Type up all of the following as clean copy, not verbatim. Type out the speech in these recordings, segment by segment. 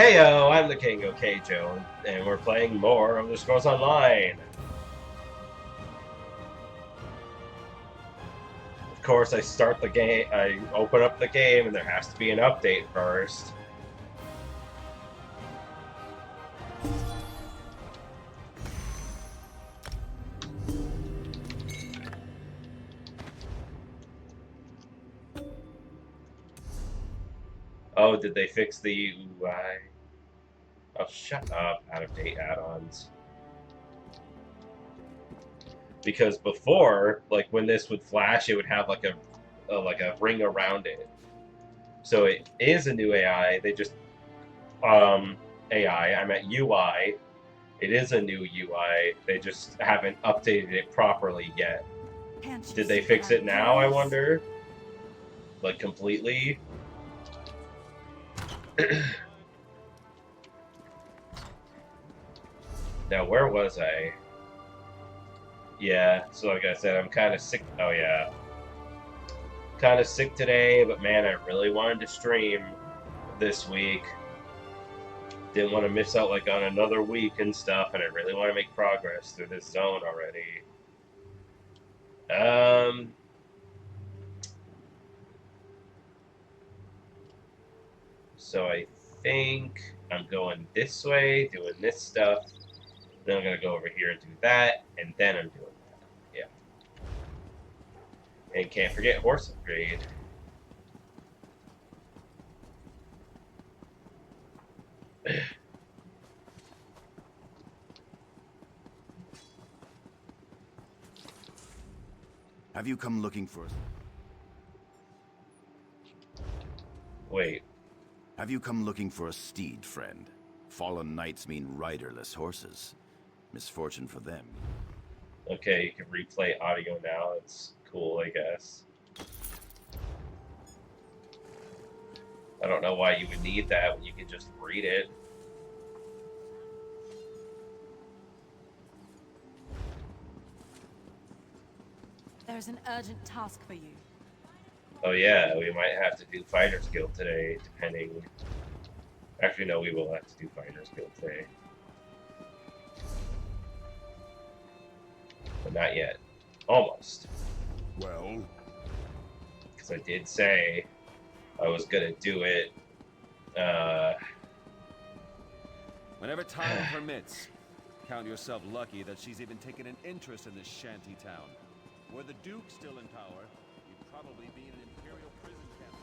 Heyo, I'm the King of Keijo, and we're playing more of the Scrolls Online. Of course, I start the game, I open up the game, and there has to be an update first. Oh, did they fix the UI? Oh, shut up, out-of-date add-ons. Because before, like when this would flash, it would have like a ring around it. So it is a new AI. They just AI. I'm at UI. It is a new UI. They just haven't updated it properly yet. Did they fix it now? I wonder. Like completely. Now where was I? Yeah. So like I said, I'm kind of sick. Oh yeah. Kind of sick today, but man, I really wanted to stream this week. Didn't want to miss out like on another week and stuff, and I really want to make progress through this zone already. So I think I'm going this way, doing this stuff. Then I'm gonna go over here and do that, and then I'm doing that. Yeah. And can't forget horse upgrade. Have you come looking for us? Wait. Have you come looking for a steed, friend? Fallen knights mean riderless horses. Misfortune for them. Okay, you can replay audio now. It's cool, I guess. I don't know why you would need that when you can just read it. There's an urgent task for you. Oh yeah, we might have to do Fighter's Guild today, depending... Actually, no, we will have to do Fighter's Guild today. But not yet. Almost. Well? Because I did say I was gonna do it, Whenever time permits, count yourself lucky that she's even taken an interest in this shanty town. Were the Duke still in power, you'd probably be in an Imperial prison camp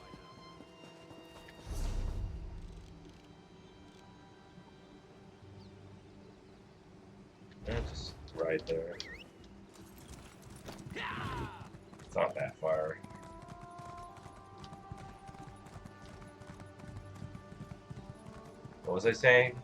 by now. just right there. It's not that far. What was I saying?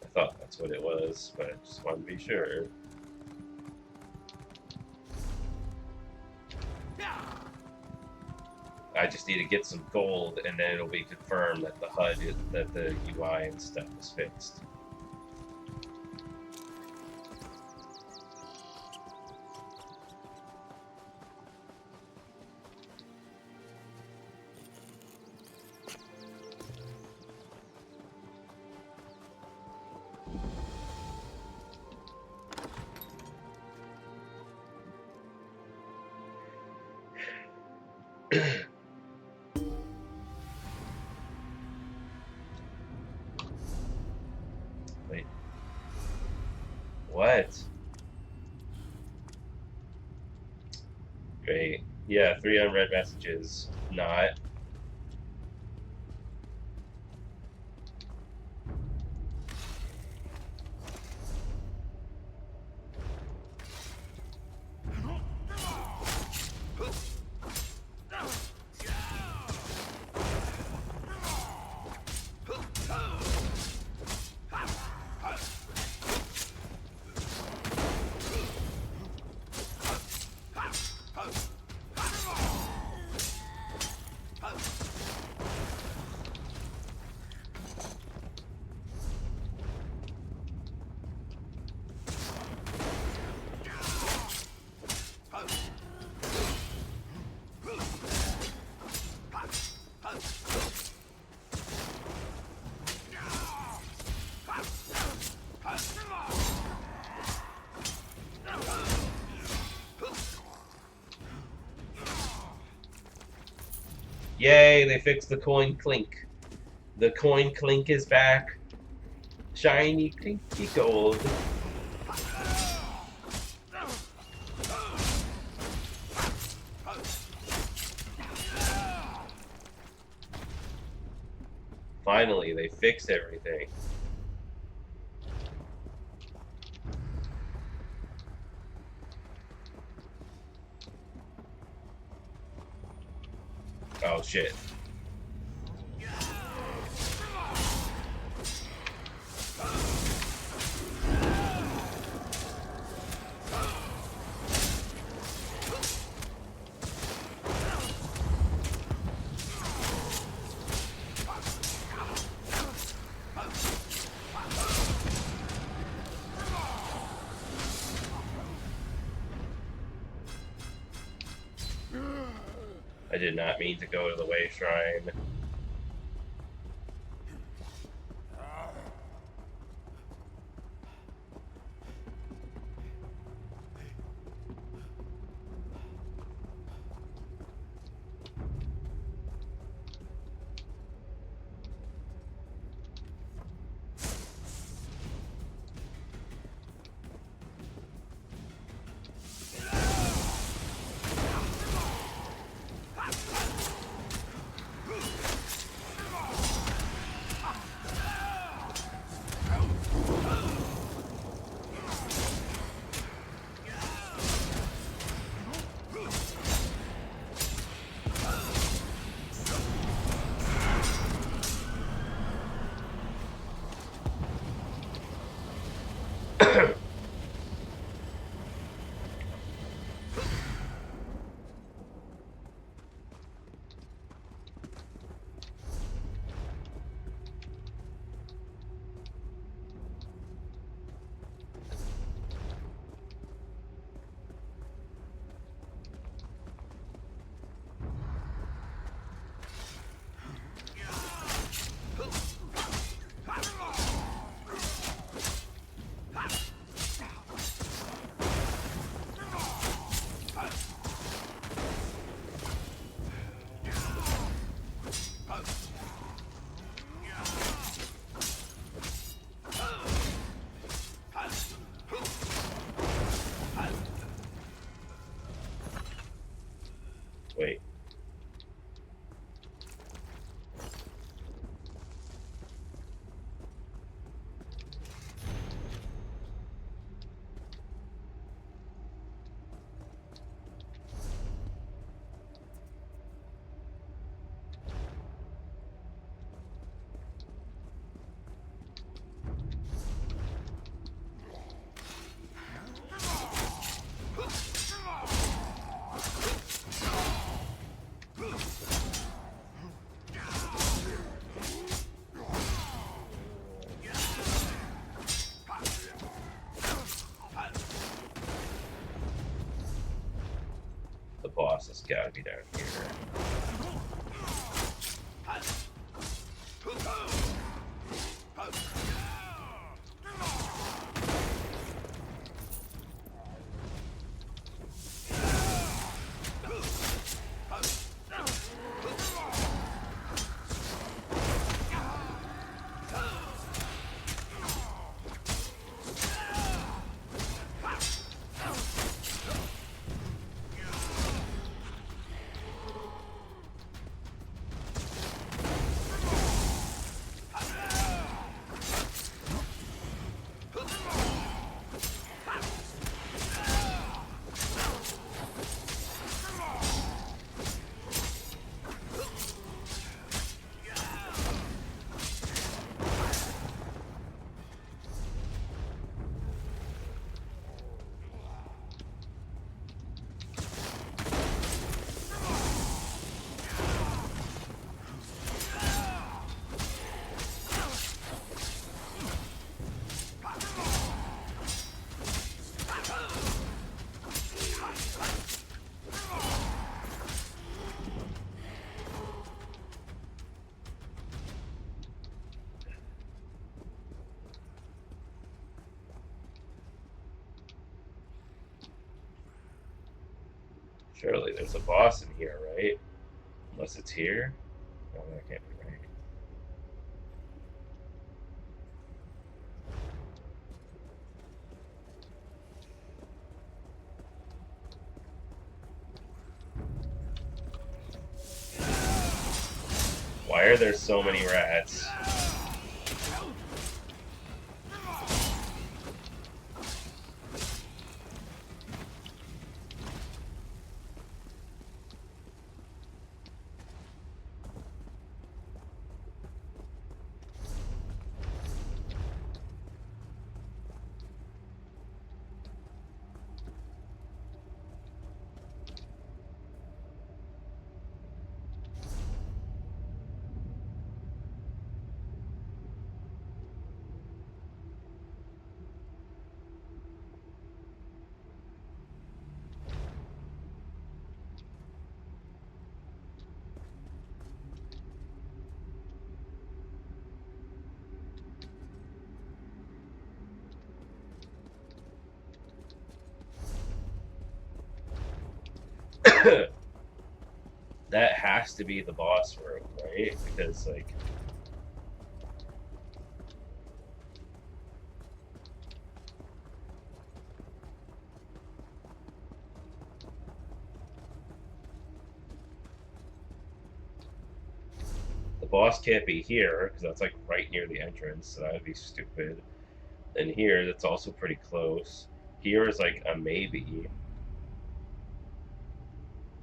I thought that's what it was, but I just wanted to be sure. I just need to get some gold, and then it'll be confirmed that the HUD, that the UI and stuff is fixed. Wait. What? Wait. Yeah, 3 unread messages. Not. Yay, they fixed the coin clink. The coin clink is back. Shiny clinky gold. Finally, they fixed everything. Oh shit. I did not mean to go to the Way Shrine. Wait. The boss has got to be down here. Surely there's a boss in here, right? Unless it's here? No, that can't be right. Why are there so many rats? That has to be the boss room, right? Because, like, the boss can't be here, because that's, like, right near the entrance, so that would be stupid. And here, that's also pretty close. Here is, like, a maybe.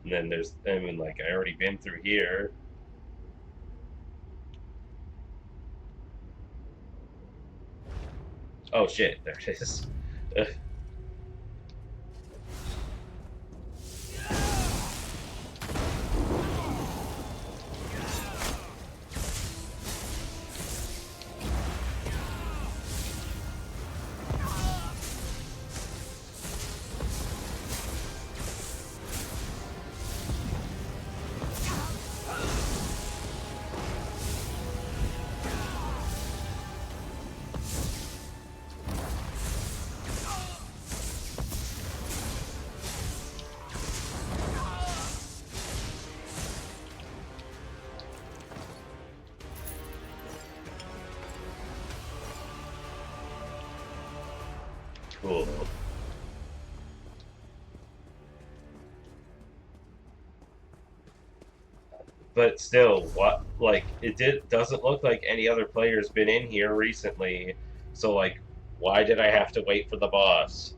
And then there's, I mean, like, I already been through here. Oh, shit, there it is. Cool. But still, what, like, doesn't look like any other player's been in here recently. So, like, why did I have to wait for the boss?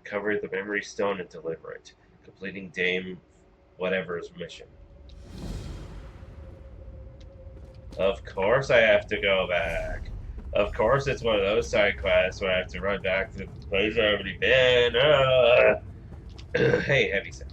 Recover the memory stone and deliver it, completing Dame whatever's mission. Of course I have to go back. Of course it's one of those side quests where I have to run back to the place I've already been. Hey, heavy sack.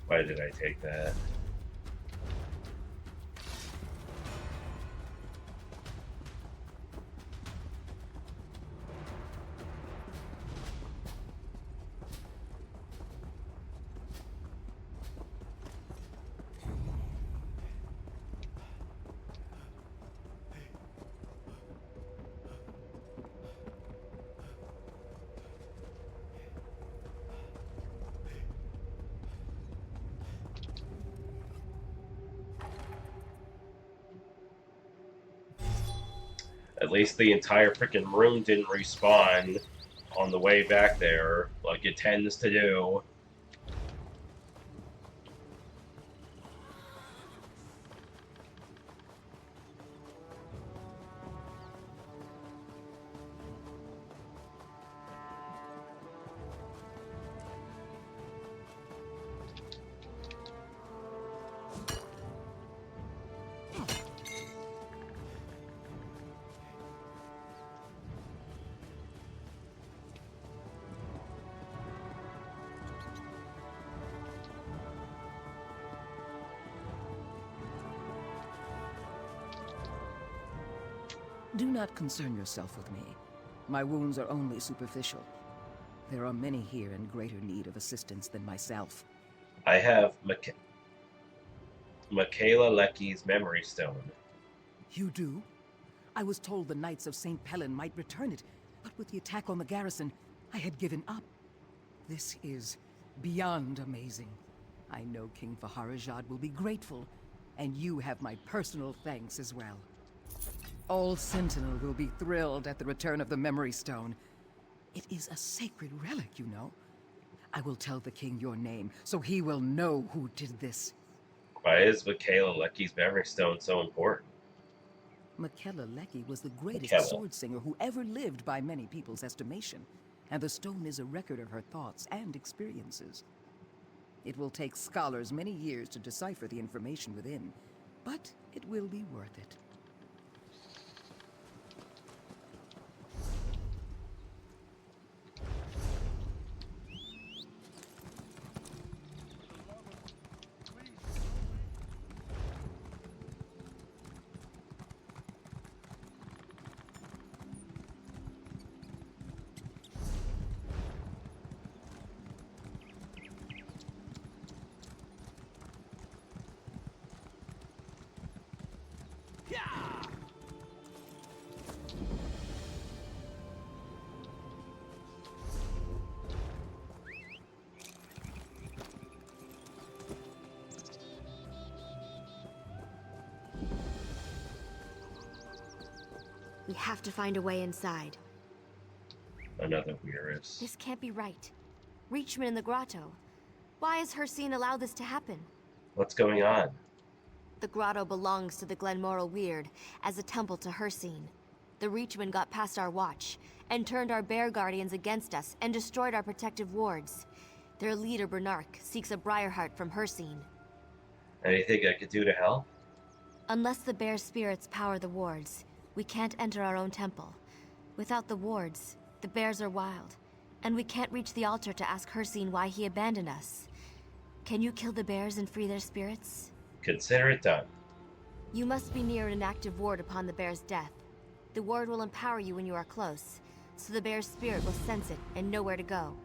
Why did I take that? At least the entire freaking room didn't respawn on the way back there, like it tends to do. Do not concern yourself with me. My wounds are only superficial. There are many here in greater need of assistance than myself. I have Michaela Lecky's memory stone. You do? I was told the Knights of St. Pellen might return it, but with the attack on the garrison, I had given up. This is beyond amazing. I know King Faharajad will be grateful, and you have my personal thanks as well. All Sentinel will be thrilled at the return of the Memory Stone. It is a sacred relic, you know. I will tell the king your name, so he will know who did this. Why is Michaela Lecky's memory stone so important? Michaela Lecky was the greatest Michaela. sword singer who ever lived by many people's estimation, and the stone is a record of her thoughts and experiences. It will take scholars many years to decipher the information within, but it will be worth it. We have to find a way inside. Another Weirus. This can't be right. Reachman in the grotto. Why has Hircine allowed this to happen? What's going on? The grotto belongs to the Glenmoral Weird as a temple to Hircine. The Reachmen got past our watch and turned our bear guardians against us and destroyed our protective wards. Their leader, Bernark, seeks a Briarheart from Hircine. Anything I could do to help? Unless the bear spirits power the wards, we can't enter our own temple. Without the wards, the bears are wild, and we can't reach the altar to ask Hircine why he abandoned us. Can you kill the bears and free their spirits? Consider it done. You must be near an active ward upon the bear's death. The ward will empower you when you are close, so the bear's spirit will sense it and know where to go.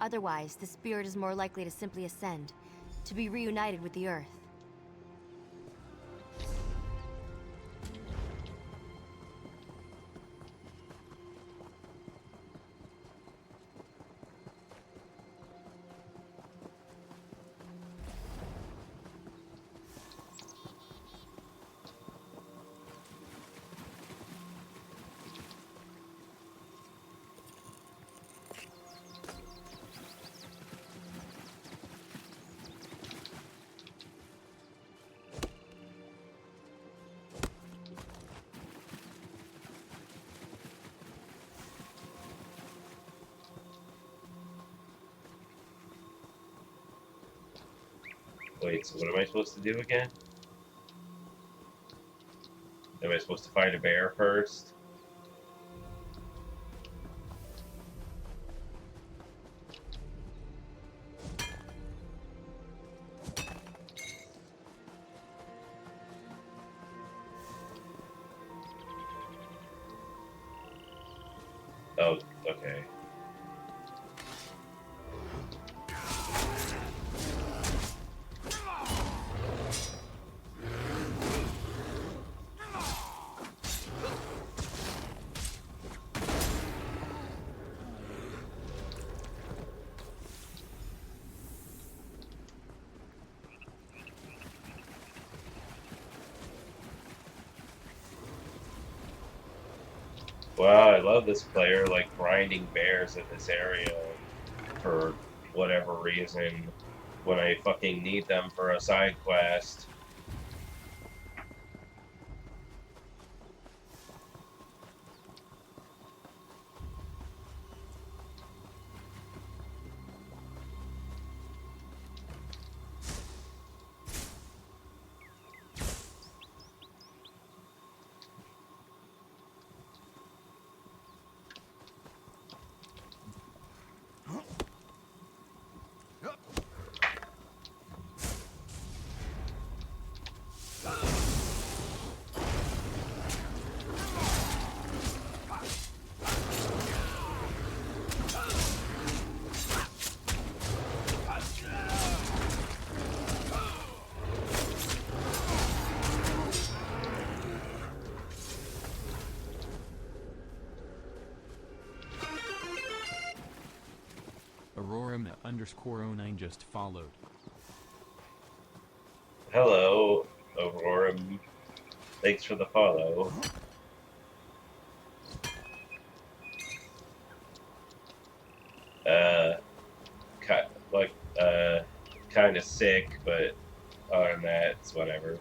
Otherwise, the spirit is more likely to simply ascend, to be reunited with the earth. Wait, so what am I supposed to do again? Am I supposed to find a bear first? Oh, okay. Wow, I love this player, like, grinding bears in this area for whatever reason when I fucking need them for a side quest. Aurora_09 just followed. Hello, Aurora. Thanks for the follow. Like, kind of sick, but other than that, it's whatever.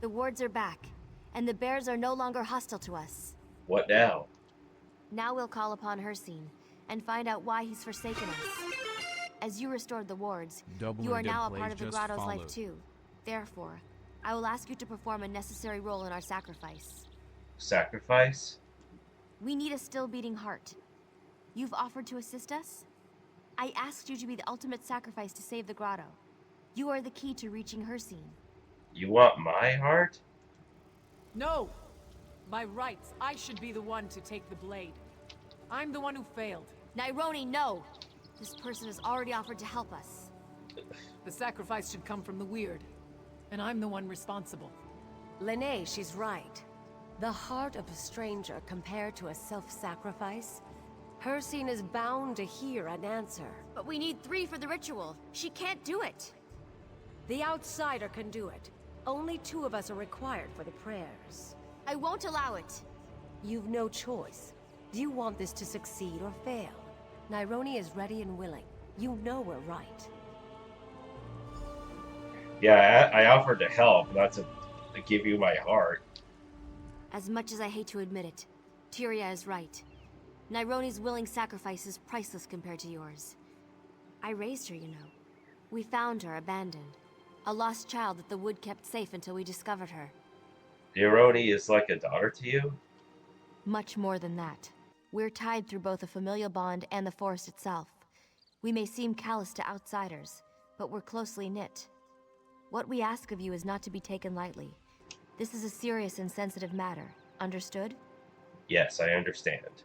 The wards are back, and the bears are no longer hostile to us. What now? Now we'll call upon Hircine, and find out why he's forsaken us. As you restored the wards, you are now a part of the grotto's life too. Therefore, I will ask you to perform a necessary role in our sacrifice. Sacrifice? We need a still-beating heart. You've offered to assist us? I asked you to be the ultimate sacrifice to save the grotto. You are the key to reaching Hircine. You want my heart? No! By rights, I should be the one to take the blade. I'm the one who failed. Nyroni, no! This person has already offered to help us. The sacrifice should come from the Weird, and I'm the one responsible. Lene, she's right. The heart of a stranger compared to a self-sacrifice? Hircine is bound to hear an answer. But we need 3 for the ritual. She can't do it. The outsider can do it. Only 2 of us are required for the prayers. I won't allow it. You've no choice. Do you want this to succeed or fail? Nyroni is ready and willing. You know we're right. Yeah, I offered to help, not to give you my heart. As much as I hate to admit it, Tyria is right. Nyroni's willing sacrifice is priceless compared to yours. I raised her, you know. We found her abandoned. A lost child that the wood kept safe until we discovered her. Nironi is like a daughter to you? Much more than that. We're tied through both a familial bond and the forest itself. We may seem callous to outsiders, but we're closely knit. What we ask of you is not to be taken lightly. This is a serious and sensitive matter. Understood? Yes, I understand.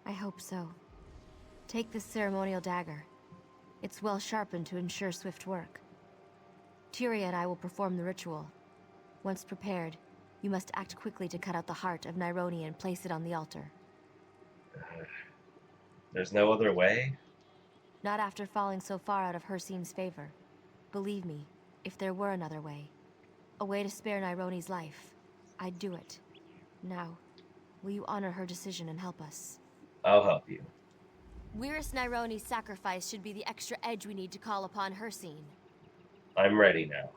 I hope so. Take this ceremonial dagger. It's well sharpened to ensure swift work. Tyria and I will perform the ritual. Once prepared, you must act quickly to cut out the heart of Nironi and place it on the altar. There's no other way? Not after falling so far out of Hircine's favor. Believe me, if there were another way, a way to spare Nironi's life, I'd do it. Now, will you honor her decision and help us? I'll help you. Wyrus Nironi's sacrifice should be the extra edge we need to call upon Hircine. I'm ready now.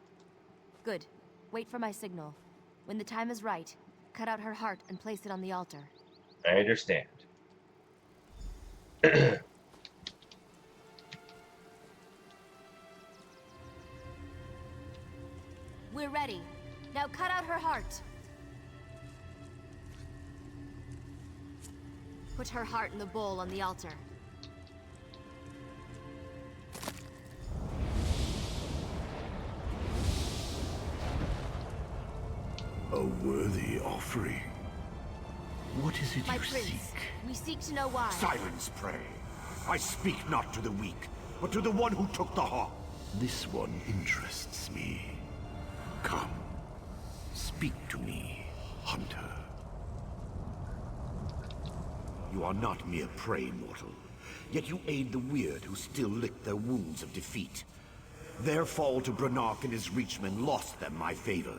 Good. Wait for my signal. When the time is right, cut out her heart and place it on the altar. I understand. We're ready. Now cut out her heart. Put her heart in the bowl on the altar. A worthy offering. What is it My you prince, seek? we seek to know why. Silence, pray. I speak not to the weak, but to the one who took the heart. This one interests me. Come, speak to me, hunter. You are not mere prey, mortal. Yet you aid the weird who still lick their wounds of defeat. Their fall to Branark and his reachmen lost them my favor.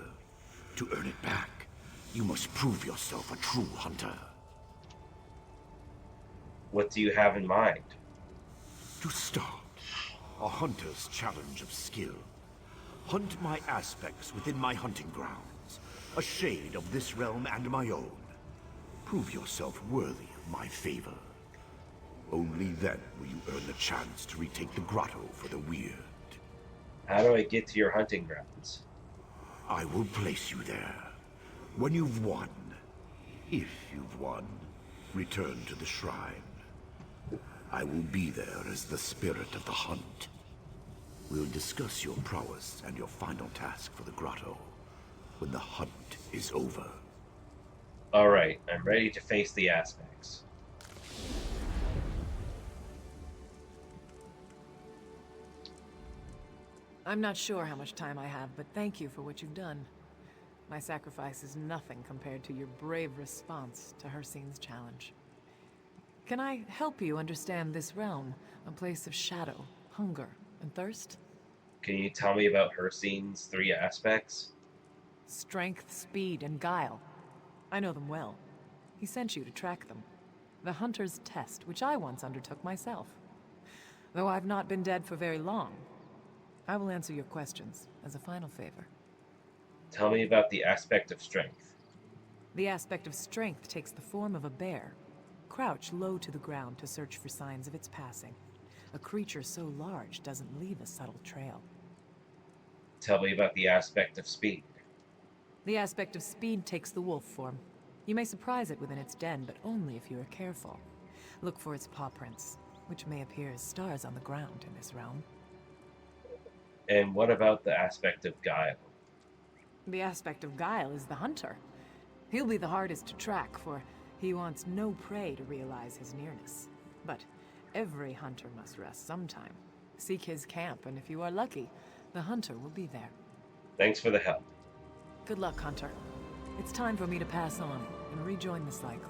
To earn it back, you must prove yourself a true hunter. What do you have in mind? To start, a hunter's challenge of skill. Hunt my aspects within my hunting grounds, a shade of this realm and my own. Prove yourself worthy of my favor. Only then will you earn the chance to retake the grotto for the weird. How do I get to your hunting grounds? I will place you there. When you've won, if you've won, return to the shrine. I will be there as the spirit of the hunt. We'll discuss your prowess and your final task for the grotto when the hunt is over. Alright, I'm ready to face the aspects. I'm not sure how much time I have, but thank you for what you've done. My sacrifice is nothing compared to your brave response to Hircine's challenge. Can I help you understand this realm? A place of shadow, hunger, and thirst? Can you tell me about Hircine's 3 aspects? Strength, speed, and guile. I know them well. He sent you to track them. The Hunter's Test, which I once undertook myself. Though I've not been dead for very long, I will answer your questions as a final favor. Tell me about the aspect of strength. The aspect of strength takes the form of a bear. Crouch low to the ground to search for signs of its passing. A creature so large doesn't leave a subtle trail. Tell me about the aspect of speed. The aspect of speed takes the wolf form. You may surprise it within its den, but only if you are careful. Look for its paw prints, which may appear as stars on the ground in this realm. And what about the aspect of guile? The aspect of guile is the hunter. He'll be the hardest to track, for he wants no prey to realize his nearness. But every hunter must rest sometime. Seek his camp, and if you are lucky, the hunter will be there. Thanks for the help. Good luck, Hunter. It's time for me to pass on and rejoin the cycle.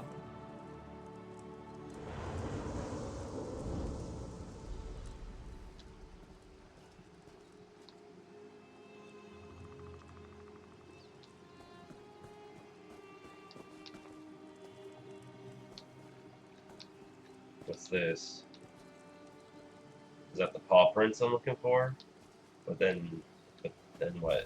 What's this? Is that the paw prints I'm looking for? But then what?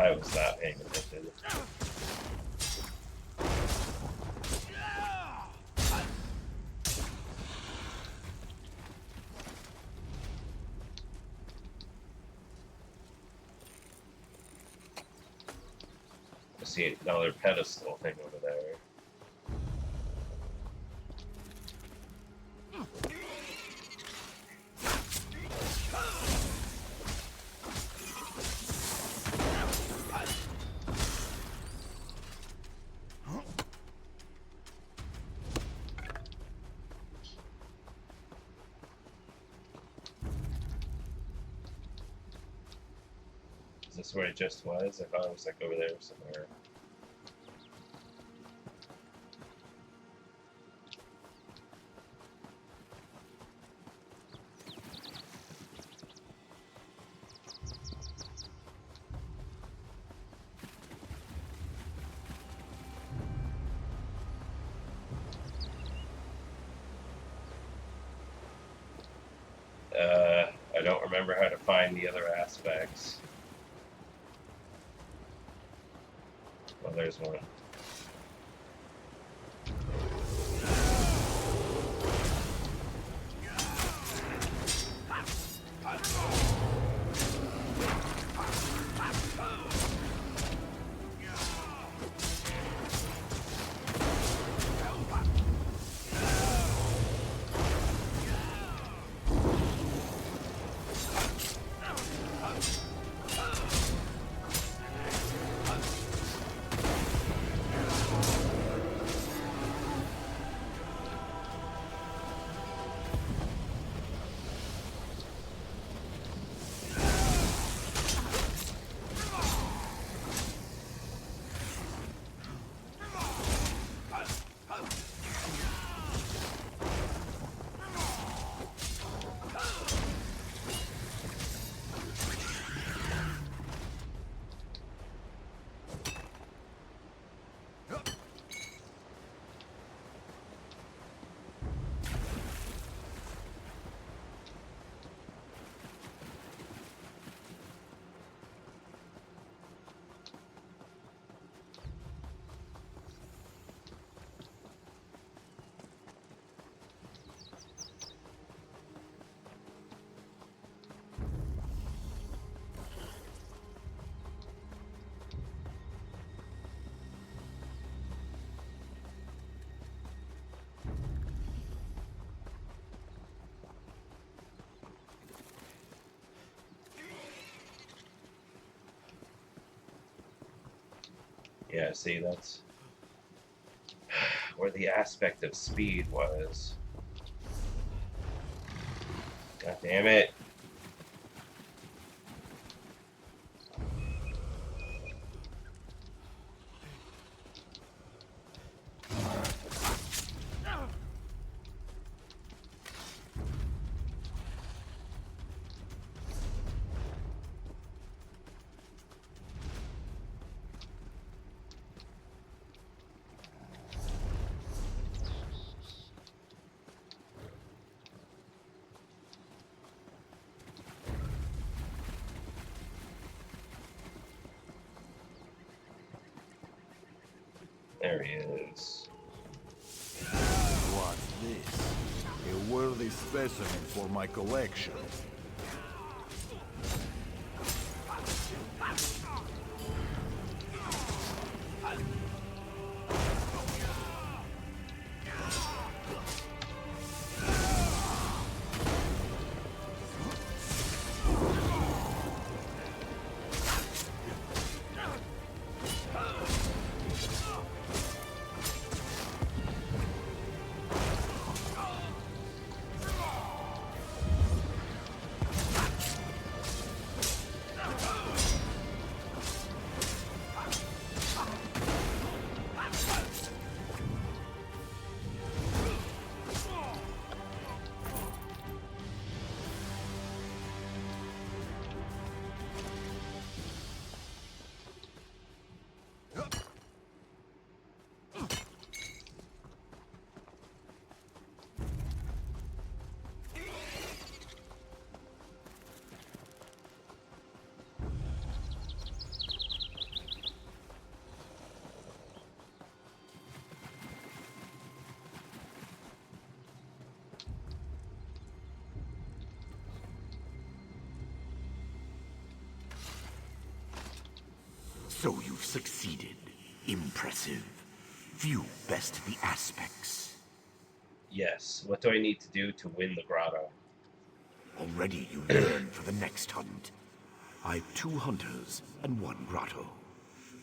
I was not paying attention. I see another pedestal thing over there. Is this where it just was? I thought it was like over there somewhere. I don't remember how to find the other aspects. Well, there's one. Yeah, see, that's where the aspect of speed was. God damn it. There he is. What's this? A worthy specimen for my collection. So you've succeeded. Impressive. Few best the aspects. Yes. What do I need to do to win the grotto? Already you learn for the next hunt. I've 2 hunters and 1 grotto.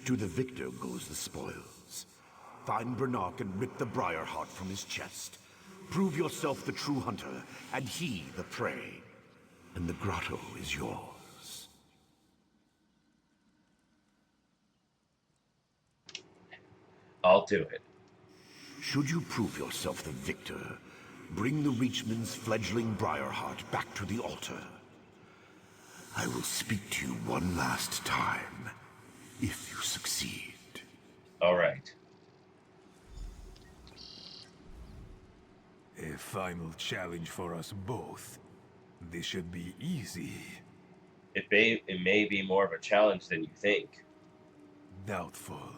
To the victor goes the spoils. Find Bernark and rip the briar heart from his chest. Prove yourself the true hunter, and he the prey. And the grotto is yours. I'll do it. Should you prove yourself the victor, bring the Reachman's fledgling Briarheart back to the altar. I will speak to you one last time, if you succeed. All right. A final challenge for us both. This should be easy. It may be more of a challenge than you think. Doubtful.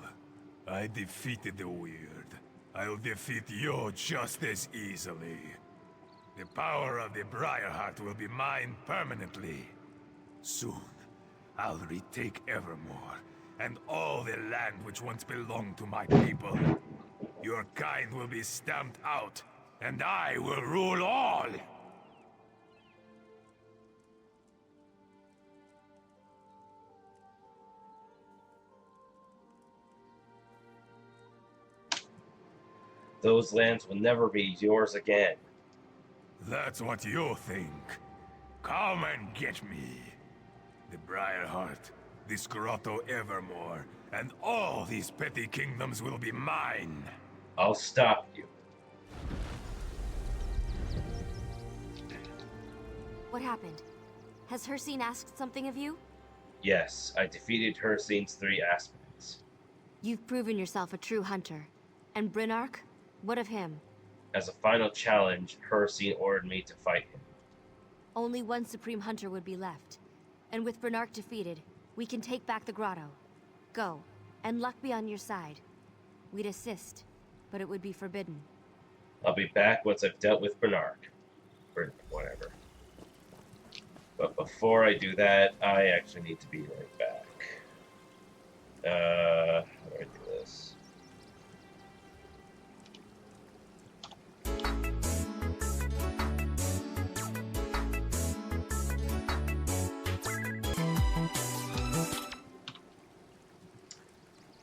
I defeated the weird. I'll defeat you just as easily. The power of the Briarheart will be mine permanently. Soon, I'll retake Evermore, and all the land which once belonged to my people. Your kind will be stamped out, and I will rule all! Those lands will never be yours again. That's what you think. Come and get me. The Briarheart, this Grotto Evermore, and all these petty kingdoms will be mine. I'll stop you. What happened? Has Hircine asked something of you? Yes, I defeated Hircine's 3 aspects. You've proven yourself a true hunter. And Brynark? What of him? As a final challenge, Hircine ordered me to fight him. Only 1 Supreme Hunter would be left. And with Brynark defeated, we can take back the grotto. Go, and luck be on your side. We'd assist, but it would be forbidden. I'll be back once I've dealt with Bernark. Or whatever. But before I do that, I actually need to be right back. How do I do this?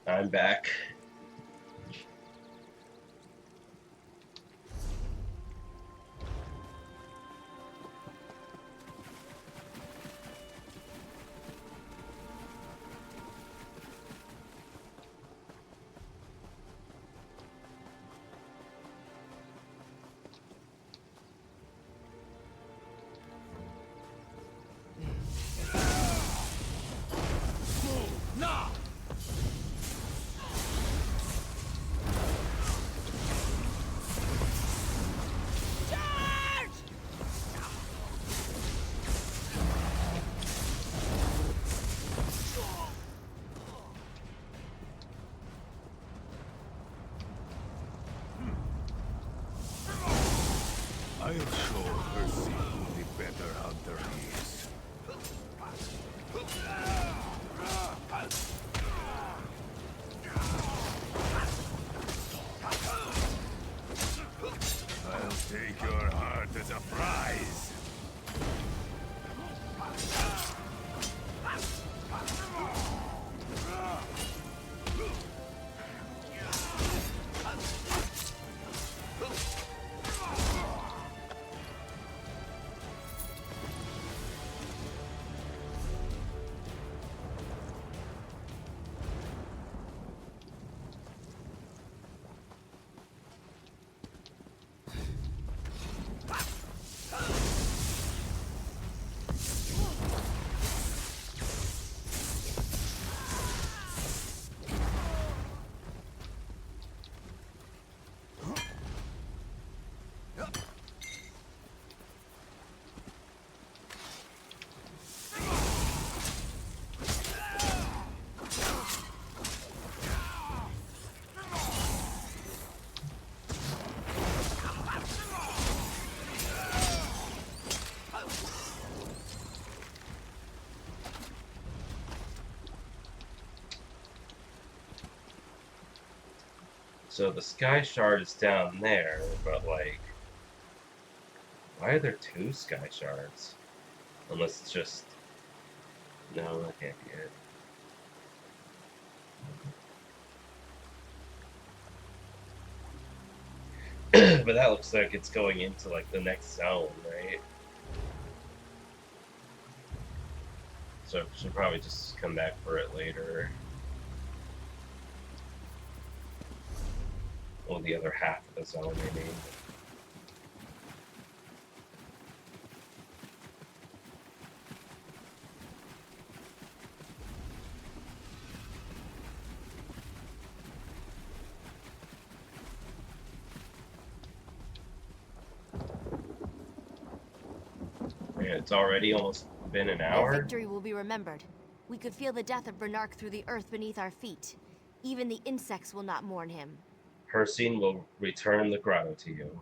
I'm back. I'll show Hircine who the better hunter is. I'll take your heart as a prize. So the Sky Shard is down there, but like, why are there two Sky Shards? Unless it's just... No, that can't be it. But that looks like it's going into like the next zone, right? So she'll probably just come back for it later. Well, the other half of the zone, I mean. Man, it's already almost been an hour. Their victory will be remembered. We could feel the death of Bernark through the earth beneath our feet. Even the insects will not mourn him. Hercene will return the grotto to you.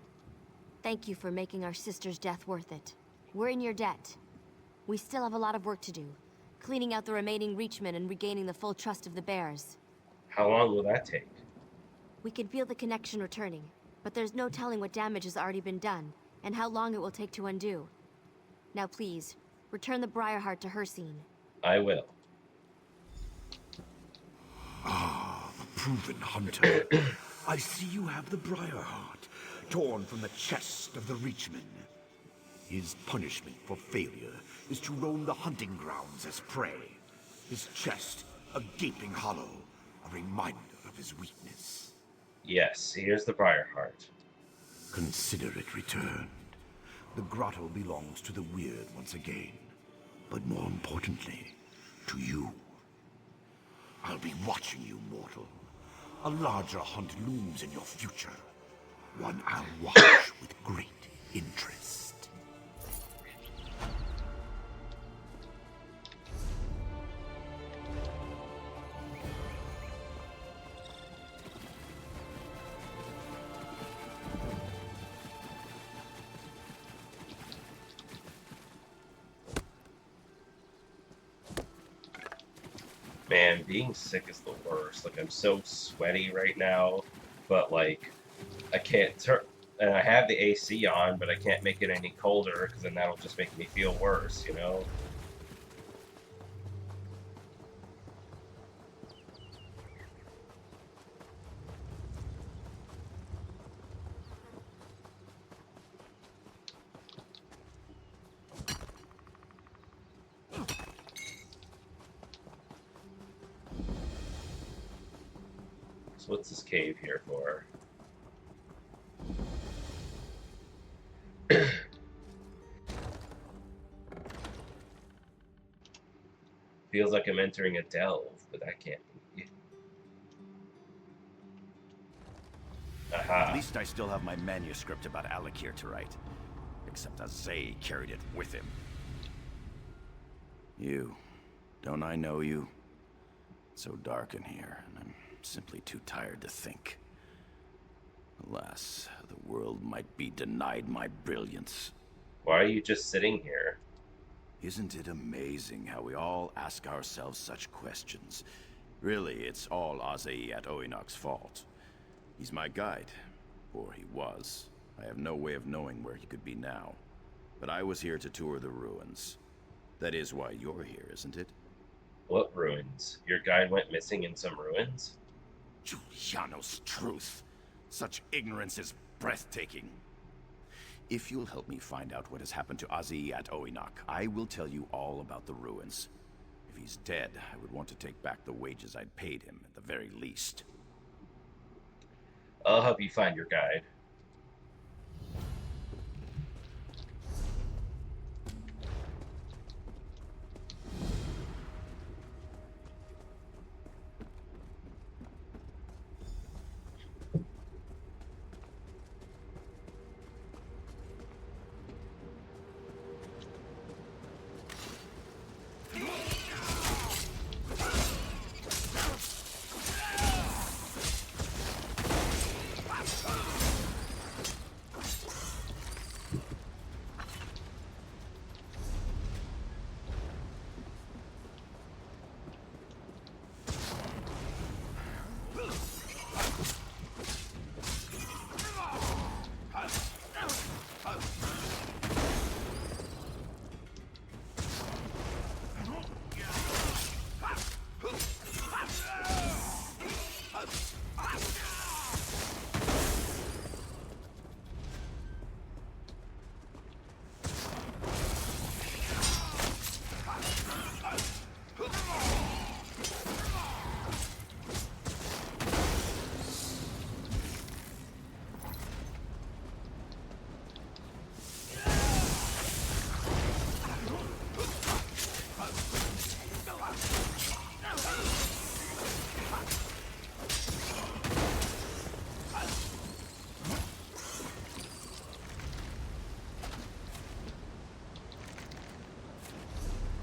Thank you for making our sister's death worth it. We're in your debt. We still have a lot of work to do. Cleaning out the remaining Reachmen and regaining the full trust of the bears. How long will that take? We can feel the connection returning, but there's no telling what damage has already been done, and how long it will take to undo. Now please, return the Briarheart to Hercene. I will. Ah, the proven hunter. I see you have the Briarheart, torn from the chest of the Reachman. His punishment for failure is to roam the hunting grounds as prey. His chest, a gaping hollow, a reminder of his weakness. Yes, here's the Briarheart. Consider it returned. The grotto belongs to the Weird once again. But more importantly, to you. I'll be watching you, mortal. A larger hunt looms in your future. One I'll watch with great interest. Man, being sick is the worst. Like, I'm so sweaty right now, but like, I can't turn, and I have the AC on, but I can't make it any colder, because then that'll just make me feel worse, you know? So what's this cave here for? Feels like I'm entering a delve, but that can't be. Aha. At least I still have my manuscript about Alakir to write. Except Azay carried it with him. You. Don't I know you? It's so dark in here, and I'm simply too tired to think. Alas, the world might be denied my brilliance. Why are you just sitting here? Isn't it amazing how we all ask ourselves such questions? Really, it's all Azay at Oinok's fault. He's my guide, or he was. I have no way of knowing where he could be now. But I was here to tour the ruins. That is why you're here, isn't it? What ruins? Your guide went missing in some ruins? Giuliano's truth. Such ignorance is breathtaking. If you'll help me find out what has happened to Azay at Oinok, I will tell you all about the ruins. If he's dead, I would want to take back the wages I'd paid him, at the very least. I'll help you find your guide.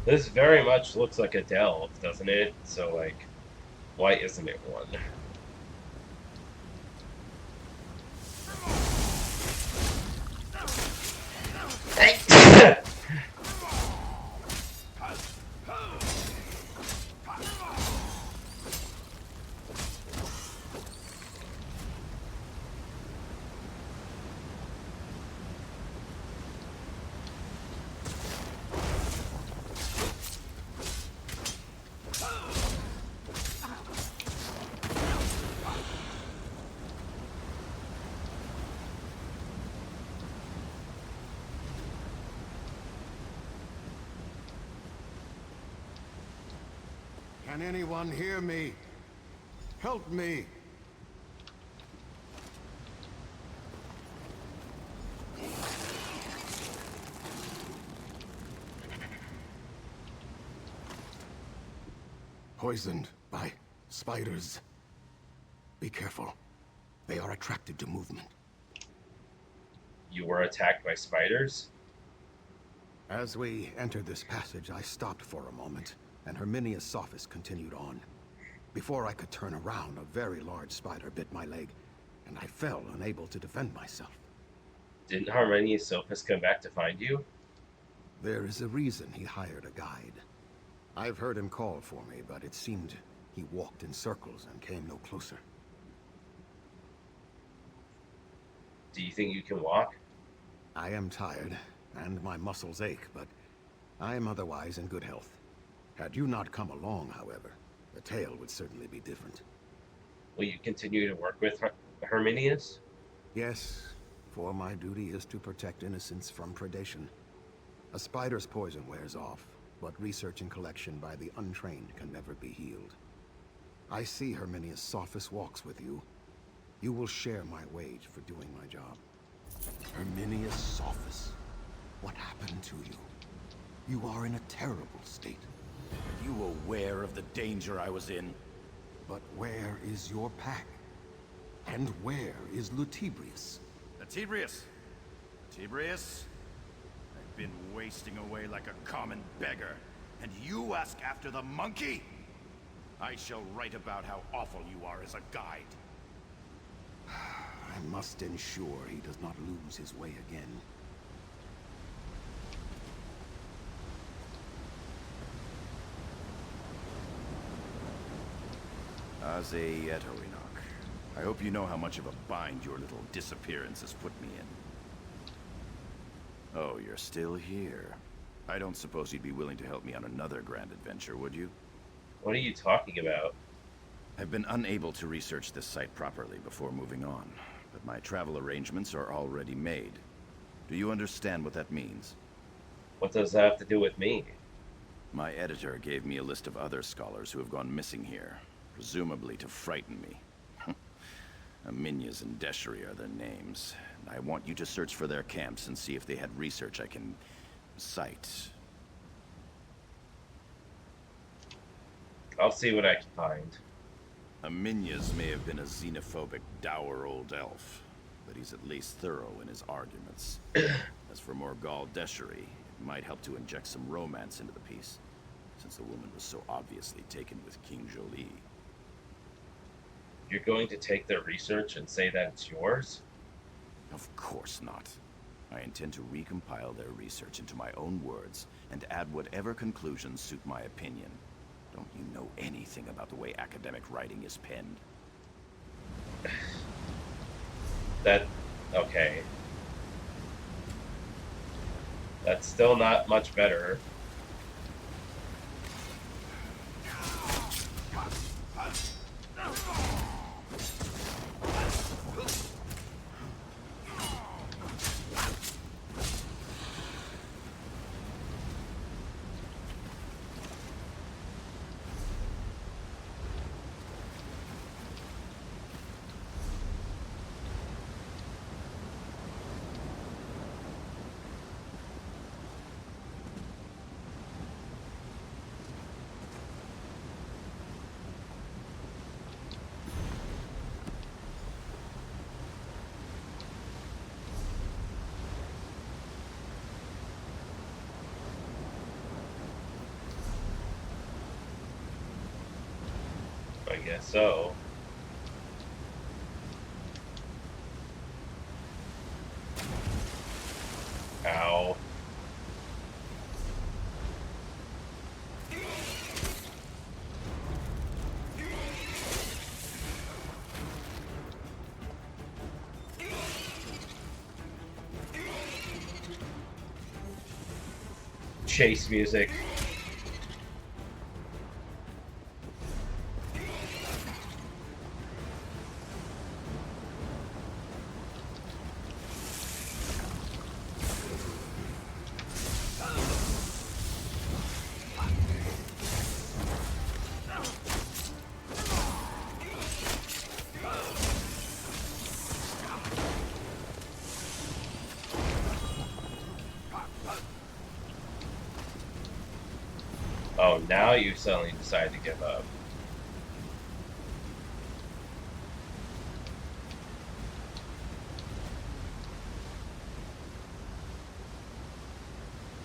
This very much looks like a delve, doesn't it? So, like, why isn't it one? Can anyone hear me? Help me! Poisoned by spiders. Be careful. They are attracted to movement. You were attacked by spiders? As we entered this passage, I stopped for a moment, and Herminia's Sophis continued on. Before I could turn around, a very large spider bit my leg, and I fell, unable to defend myself. Didn't Harmonious Sophis come back to find you? There is a reason he hired a guide. I've heard him call for me, but it seemed he walked in circles and came no closer. Do you think you can walk? I am tired, and my muscles ache, but I am otherwise in good health. Had you not come along, however, the tale would certainly be different. Will you continue to work with Herminius? Yes, for my duty is to protect innocents from predation. A spider's poison wears off, but research and collection by the untrained can never be healed. I see Herminius Sophis walks with you. You will share my wage for doing my job. Herminius Sophis, what happened to you? You are in a terrible state. Are you aware of the danger I was in? But where is your pack? And where is Lutibrius? Tibrius! Tibrius? I've been wasting away like a common beggar, and you ask after the monkey? I shall write about how awful you are as a guide. I must ensure he does not lose his way again. Aze et Oinok. I hope you know how much of a bind your little disappearance has put me in. Oh, you're still here. I don't suppose you'd be willing to help me on another grand adventure, would you? What are you talking about? I've been unable to research this site properly before moving on, but my travel arrangements are already made. Do you understand what that means? What does that have to do with me? My editor gave me a list of other scholars who have gone missing here, presumably to frighten me. Aminyas and Deshri are their names. I want you to search for their camps and see if they had research I can cite. I'll see what I can find. Aminyas may have been a xenophobic, dour old elf, but he's at least thorough in his arguments. As for Morgal Deshri, it might help to inject some romance into the piece, since the woman was so obviously taken with King Jolie. You're going to take their research and say that it's yours? Of course not. I intend to recompile their research into my own words and add whatever conclusions suit my opinion. Don't you know anything about the way academic writing is penned? Okay. That's still not much better. guess so. Ow. Chase music. Oh, now you suddenly decide to give up.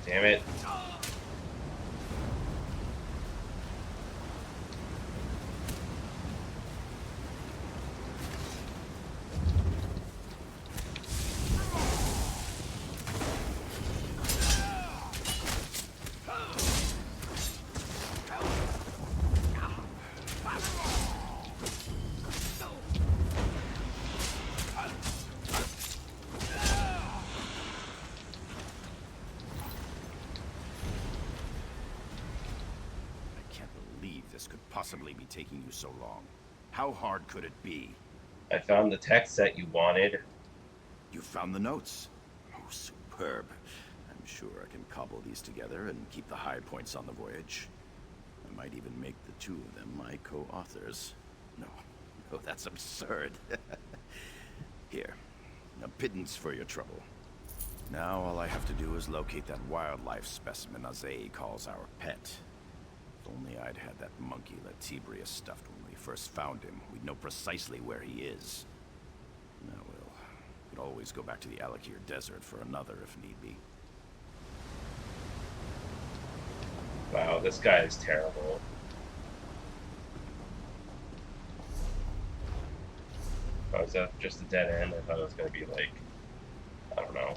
Damn it. This could possibly be taking you so long. How hard could it be? I found the text that you wanted. You found the notes? Oh, superb. I'm sure I can cobble these together and keep the high points on the voyage. I might even make the two of them my co-authors. No, that's absurd. Here, a pittance for your trouble. Now all I have to do is locate that wildlife specimen Azei calls our pet. If only I'd had that monkey Latibrius stuffed when we first found him, we'd know precisely where he is. Now we'll could always go back to the Alakir Desert for another if need be. Wow, this guy is terrible. Oh, is that just a dead end? I thought it was going to be like, I don't know.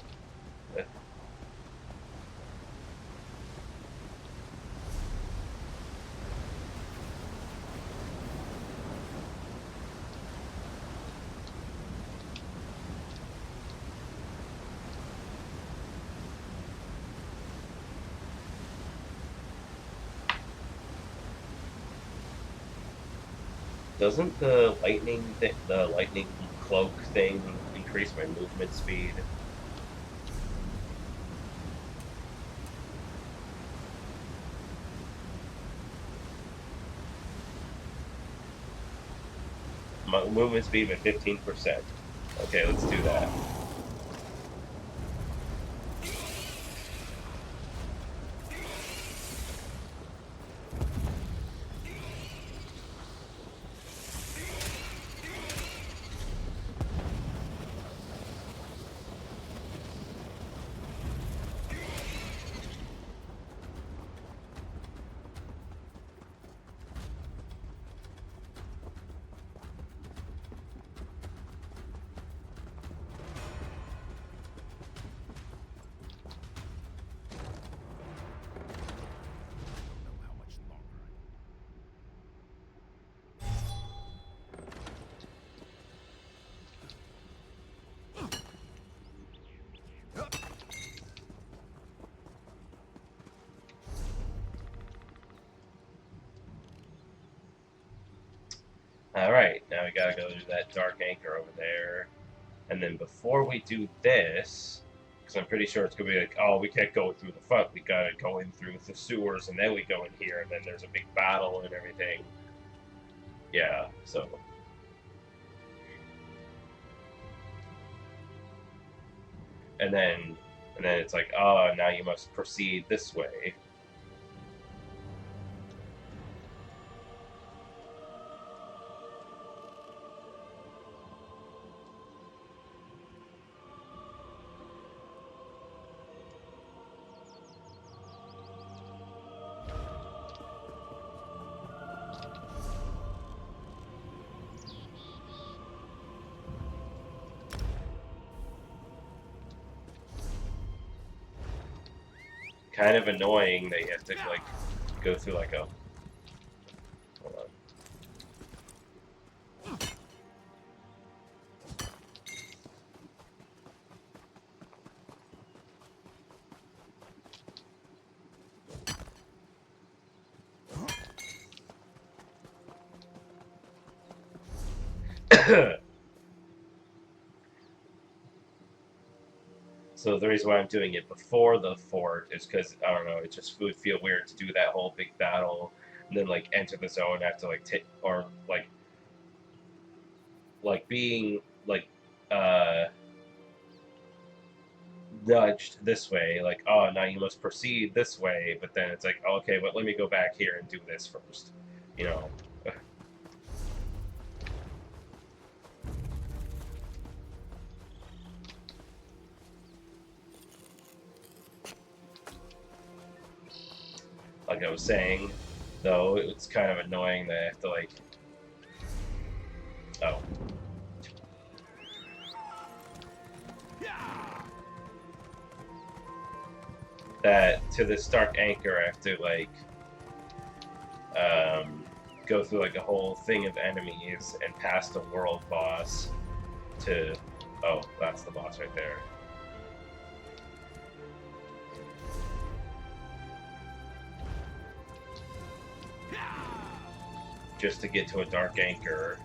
Doesn't the lightning cloak thing increase my movement speed? My movement speed by 15%. Okay, let's do that. Alright, now we gotta go to that dark anchor over there. And then before we do this, because I'm pretty sure it's gonna be like, oh, we can't go through the front, we gotta go in through the sewers, and then we go in here, and then there's a big battle and everything. Yeah, so. And then it's like, oh, now you must proceed this way. kind of annoying that you have to like go through like a. Hold on. So the reason why I'm doing it before the fort is because I don't know, it just would feel weird to do that whole big battle and then like enter the zone after like take or like being like uh nudged this way, like oh now you must proceed this way, but then it's like oh, okay, but let me go back here and do this first, you know. Like I was saying, though, it's kind of annoying that I have to like. Oh. That to the Stark Anchor, I have to like go through like a whole thing of enemies and past a world boss to. Oh, that's the boss right there. Just to get to a Dark Anchor.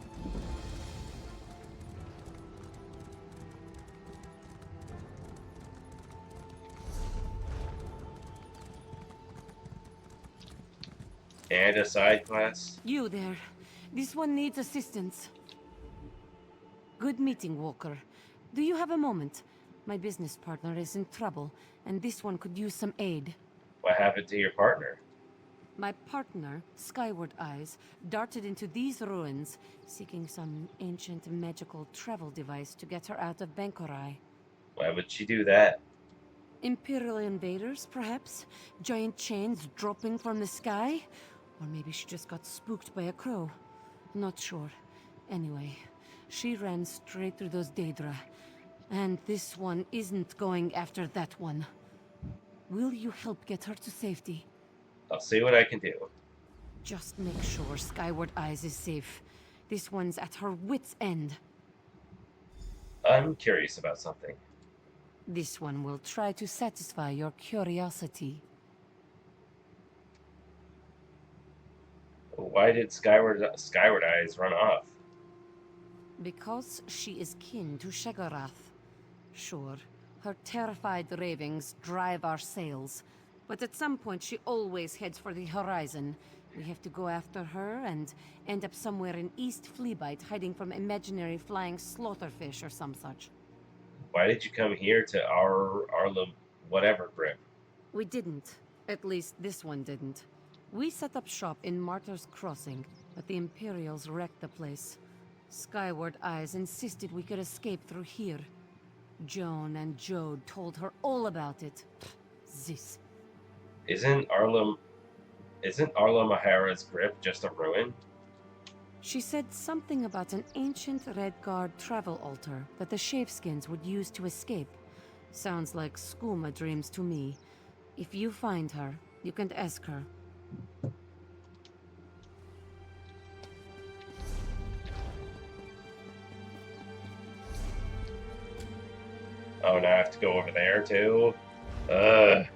And a side quest. You there. This one needs assistance. Good meeting, Walker. Do you have a moment? My business partner is in trouble, and this one could use some aid. What happened to your partner? My partner, Skyward Eyes, darted into these ruins, seeking some ancient magical travel device to get her out of Bangkorai. Why would she do that? Imperial invaders, perhaps? Giant chains dropping from the sky? Or maybe she just got spooked by a crow. Not sure. Anyway, she ran straight through those Daedra. And this one isn't going after that one. Will you help get her to safety? I'll see what I can do. Just make sure Skyward Eyes is safe. This one's at her wit's end. I'm curious about something. This one will try to satisfy your curiosity. Why did Skyward Eyes run off? Because she is kin to Shagarath. Sure, her terrified ravings drive our sails, but at some point she always heads for the horizon. We have to go after her and end up somewhere in East Fleabite, hiding from imaginary flying slaughterfish or some such. Why did you come here to our whatever grip? We didn't. At least this one didn't. We set up shop in Martyr's Crossing, but the Imperials wrecked the place. Skyward Eyes insisted we could escape through here. Joan and Jode told her all about it. This. Isn't Arla Mahara's grip just a ruin? She said something about an ancient Red Guard travel altar that the Shaveskins would use to escape. Sounds like skooma dreams to me. If you find her, you can ask her. Oh, now I have to go over there too? Ugh.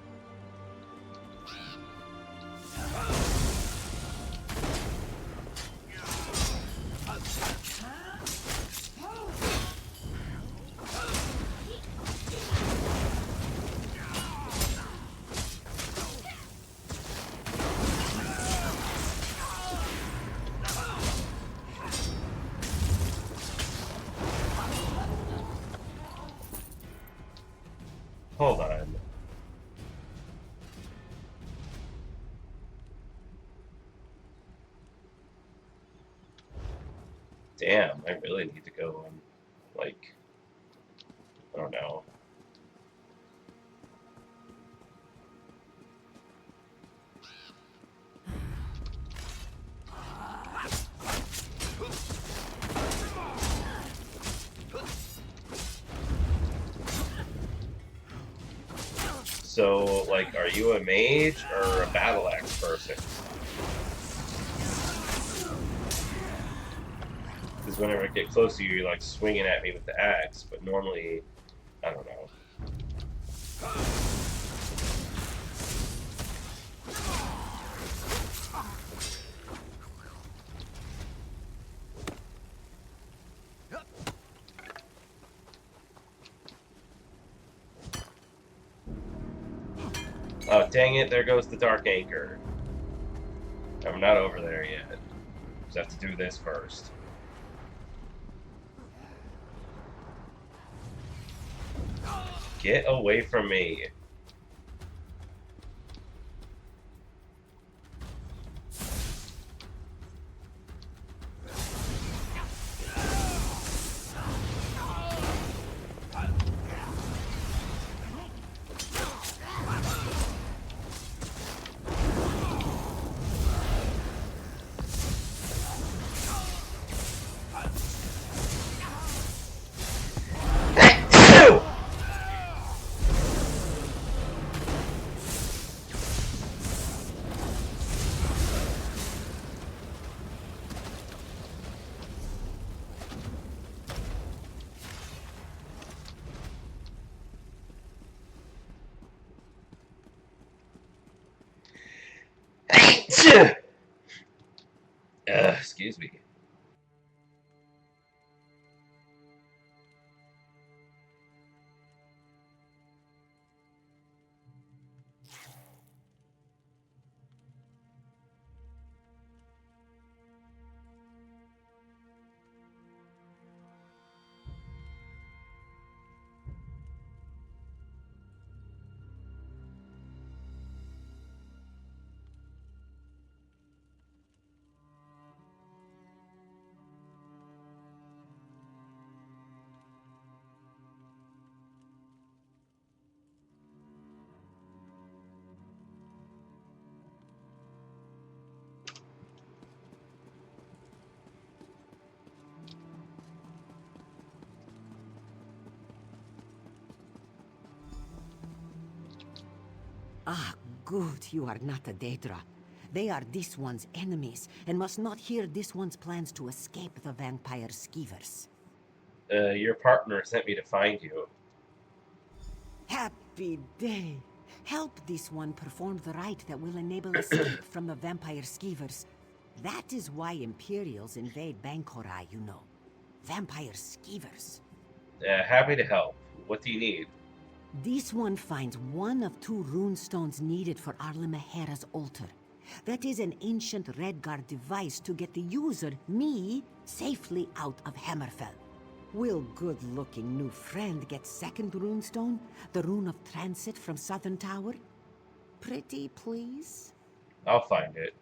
Hold on. Damn, I really need to go and, like, I don't know. So, like, are you a mage or a battle axe person? Because whenever I get close to you, you're like swinging at me with the axe, but normally, I don't know. Oh, dang it, there goes the Dark Anchor. I'm not over there yet. Just have to do this first. Get away from me. Excuse me. Ah, good, you are not a Daedra. They are this one's enemies, and must not hear this one's plans to escape the vampire skeevers. Your partner sent me to find you. Happy day! Help this one perform the rite that will enable escape from the vampire skeevers. That is why Imperials invade Bangkorai, you know. Vampire skeevers. Happy to help. What do you need? This one finds one of 2 runestones needed for Arla Mehera's altar. That is an ancient Redguard device to get the user, me, safely out of Hammerfell. Will good-looking new friend get second runestone? The rune of transit from Southern Tower? Pretty, please? I'll find it.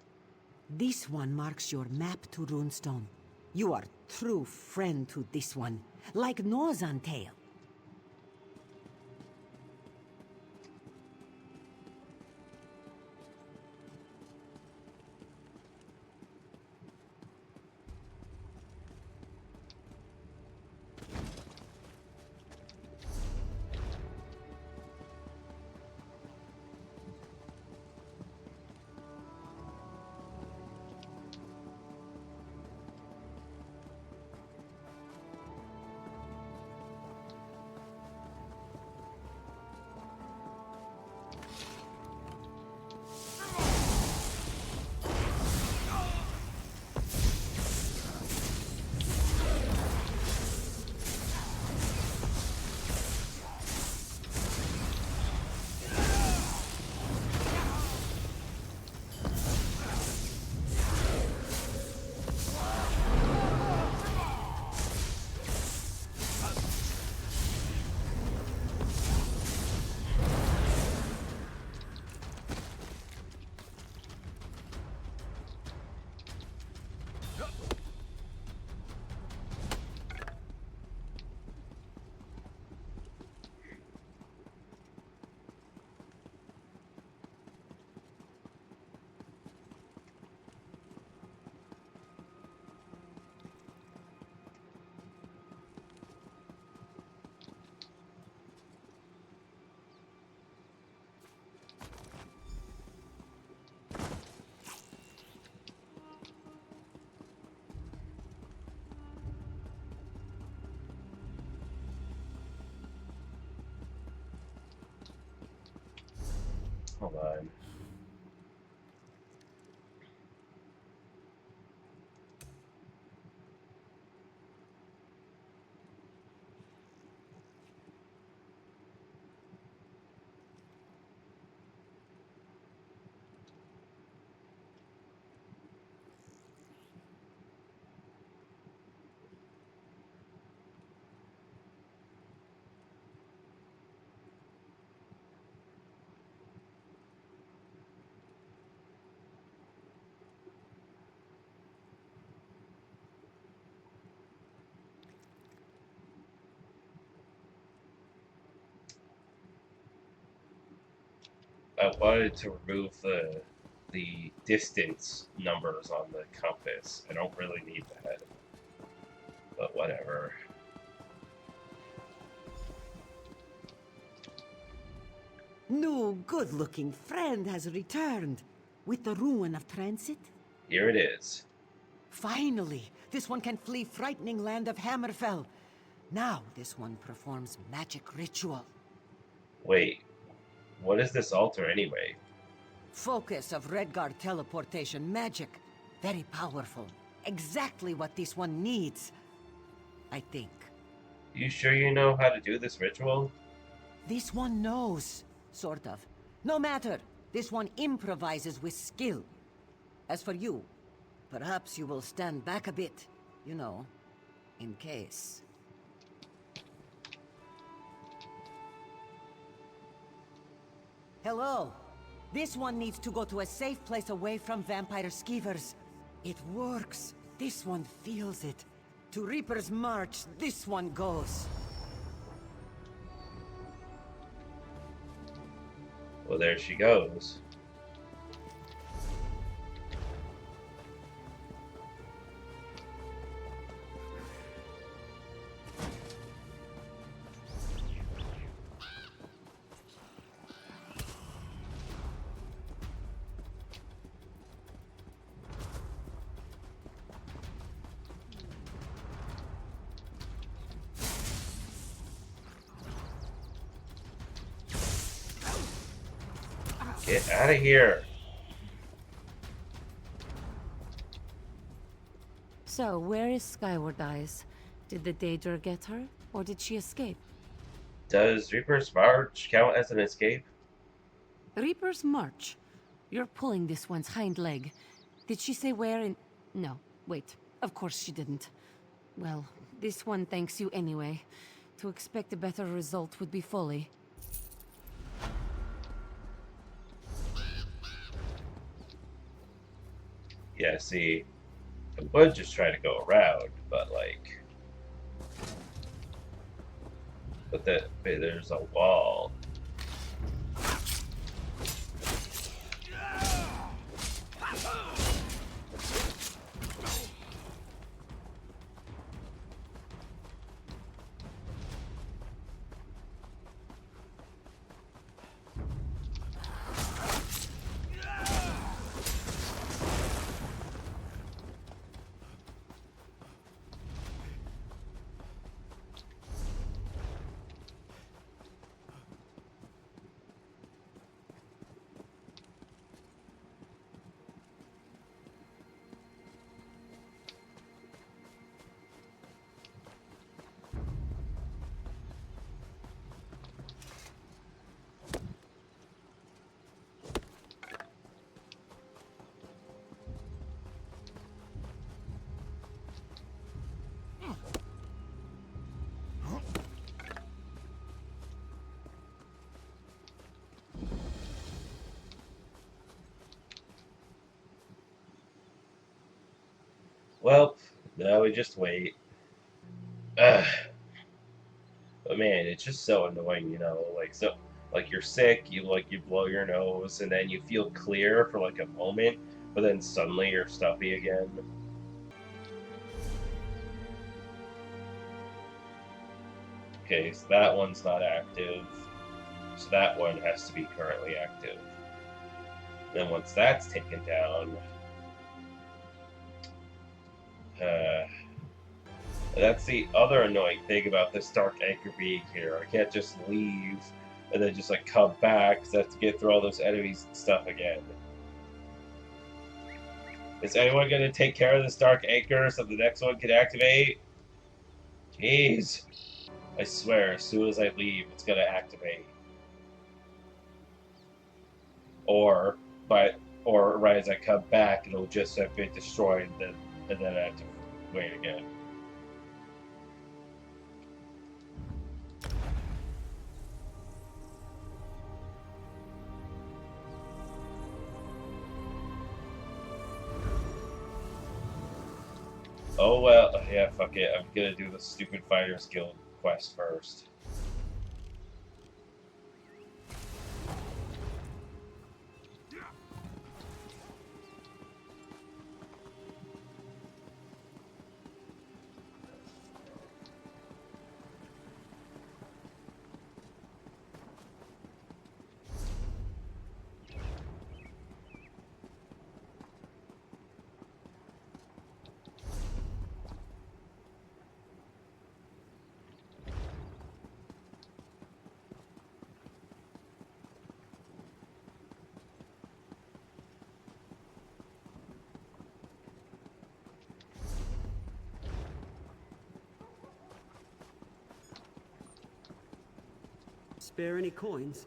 This one marks your map to runestone. You are true friend to this one, like Norzan Tail. Hold on. I wanted to remove the distance numbers on the compass. I don't really need that, but whatever. New good-looking friend has returned with the ruin of transit. Here it is. Finally, this one can flee frightening land of Hammerfell. Now this one performs magic ritual. Wait, what is this altar anyway? Focus of Redguard teleportation magic. Very powerful. Exactly what this one needs, I think. You sure you know how to do this ritual? This one knows, sort of. No matter, this one improvises with skill. As for you, perhaps you will stand back a bit, you know, in case. Hello. This one needs to go to a safe place away from vampire skeevers. It works. This one feels it. To Reaper's March, this one goes. Well, there she goes. Get out of here. So, where is Skyward Eyes? Did the Daedra get her, or did she escape? Does Reaper's March count as an escape? Reaper's March. You're pulling this one's hind leg. Did she say where in... No, wait. Of course she didn't. Well, this one thanks you anyway. To expect a better result would be folly. Yeah, see, I would just try to go around, but like... But there's a wall. Well, now we just wait. Ugh. But man, it's just so annoying, you know, like you're sick, you blow your nose, and then you feel clear for like a moment, but then suddenly you're stuffy again. Okay, so that one's not active, so that one has to be currently active. Then once that's taken down, that's the other annoying thing about this Dark Anchor being here. I can't just leave and then just like come back, because I have to get through all those enemies and stuff again. Is anyone gonna take care of this dark anchor so the next one can activate? Jeez. I swear, as soon as I leave, it's gonna activate. Or right as I come back, it'll just have been destroyed, and then I have to wait again. Oh well, yeah, fuck it. I'm gonna do the stupid Fighters Guild quest first. Spare any coins?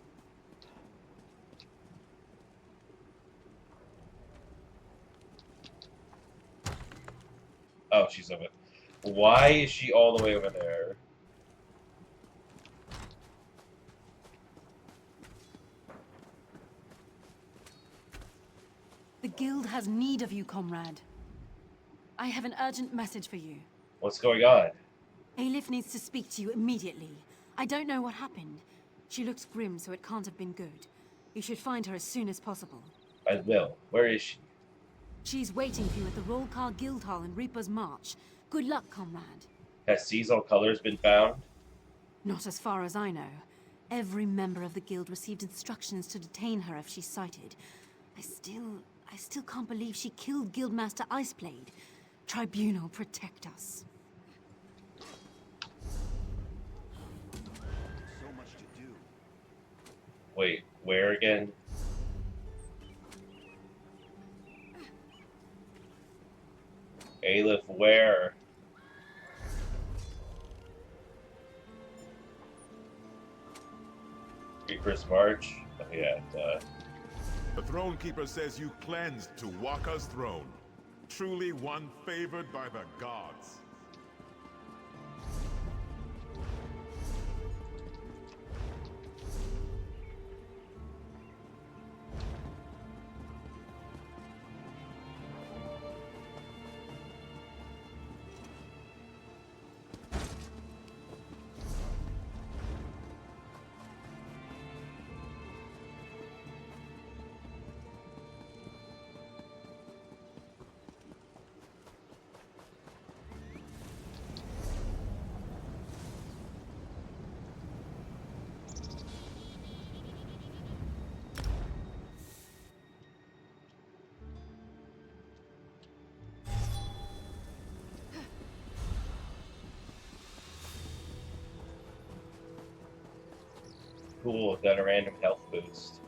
Oh, she's over. Why is she all the way over there? The guild has need of you, comrade. I have an urgent message for you. What's going on? Aelif needs to speak to you immediately. I don't know what happened. She looks grim, so it can't have been good. You should find her as soon as possible. I will. Where is she? She's waiting for you at the Rollcar Guild Hall in Reaper's March. Good luck, comrade. Has seasonal colors been found? Not as far as I know. Every member of the guild received instructions to detain her if she's sighted. I still can't believe she killed Guildmaster Iceblade. Tribunal, protect us. So much to do. Wait, where again? Aelif, where? Reaper's March? Oh yeah, duh. The Throne Keeper says you cleansed to Waka's throne. Truly one favored by the gods. Cool, got a random health boost.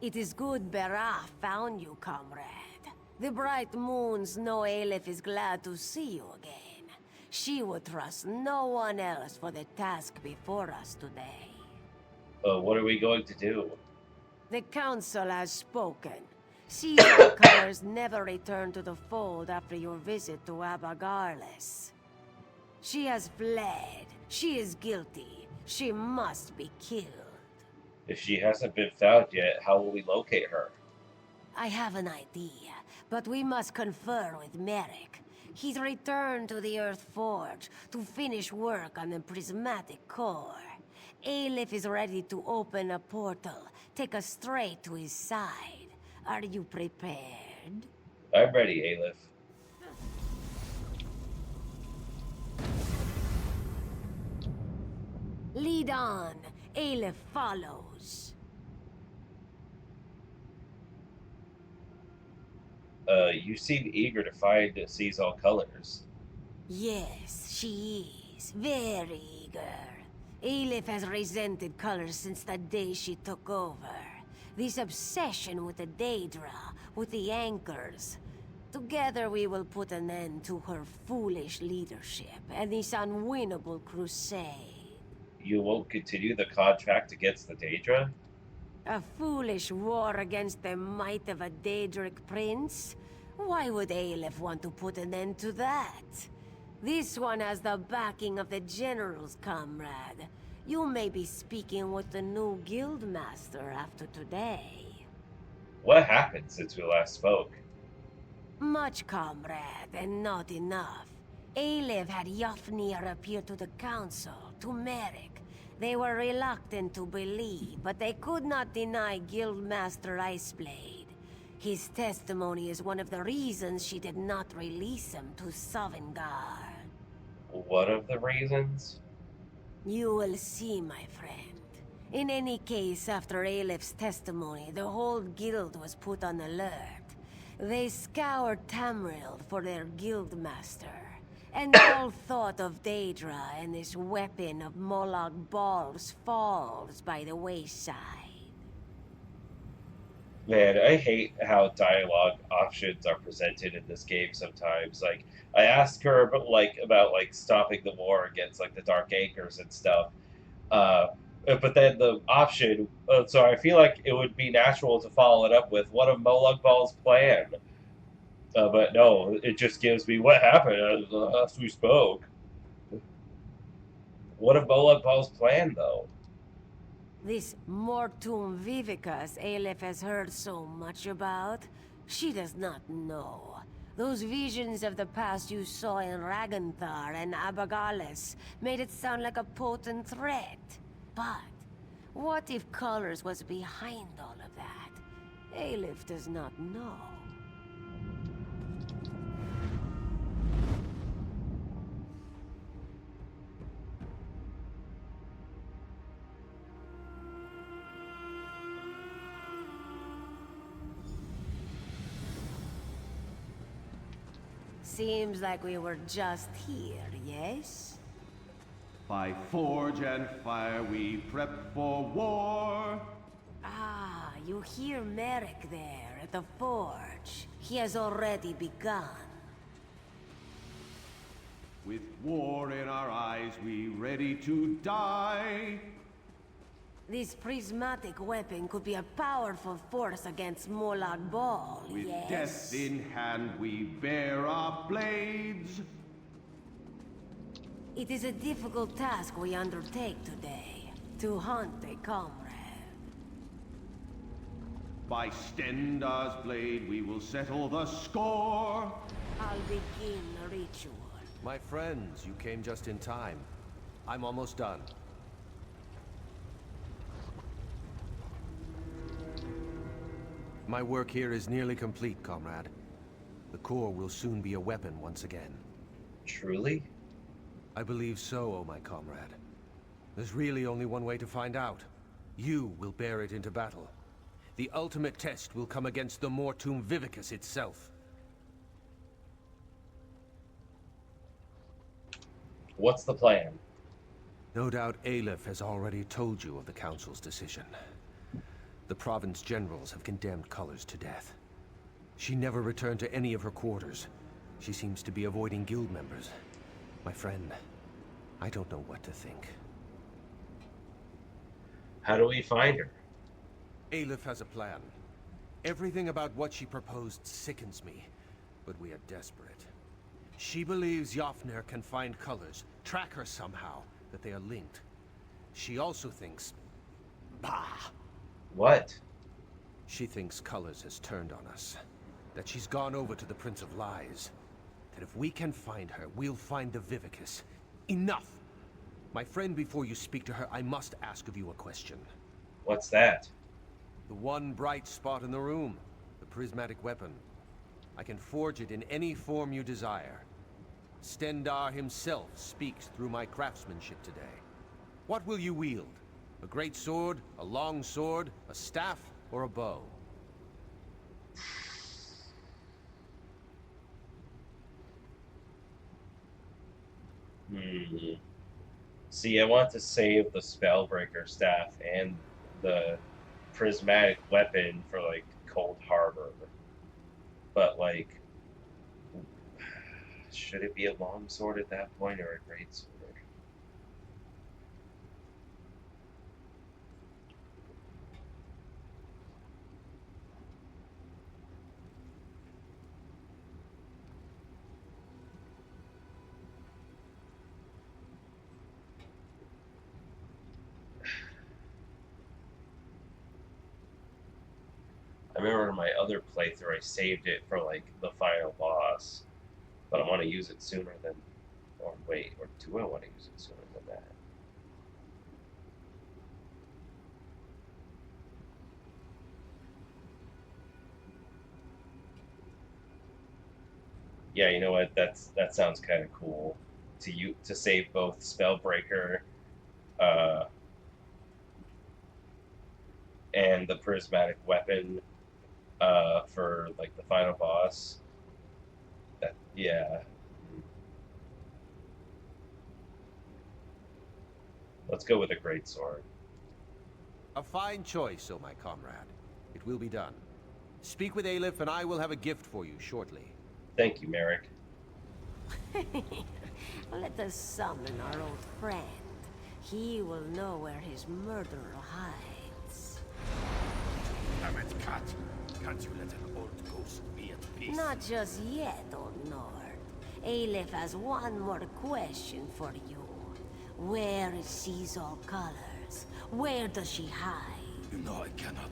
It is good Berah found you, comrade. The bright moons know Aelif is glad to see you again. She would trust no one else for the task before us today. What are we going to do? The council has spoken. Seasonal colors never return to the fold after your visit to Abagarles. She has fled. She is guilty. She must be killed. If she hasn't been found yet, how will we locate her? I have an idea, but we must confer with Merrick. He's returned to the Earth Forge to finish work on the prismatic core. Aelif is ready to open a portal, take us straight to his side. Are you prepared? I'm ready, Aelif. Lead on. Aelif follows. You seem eager to find Sees All Colors. Yes, she is. Very eager. Elif has resented colors since the day she took over. This obsession with the Daedra, with the anchors. Together we will put an end to her foolish leadership and this unwinnable crusade. You won't continue the contract against the Daedra? A foolish war against the might of a Daedric prince? Why would Aleph want to put an end to that? This one has the backing of the generals, comrade. You may be speaking with the new guildmaster after today. What happened since we last spoke? Much, comrade, and not enough. Aleph had Yofnir appear to the council, to Merrick. They were reluctant to believe, but they could not deny Guildmaster Iceblade. His testimony is one of the reasons she did not release him to Sovngarde. One of the reasons? You will see, my friend. In any case, after Aleph's testimony, the whole guild was put on alert. They scoured Tamriel for their guildmaster, and all thought of Daedra and this weapon of Molag Bal's falls by the wayside. Man, I hate how dialogue options are presented in this game sometimes. Like, I asked her about stopping the war against like the Dark Acres and stuff, but then the option. So I feel like it would be natural to follow it up with one of Molag Bal's plan. But no, it just gives me what happened last we spoke. What of Molag Bal's plan, though? This Mortum Vivicus Aleph has heard so much about, she does not know. Those visions of the past you saw in Raganthar and Abagales made it sound like a potent threat. But what if Colors was behind all of that? Aleph does not know. Seems like we were just here, yes? By forge and fire we prep for war. Ah, you hear Merrick there at the forge. He has already begun. With war in our eyes, we ready to die. This prismatic weapon could be a powerful force against Molag Bal, With yes? death in hand, we bear our blades. It is a difficult task we undertake today, to hunt a comrade. By Stendar's blade, we will settle the score. I'll begin the ritual. My friends, you came just in time. I'm almost done. My work here is nearly complete, comrade. The core will soon be a weapon once again. Truly? I believe so, oh my comrade. There's really only one way to find out. You will bear it into battle. The ultimate test will come against the Mortum Vivicus itself. What's the plan? No doubt Aleph has already told you of the Council's decision. The province generals have condemned Colors to death. She never returned to any of her quarters. She seems to be avoiding guild members. My friend, I don't know what to think. How do we find her? Aleph has a plan. Everything about what she proposed sickens me, but we are desperate. She believes Yofnir can find Colors, track her somehow, that they are linked. She also thinks... Bah! What? She thinks Colors has turned on us. That she's gone over to the Prince of Lies. That if we can find her, we'll find the Vivicus. Enough! My friend, before you speak to her, I must ask of you a question. What's that? The one bright spot in the room. The prismatic weapon. I can forge it in any form you desire. Stendar himself speaks through my craftsmanship today. What will you wield? A great sword, a long sword, a staff, or a bow? Hmm. See, I want to save the Spellbreaker staff and the prismatic weapon for like Cold Harbor, but like, should it be a longsword at that point or a greatsword? I remember in my other playthrough I saved it for like the final boss, but I want to use it sooner than, or wait, or do I want to use it sooner than that? Yeah, you know what? That sounds kind of cool to save both Spellbreaker, uh, and the prismatic weapon, for like the final boss. That, yeah. Let's go with a greatsword. A fine choice, oh my comrade. It will be done. Speak with Aleph and I will have a gift for you shortly. Thank you, Merrick. Let us summon our old friend. He will know where his murderer hides. Damn it, cat. Can't you let an old ghost be at peace? Not just yet, old Nord. Aleph has one more question for you. Where is she's all colors? Where does she hide? You know I cannot.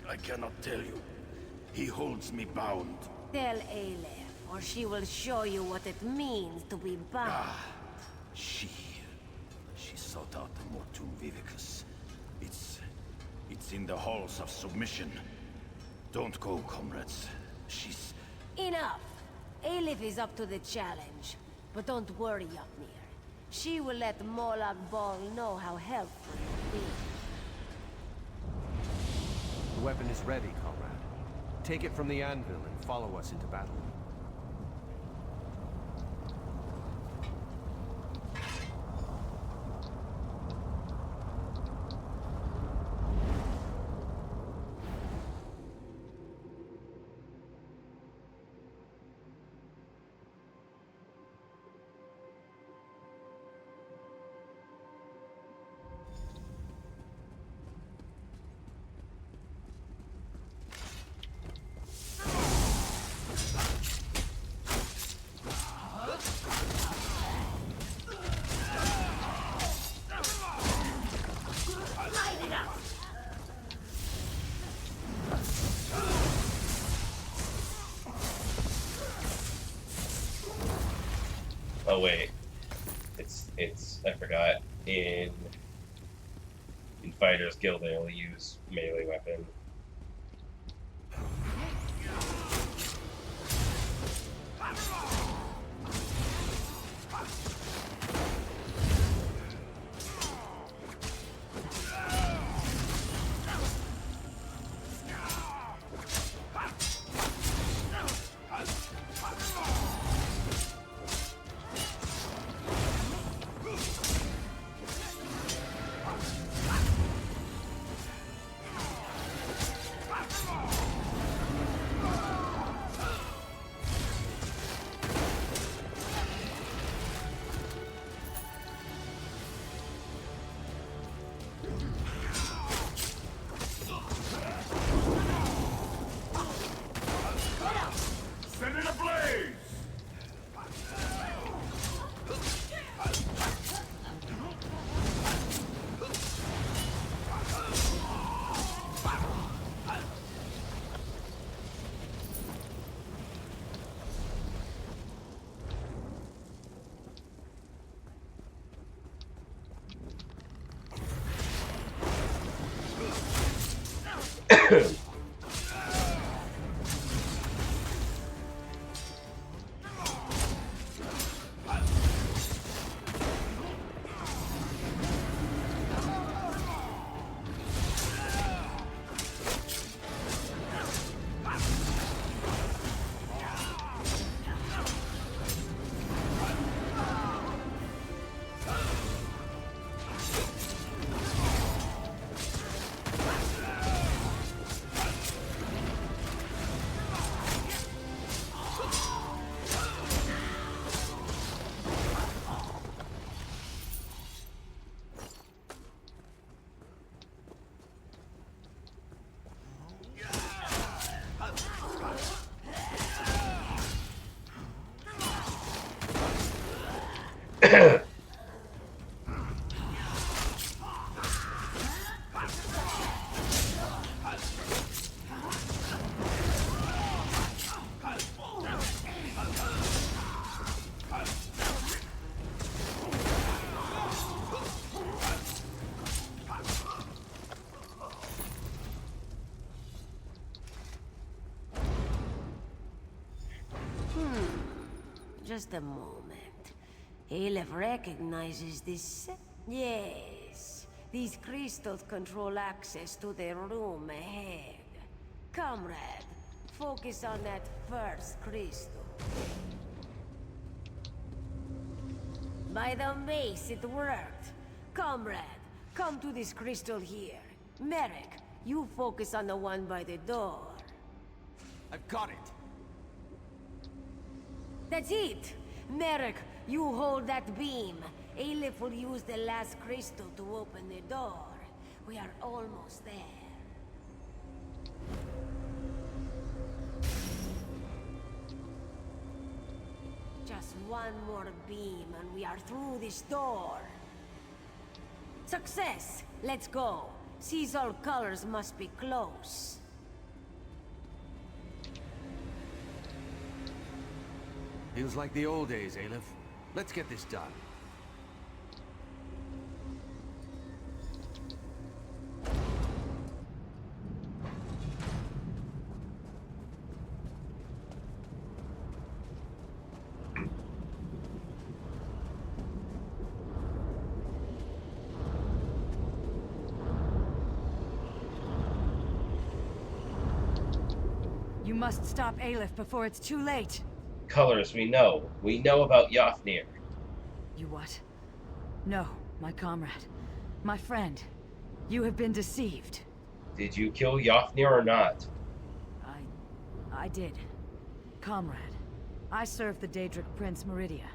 I cannot tell you. He holds me bound. Tell Aleph, or she will show you what it means to be bound. She sought out the Mortum Vivicus. It's in the halls of submission. Don't go, comrades. She's... Enough! Aleph is up to the challenge. But don't worry, Yuknir. She will let Molag Bal know how helpful you'll be. The weapon is ready, comrade. Take it from the anvil and follow us into battle. Oh wait, I forgot. In Fighters Guild, they only use melee weapon. Just a moment. Aleph recognizes this. Yes. These crystals control access to the room ahead. Comrade, focus on that first crystal. By the mace, it worked. Comrade, come to this crystal here. Merrick, you focus on the one by the door. I've got it. That's it! Merrick, you hold that beam. Aleph will use the last crystal to open the door. We are almost there. Just one more beam and we are through this door. Success! Let's go. Caesar colors must be close. Feels like the old days, Aleph. Let's get this done. You must stop Aleph before it's too late. Colors, we know. We know about Yofnir. You what? No, my comrade. My friend. You have been deceived. Did you kill Yofnir or not? I did. Comrade, I served the Daedric Prince Meridia.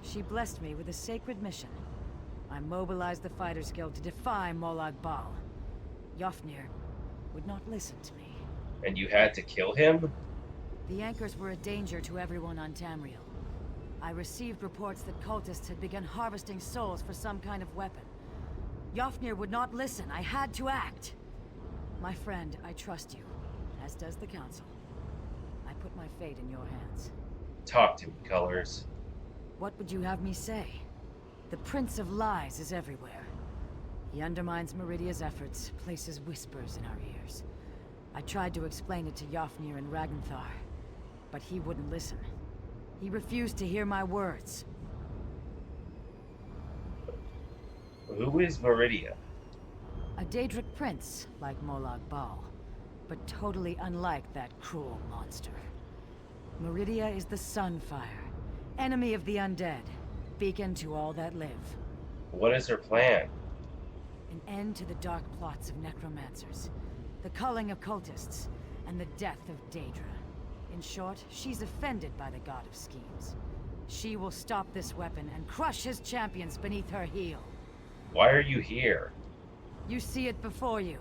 She blessed me with a sacred mission. I mobilized the Fighters Guild to defy Molag Bal. Yofnir would not listen to me. And you had to kill him? The anchors were a danger to everyone on Tamriel. I received reports that cultists had begun harvesting souls for some kind of weapon. Yofnir would not listen. I had to act. My friend, I trust you, as does the Council. I put my fate in your hands. Talk to me, Colors. What would you have me say? The Prince of Lies is everywhere. He undermines Meridia's efforts, places whispers in our ears. I tried to explain it to Yofnir and Ragnthar, but he wouldn't listen. He refused to hear my words. Who is Meridia? A Daedric prince, like Molag Bal, but totally unlike that cruel monster. Meridia is the Sunfire, enemy of the undead, beacon to all that live. What is her plan? An end to the dark plots of necromancers, the culling of cultists, and the death of Daedra. In short, she's offended by the God of Schemes. She will stop this weapon and crush his champions beneath her heel. Why are you here? You see it before you.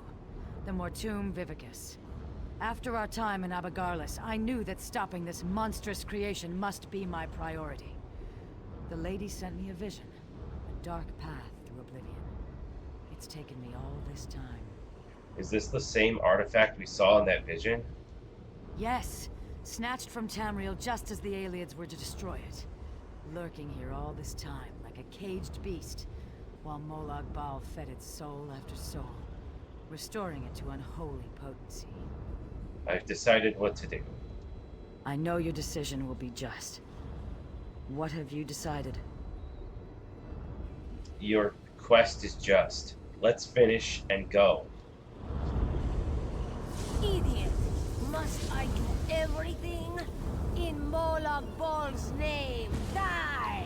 The Mortuum Vivicus. After our time in Abigarlis, I knew that stopping this monstrous creation must be my priority. The lady sent me a vision, a dark path through oblivion. It's taken me all this time. Is this the same artifact we saw in that vision? Yes, snatched from Tamriel just as the Aliads were to destroy it. Lurking here all this time, like a caged beast, while Molag Bal fed its soul after soul, restoring it to unholy potency. I've decided what to do. I know your decision will be just. What have you decided? Your quest is just. Let's finish and go. Idiot! Must I do everything? In Molag Bal's name, die!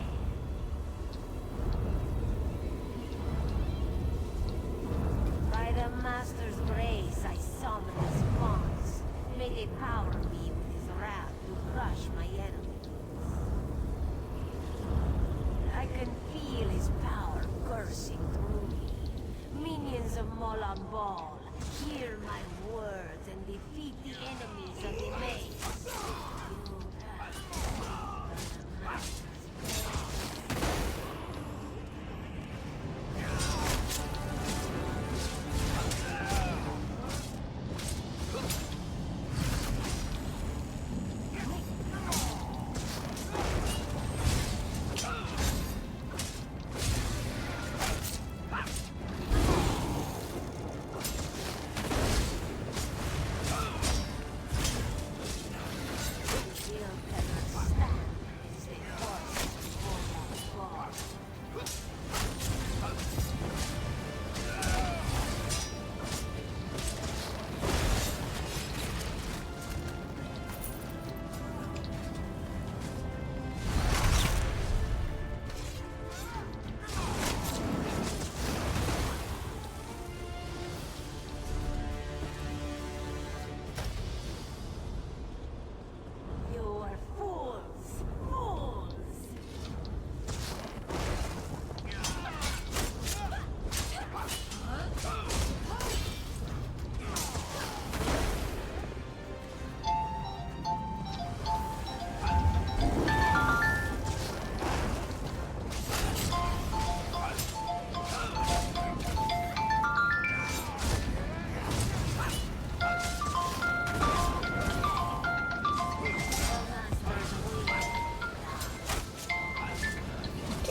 By the Master's grace, I summon his bonds. May they power me with his wrath to crush my enemies. I can feel his power coursing through me. Minions of Molag Bal, hear my words and defeat the enemies of the maze.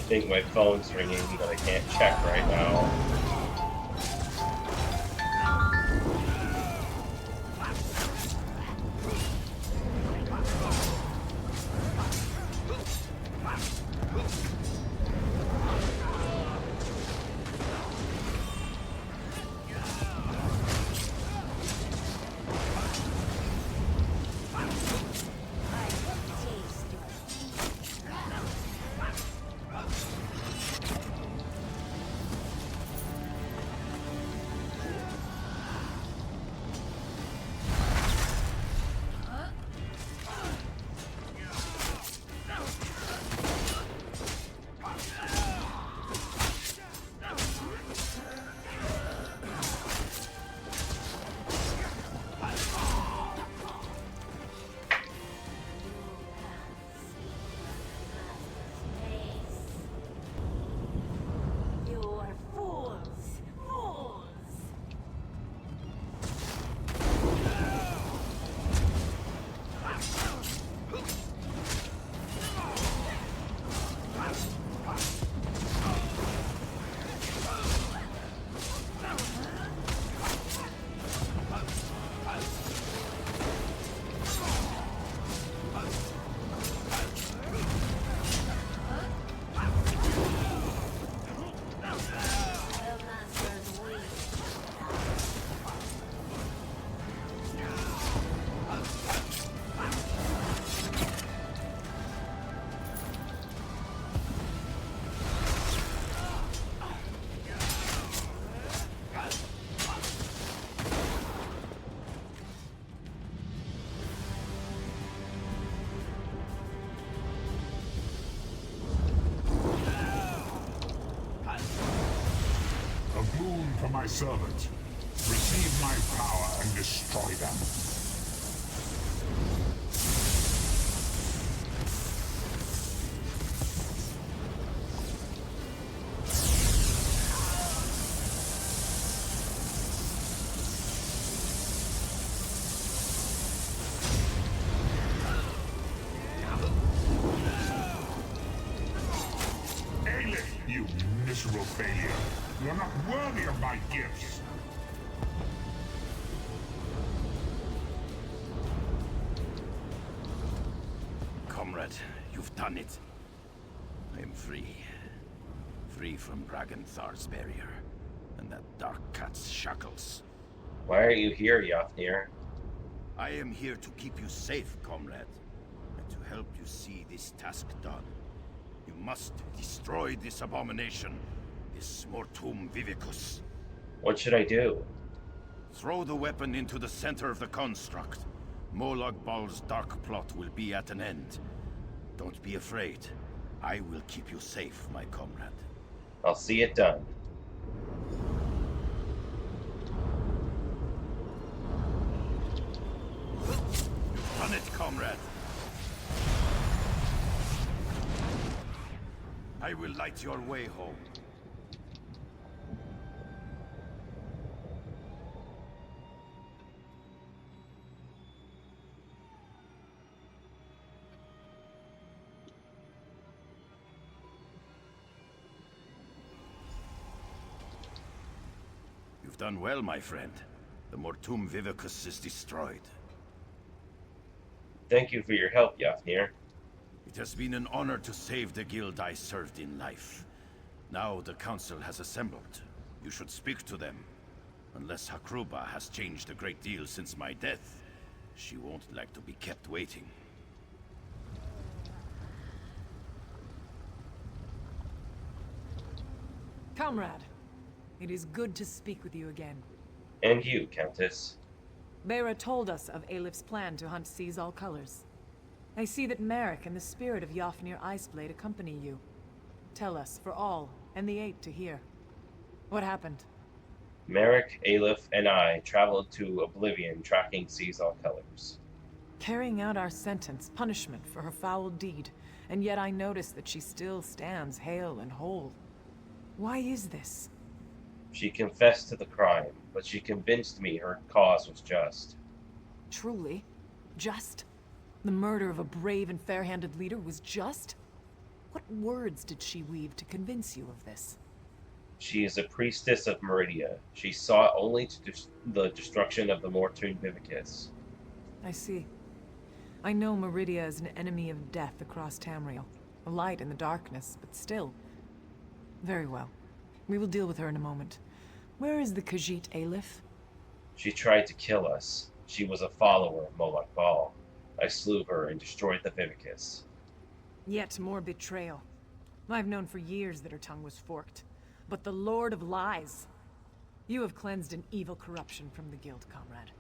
think my phone's ringing, but I can't check right now. For my servants, receive my power and destroy them. Aelith, you miserable failure. You're not worthy of my gifts. Comrade, you've done it. I am free. Free from Braganthar's barrier, and that dark cat's shackles. Why are you here, Yafnir? I am here to keep you safe, comrade, and to help you see this task done. You must destroy this abomination, this Mortum Vivicus. What should I do? Throw the weapon into the center of the construct. Molag Bal's dark plot will be at an end. Don't be afraid. I will keep you safe, my comrade. I'll see it done. You've done it, comrade. I will light your way home. You've done well, my friend. The Mortum Vivicus is destroyed. Thank you for your help, Yafnir. It has been an honor to save the guild I served in life. Now the council has assembled. You should speak to them. Unless Hakruba has changed a great deal since my death, she won't like to be kept waiting. Comrade, it is good to speak with you again. And you, Countess. Bera told us of Aelif's plan to hunt Seize All Colors. I see that Merrick and the spirit of Yafnir Iceblade accompany you. Tell us, for all, and the Eight to hear. What happened? Merrick, Aelif, and I traveled to Oblivion tracking Seize All Colors. Carrying out our sentence, punishment for her foul deed, and yet I notice that she still stands hale and whole. Why is this? She confessed to the crime, but she convinced me her cause was just. Truly? Just? The murder of a brave and fair-handed leader was just? What words did she weave to convince you of this? She is a priestess of Meridia. She sought only the destruction of the Mortune Vivicus. I see. I know Meridia is an enemy of death across Tamriel. A light in the darkness, but still. Very well. We will deal with her in a moment. Where is the Khajiit Aleph? She tried to kill us. She was a follower of Moloch Baal. I slew her and destroyed the Vivicus. Yet more betrayal. I've known for years that her tongue was forked. But the Lord of Lies. You have cleansed an evil corruption from the guild, comrade.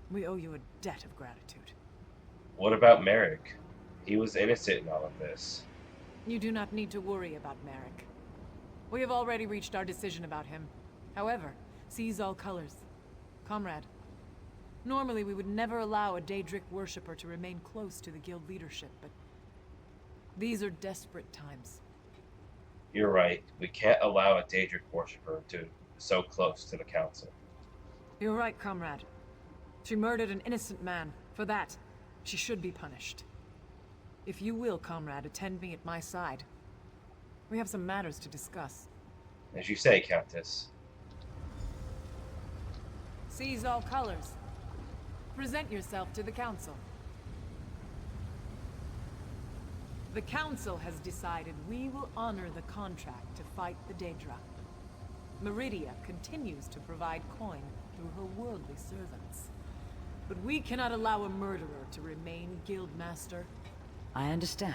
We owe you a debt of gratitude. What about Merrick? He was innocent in all of this. You do not need to worry about Merrick. We have already reached our decision about him. However, seize all colors. Comrade, normally we would never allow a Daedric worshipper to remain close to the guild leadership, but these are desperate times. You're right. We can't allow a Daedric worshipper to so close to the council. You're right, comrade. She murdered an innocent man. For that, she should be punished. If you will, comrade, attend me at my side. We have some matters to discuss. As you say, Countess. Seize all colors. Present yourself to the council. The council has decided we will honor the contract to fight the Daedra. Meridia continues to provide coin through her worldly servants. But we cannot allow a murderer to remain guildmaster. I understand.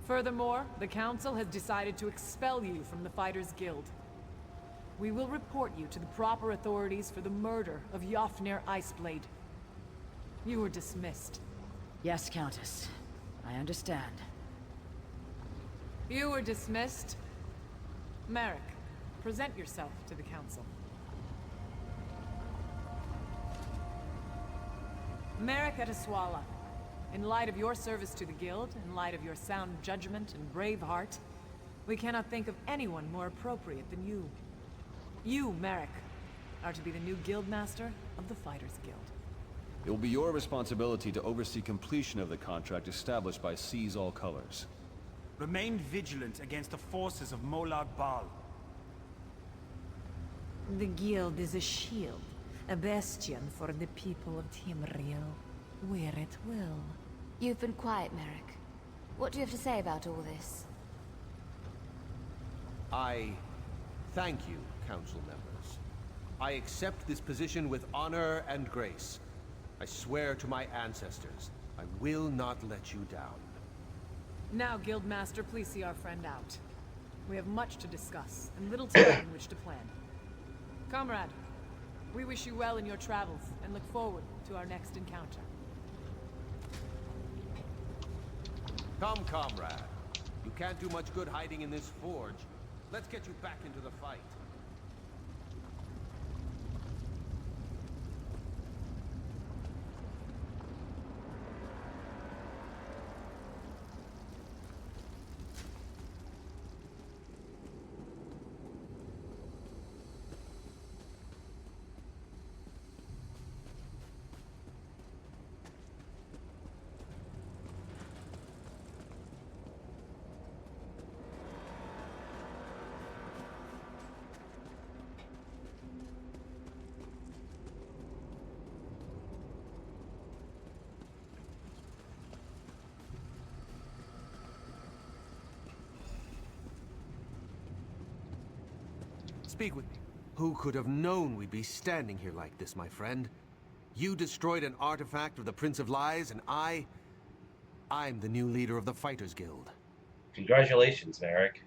Furthermore, the council has decided to expel you from the Fighters Guild. We will report you to the proper authorities for the murder of Yofnir Iceblade. You were dismissed. Yes, Countess. I understand. You were dismissed. Merrick, present yourself to the council. Merrick Eteswala, in light of your service to the guild, in light of your sound judgment and brave heart, we cannot think of anyone more appropriate than you. You, Merrick, are to be the new guildmaster of the Fighters Guild. It will be your responsibility to oversee completion of the contract established by Seize All Colors. Remain vigilant against the forces of Molag Bal. The guild is a shield, a bastion for the people of Tamriel. Wear it well. You've been quiet, Merrick. What do you have to say about all this? I thank you, council members. I accept this position with honor and grace. I swear to my ancestors, I will not let you down. Now, Guildmaster, please see our friend out. We have much to discuss, and little time in which to plan. Comrade, we wish you well in your travels, and look forward to our next encounter. Come, comrade. You can't do much good hiding in this forge. Let's get you back into the fight. Speak with me. Who could have known we'd be standing here like this, my friend? You destroyed an artifact of the Prince of Lies, and I'm the new leader of the Fighters Guild. Congratulations, Merrick.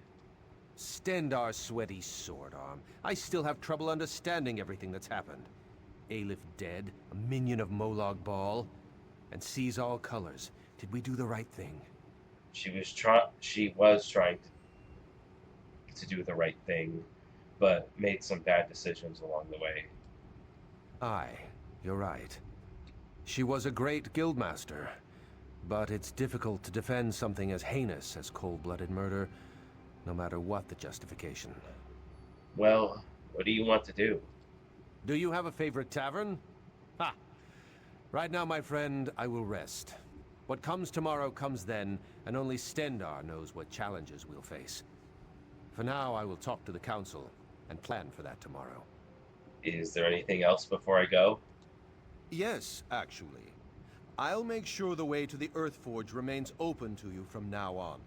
Stendar sweaty sword arm. I still have trouble understanding everything that's happened. Aleph dead, a minion of Molag Bal, and Seize All Colors. Did we do the right thing? She was trying to do the right thing, but made some bad decisions along the way. Aye, you're right. She was a great guildmaster, but it's difficult to defend something as heinous as cold-blooded murder, no matter what the justification. Well, what do you want to do? Do you have a favorite tavern? Ha! Right now, my friend, I will rest. What comes tomorrow comes then, and only Stendar knows what challenges we'll face. For now, I will talk to the Council and plan for that tomorrow. Is there anything else before I go? Yes, actually. I'll make sure the way to the Earthforge remains open to you from now on.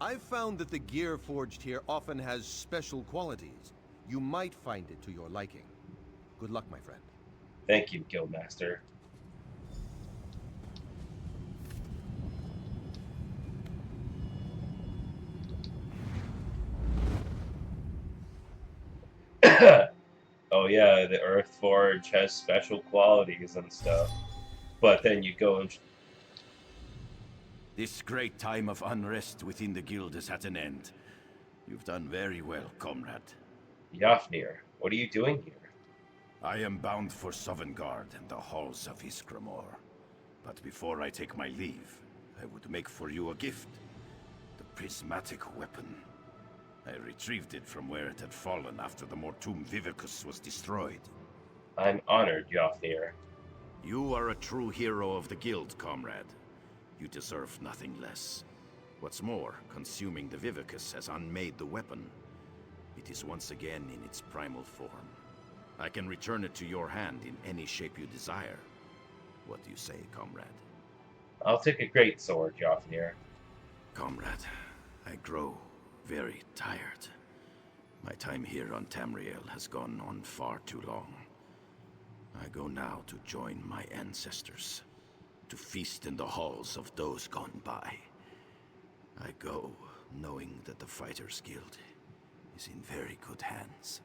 I've found that the gear forged here often has special qualities. You might find it to your liking. Good luck, my friend. Thank you, Guildmaster. Oh yeah, the Earthforge has special qualities and stuff. But then you go and... This great time of unrest within the guild is at an end. You've done very well, comrade. Yafnir, what are you doing here? I am bound for Sovngarde and the halls of Iskramor. But before I take my leave, I would make for you a gift. The prismatic weapon. I retrieved it from where it had fallen after the Mortum Vivicus was destroyed. I'm honored, Yafnir. You are a true hero of the guild, comrade. You deserve nothing less. What's more, consuming the Vivicus has unmade the weapon. It is once again in its primal form. I can return it to your hand in any shape you desire. What do you say, comrade? I'll take a great sword, Yafnir. Comrade, I grow very tired. My time here on Tamriel has gone on far too long. I go now to join my ancestors, to feast in the halls of those gone by. I go knowing that the Fighters Guild is in very good hands.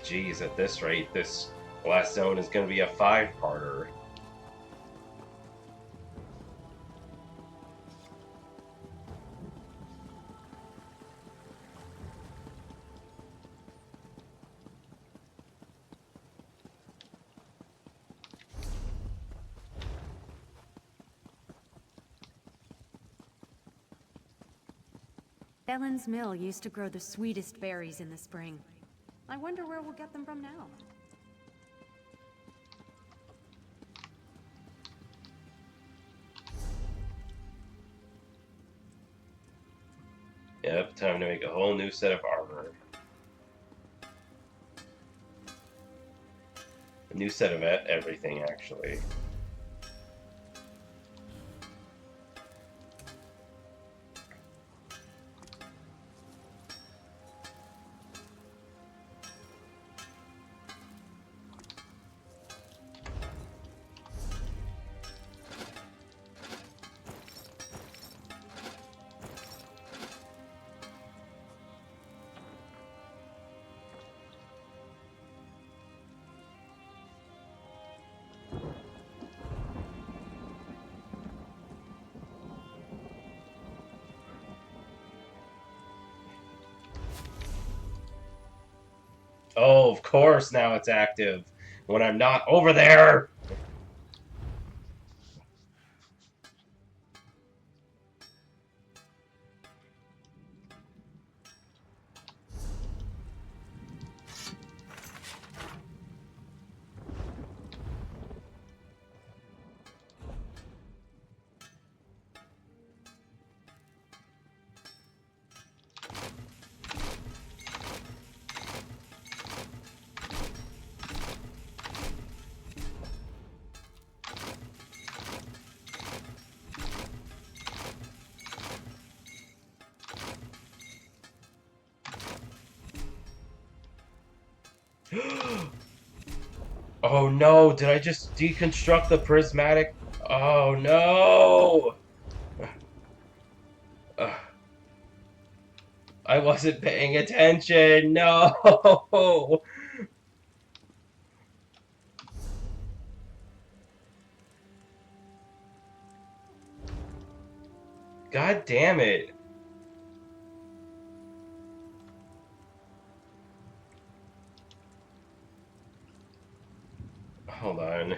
Geez, at this rate, this last zone is going to be a 5-parter. Bellen's mill used to grow the sweetest berries in the spring. I wonder where we'll get them from now. Yep, time to make a whole new set of armor. A new set of everything, actually. Oh, of course now it's active when I'm not over there. Oh no, did I just deconstruct the prismatic? Oh no! I wasn't paying attention. No! God damn it. Hold on.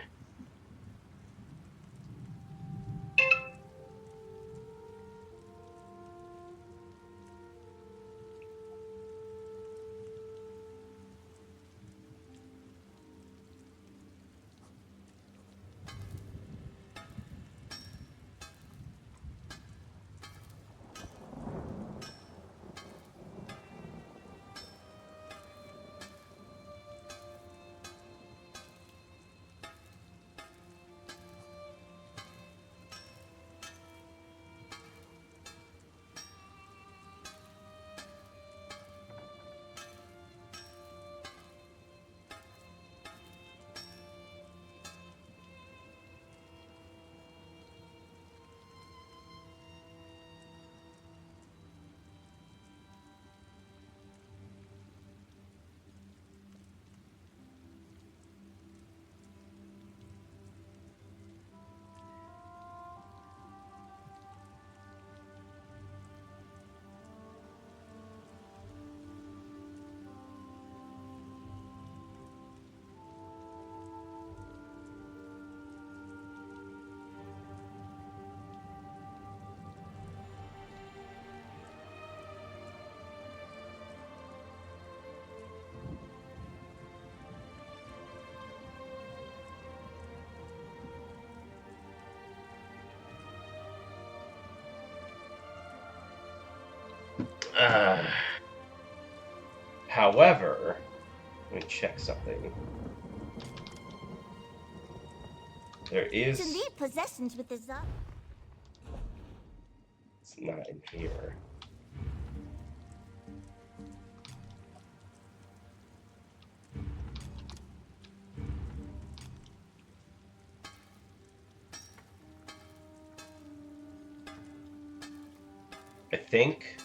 Uh, However, let me check something. There is... To leave possessions with the Tsar. It's not in here. I think...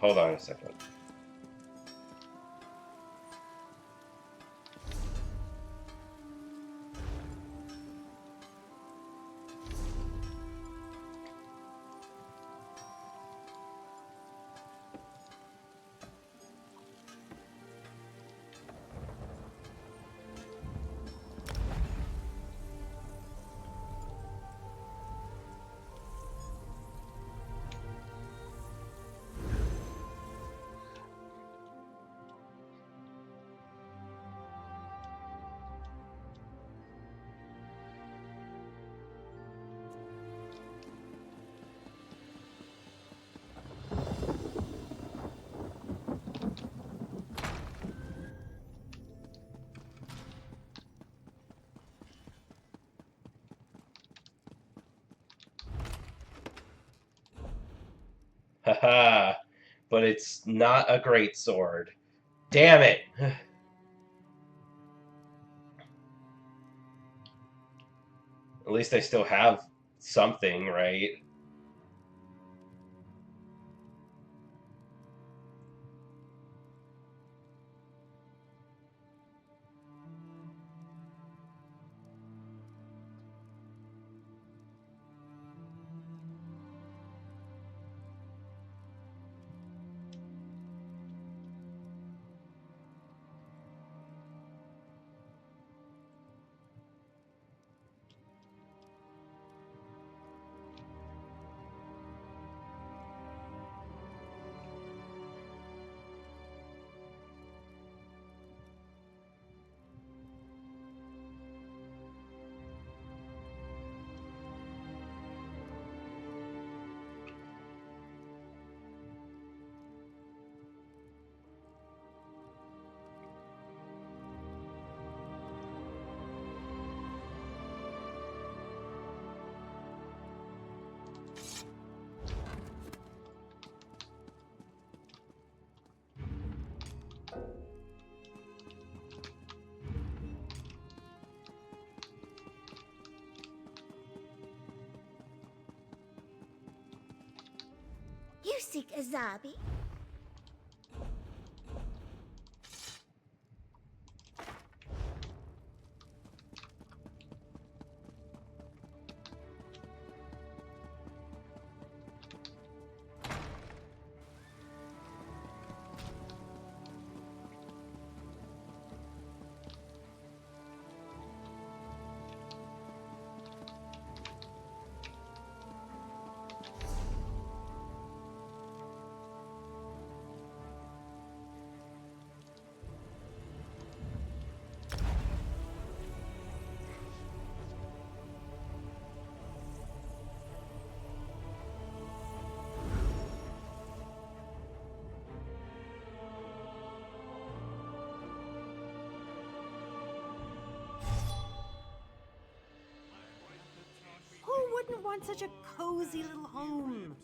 Hold on a second. Haha, but it's not a great sword. Damn it! At least I still have something, right? seek Azabi? Who wouldn't want such a cozy little home?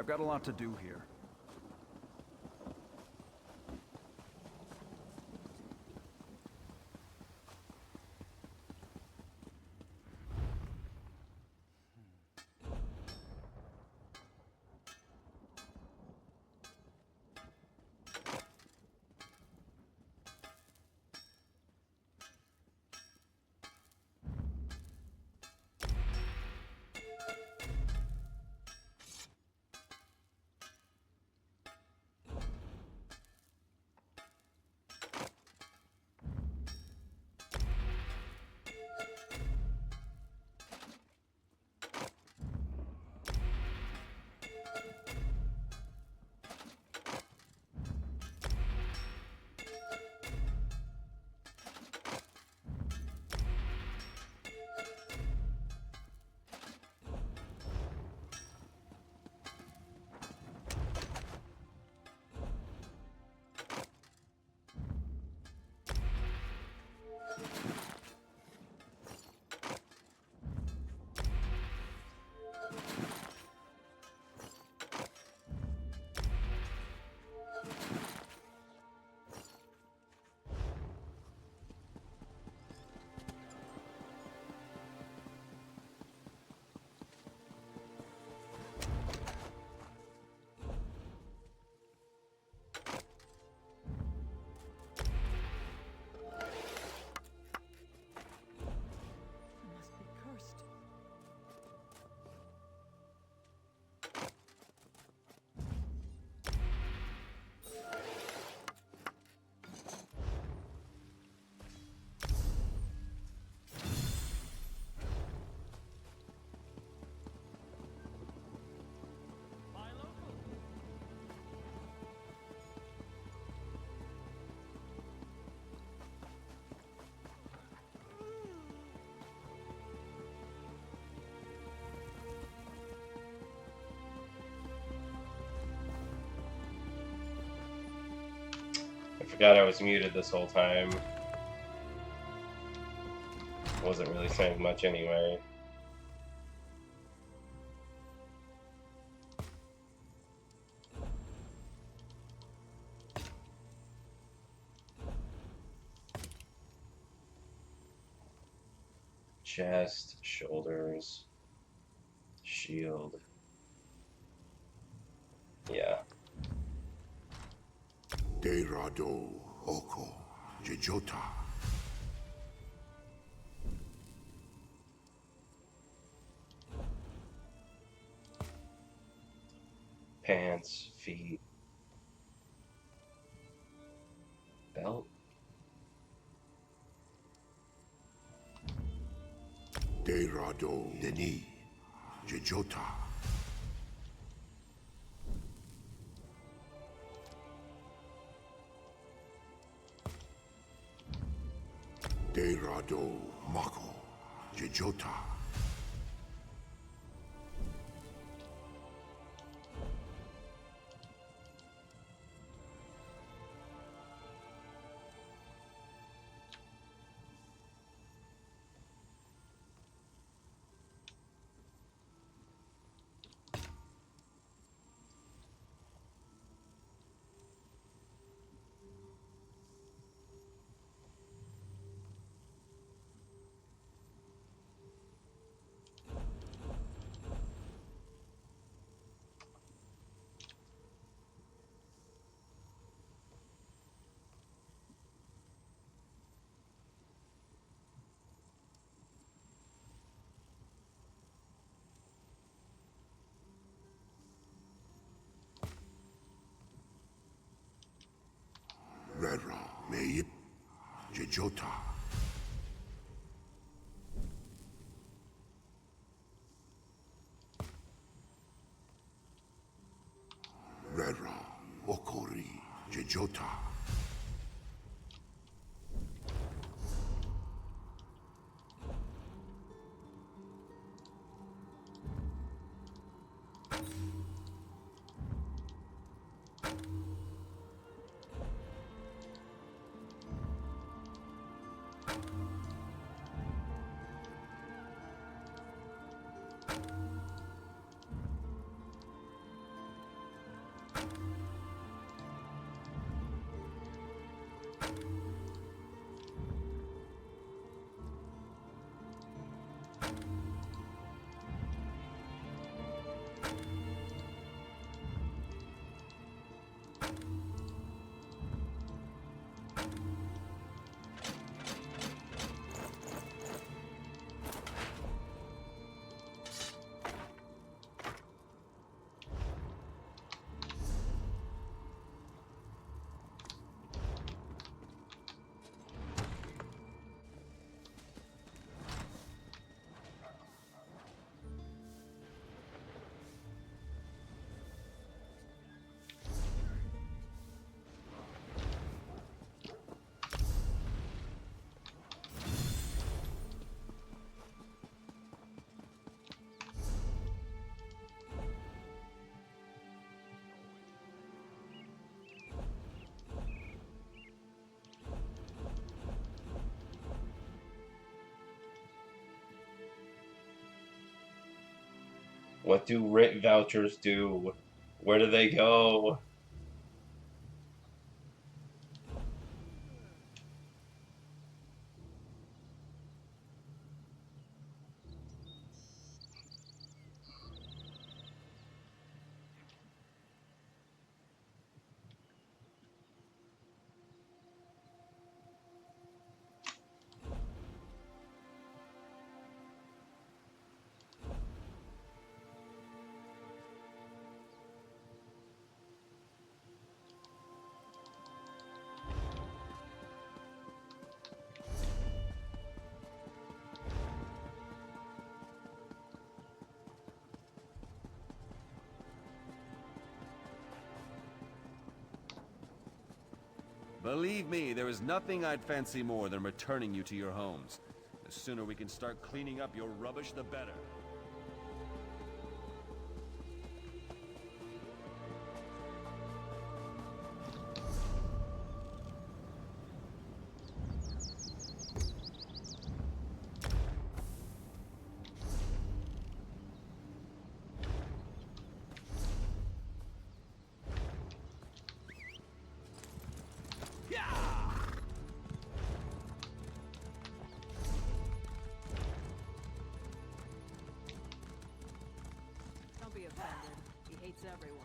got a lot to do here. I forgot I was muted this whole time. Wasn't really saying much anyway. Chest, shoulders, shield. Yeah. Deirado Oko Jejota. Pants, feet, belt. Deirado Deni Jejota. Deirado Mako Jejota. Rera Meyip Jejota. Rera Okori Jejota. What do writ vouchers do? Where do they go? Believe me, there is nothing I'd fancy more than returning you to your homes. The sooner we can start cleaning up your rubbish, the better. Don't be offended. He hates everyone.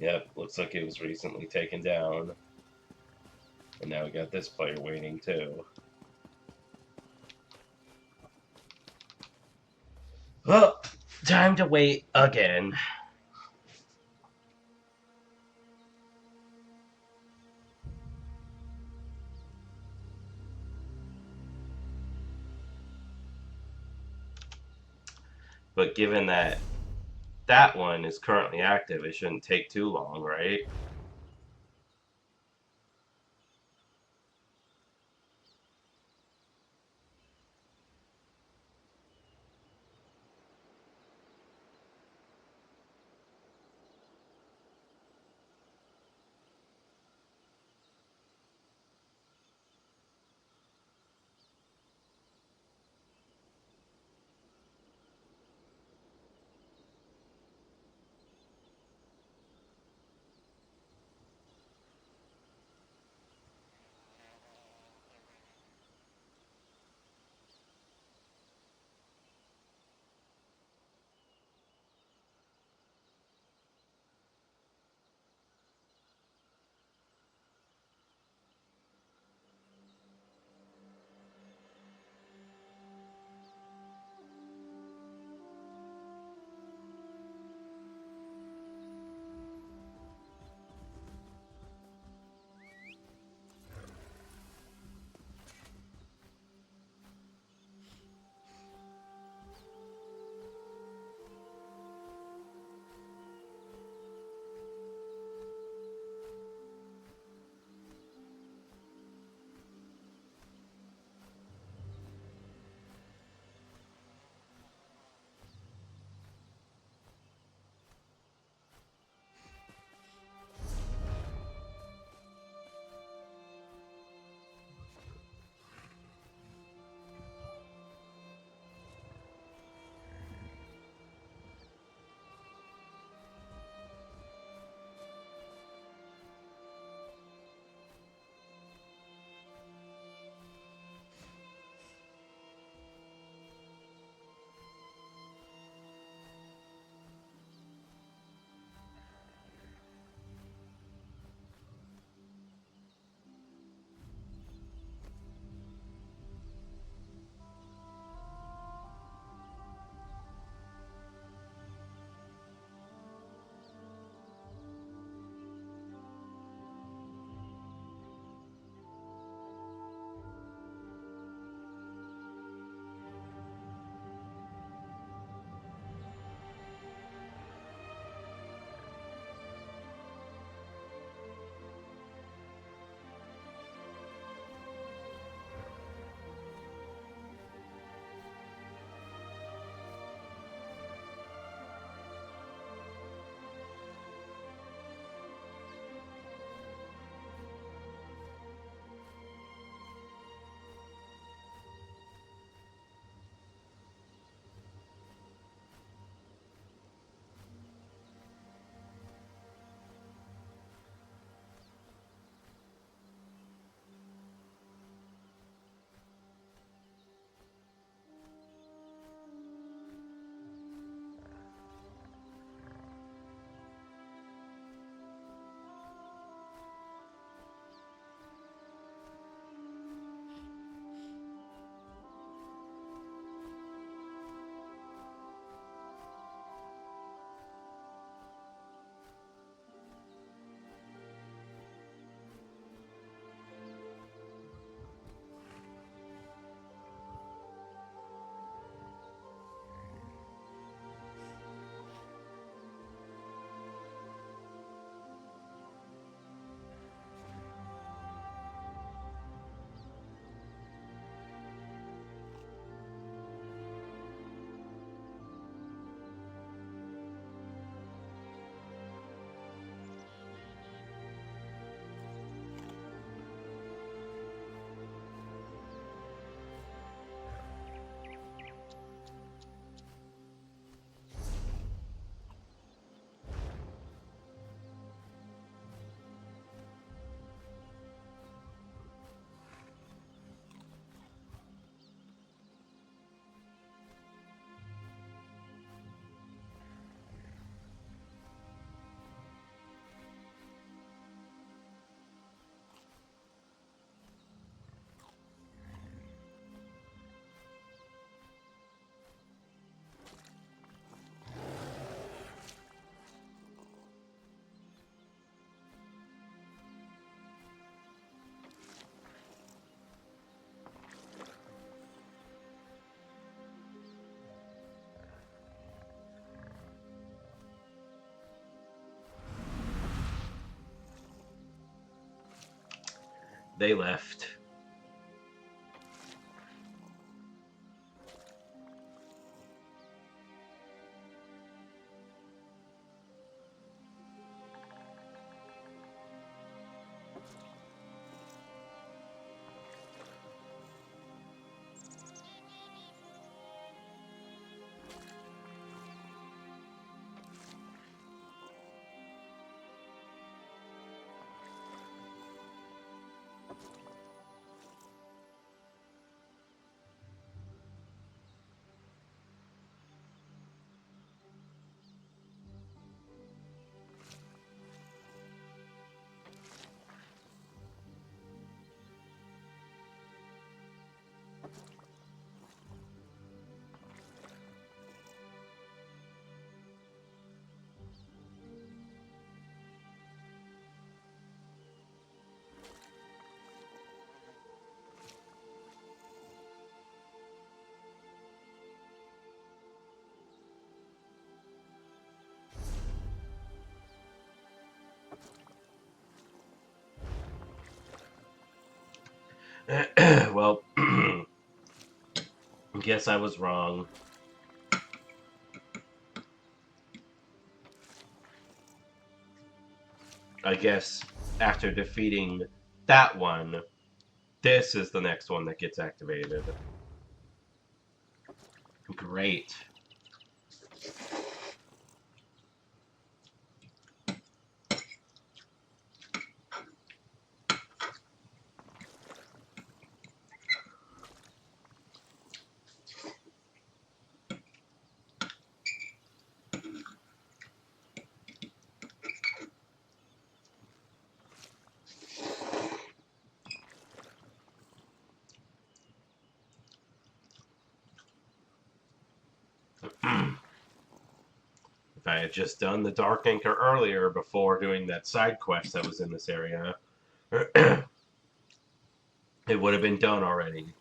Yep, looks like it was recently taken down. And now we got this player waiting too. Well, time to wait again. But given that that one is currently active, it shouldn't take too long, right? They left. Well, guess I was wrong. I guess after defeating that one, this is the next one that gets activated. Great. If I had just done the Dark Anchor earlier before doing that side quest that was in this area, it would have been done already.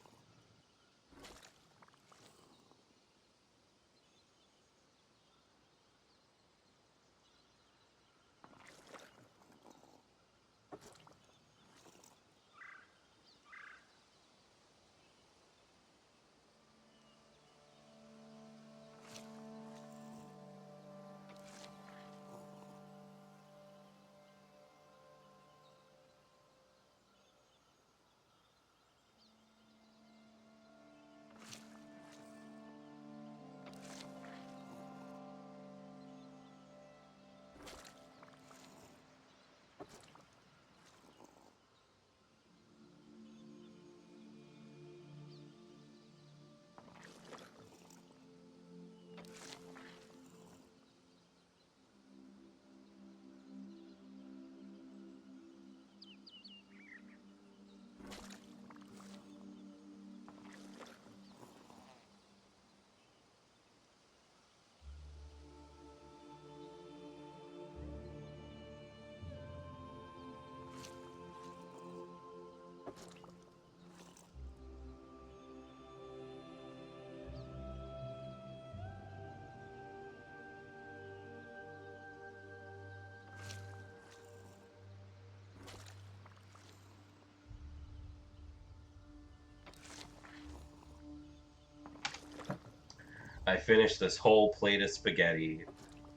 I finished this whole plate of spaghetti,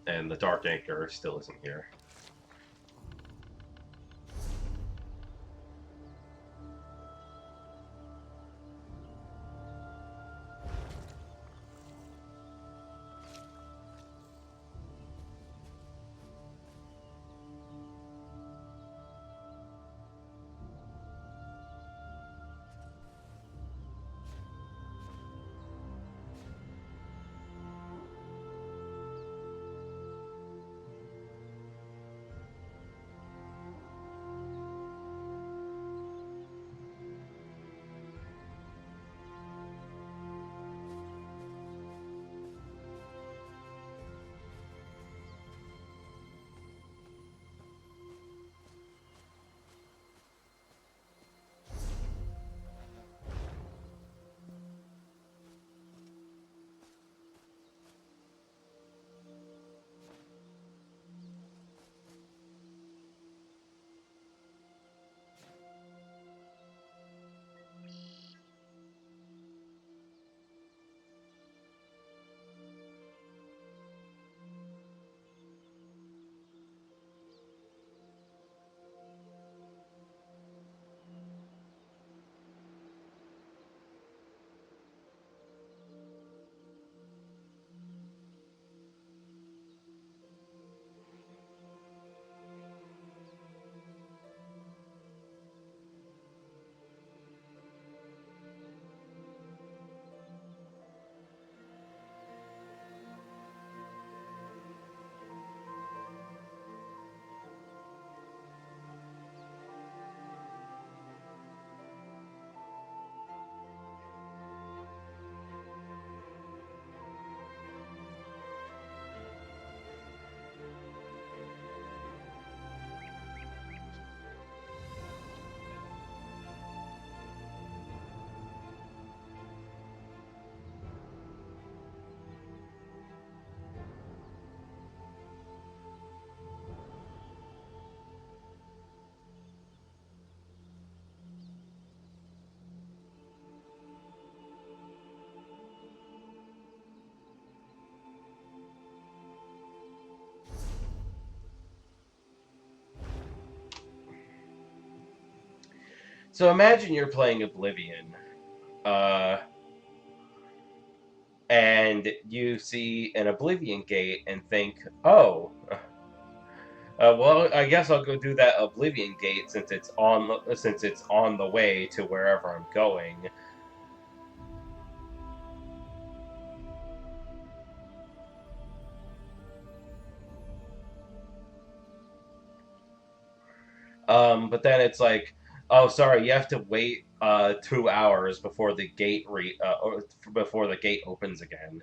and the Dark Anchor still isn't here. So imagine you're playing Oblivion, and you see an Oblivion gate and think, oh, well, I guess I'll go do that Oblivion gate since it's on the way to wherever I'm going. But then it's like, oh, sorry, you have to wait 2 hours before the gate or before the gate opens again.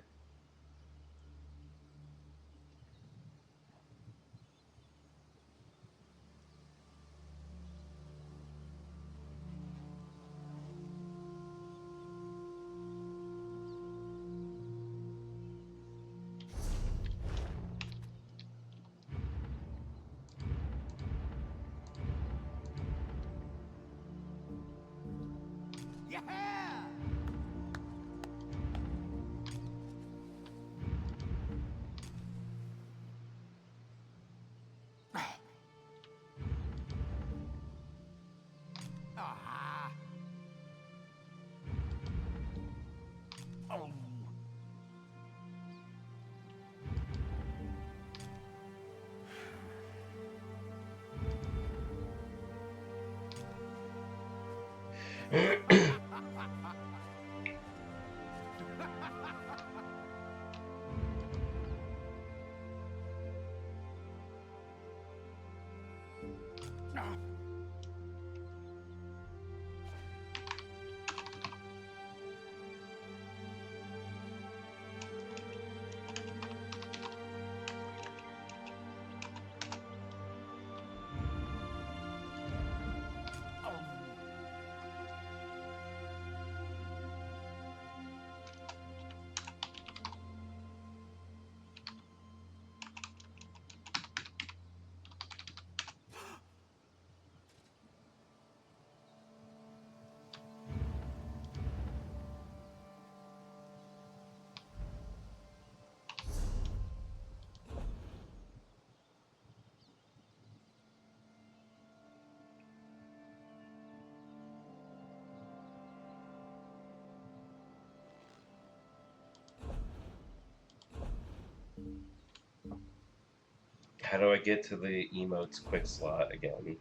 How do I get to the emotes quick slot again?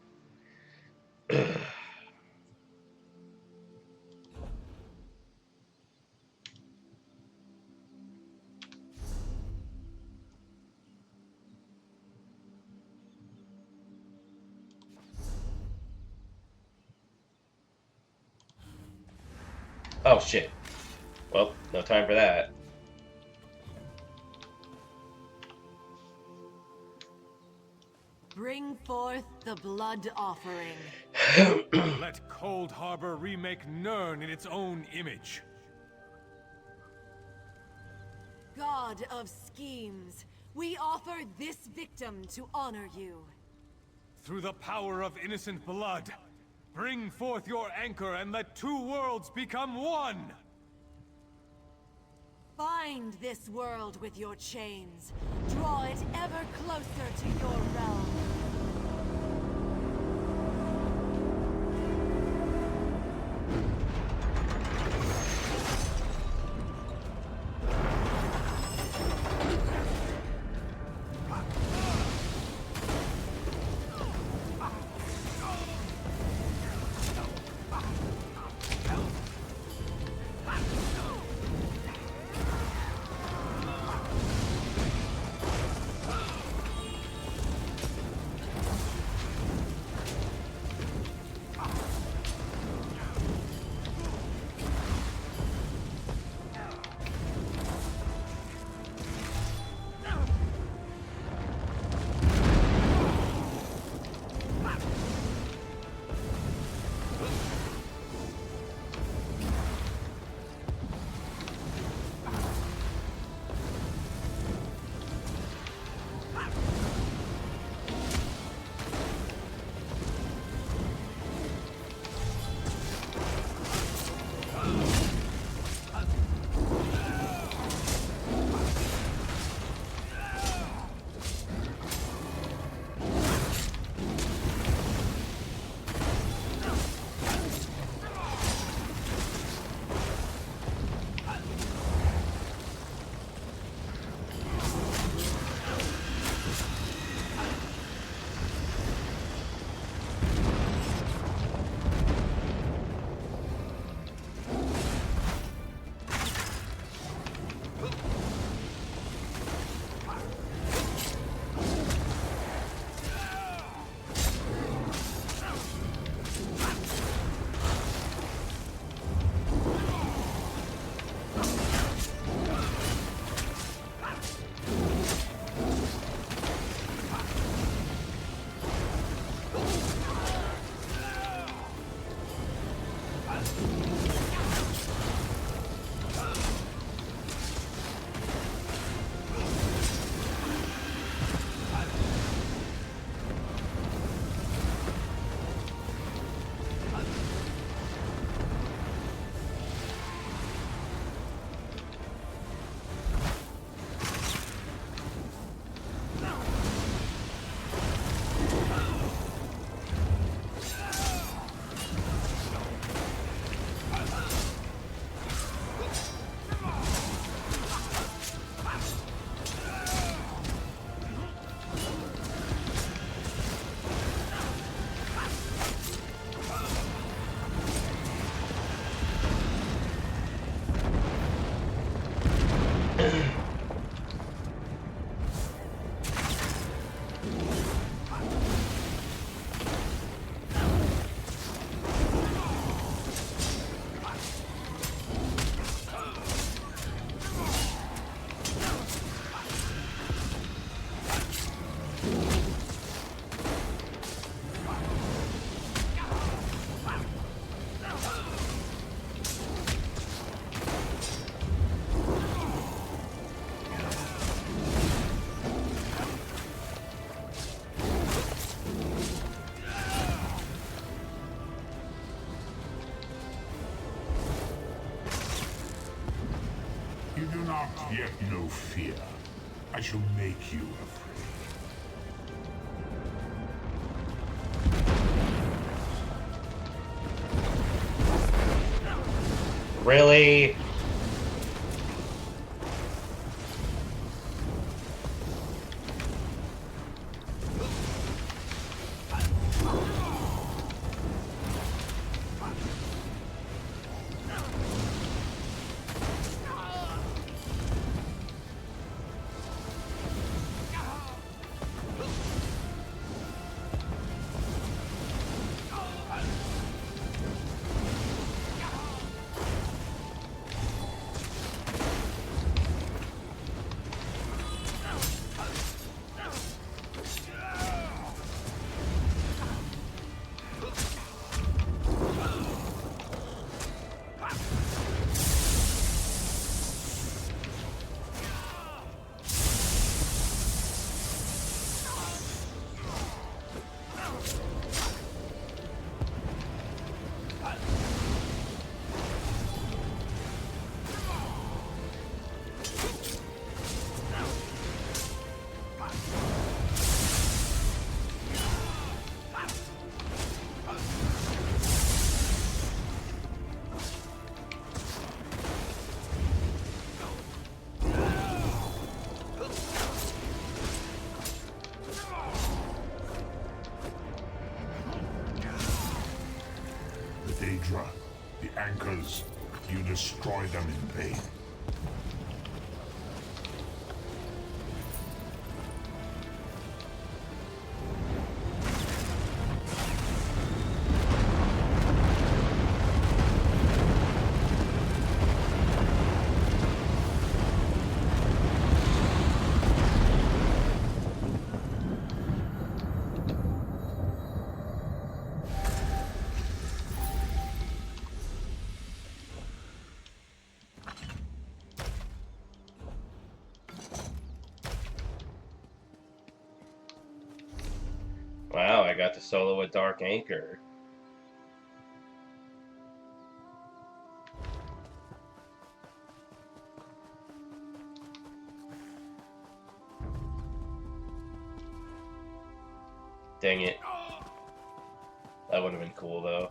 Oh shit. Well, no time for that. Bring forth the blood offering. Let Cold Harbor remake Nirn in its own image. God of schemes, we offer this victim to honor you. Through the power of innocent blood, bring forth your anchor and let two worlds become one! Bind this world with your chains. Draw it ever closer to your realm. Yet no fear. I shall make you afraid. Really? Daedra, the anchors, you destroy them in vain. Wow, I got to solo a Dark Anchor. Dang it. That would have been cool, though.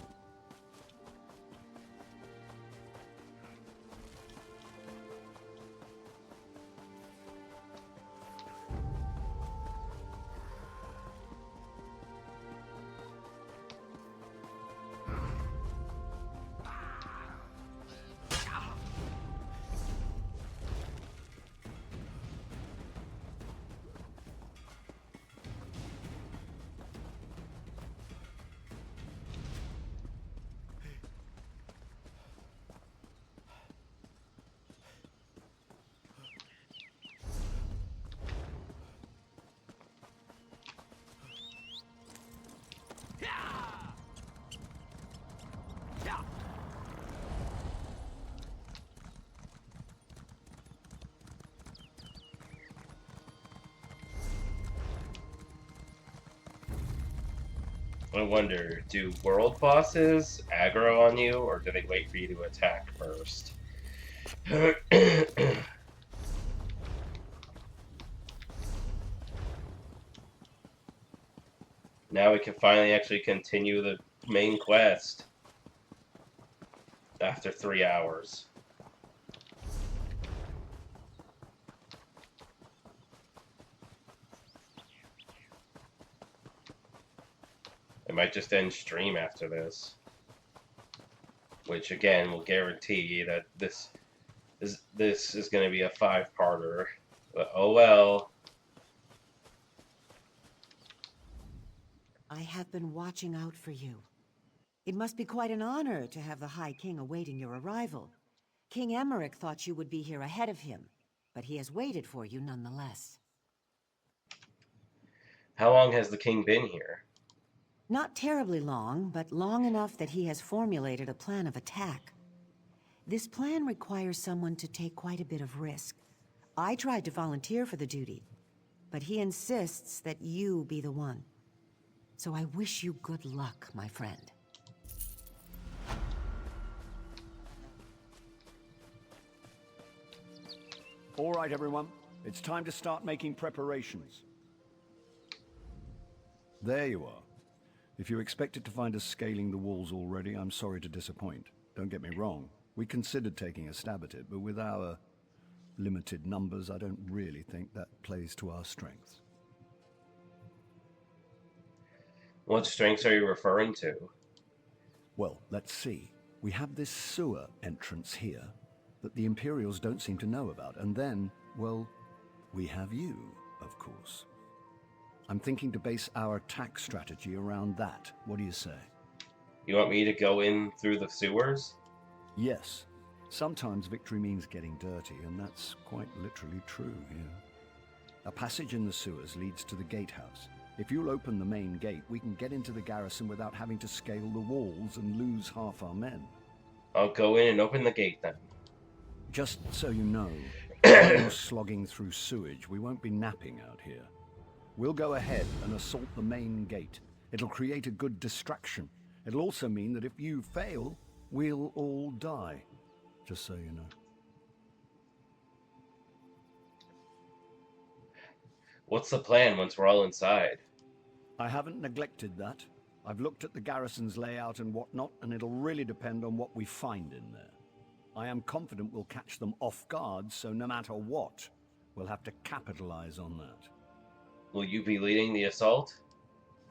I wonder, do world bosses aggro on you, or do they wait for you to attack first? Now we can finally actually continue the main quest after 3 hours. I might just end stream after this, which again will guarantee that this is going to be a 5-parter. But oh well. I have been watching out for you. It must be quite an honor to have the High King awaiting your arrival. King Emmerich thought you would be here ahead of him, but he has waited for you nonetheless. How long has the king been here? Not terribly long, but long enough that he has formulated a plan of attack. This plan requires someone to take quite a bit of risk. I tried to volunteer for the duty, but he insists that you be the one. So I wish you good luck, my friend. All right, everyone. It's time to start making preparations. There you are. If you expected to find us scaling the walls already, I'm sorry to disappoint. Don't get me wrong. We considered taking a stab at it, but with our limited numbers, I don't really think that plays to our strengths. What strengths are you referring to? Well, let's see. We have this sewer entrance here that the Imperials don't seem to know about. And then, well, we have you, of course. I'm thinking to base our attack strategy around that. What do you say? You want me to go in through the sewers? Yes. Sometimes victory means getting dirty, and that's quite literally true here. A passage in the sewers leads to the gatehouse. If you'll open the main gate, we can get into the garrison without having to scale the walls and lose half our men. I'll go in and open the gate then. Just so you know, while you're slogging through sewage, we won't be napping out here. We'll go ahead and assault the main gate. It'll create a good distraction. It'll also mean that if you fail, we'll all die. Just so you know. What's the plan once we're all inside? I haven't neglected that. I've looked at the garrison's layout and whatnot, and it'll really depend on what we find in there. I am confident we'll catch them off guard, so no matter what, we'll have to capitalize on that. Will you be leading the assault?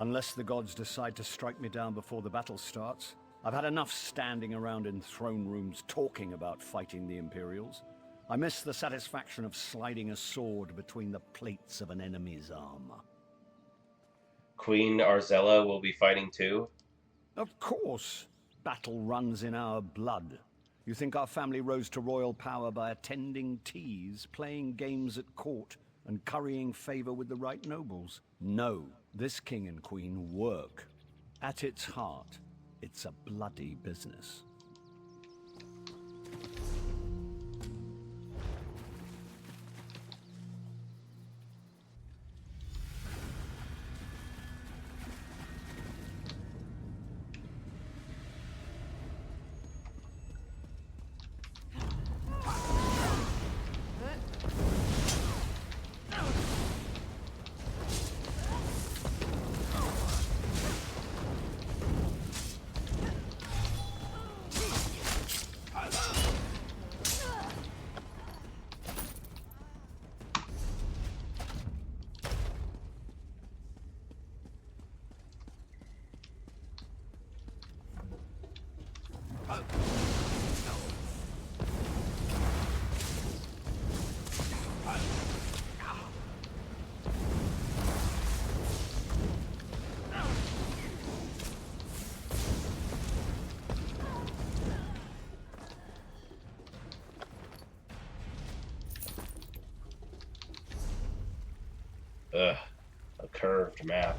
Unless the gods decide to strike me down before the battle starts. I've had enough standing around in throne rooms talking about fighting the Imperials. I miss the satisfaction of sliding a sword between the plates of an enemy's armor. Queen Arzella will be fighting too? Of course. Battle runs in our blood. You think our family rose to royal power by attending teas, playing games at court, and currying favor with the right nobles? No, this king and queen work. At its heart, it's a bloody business. Ugh, a curved map.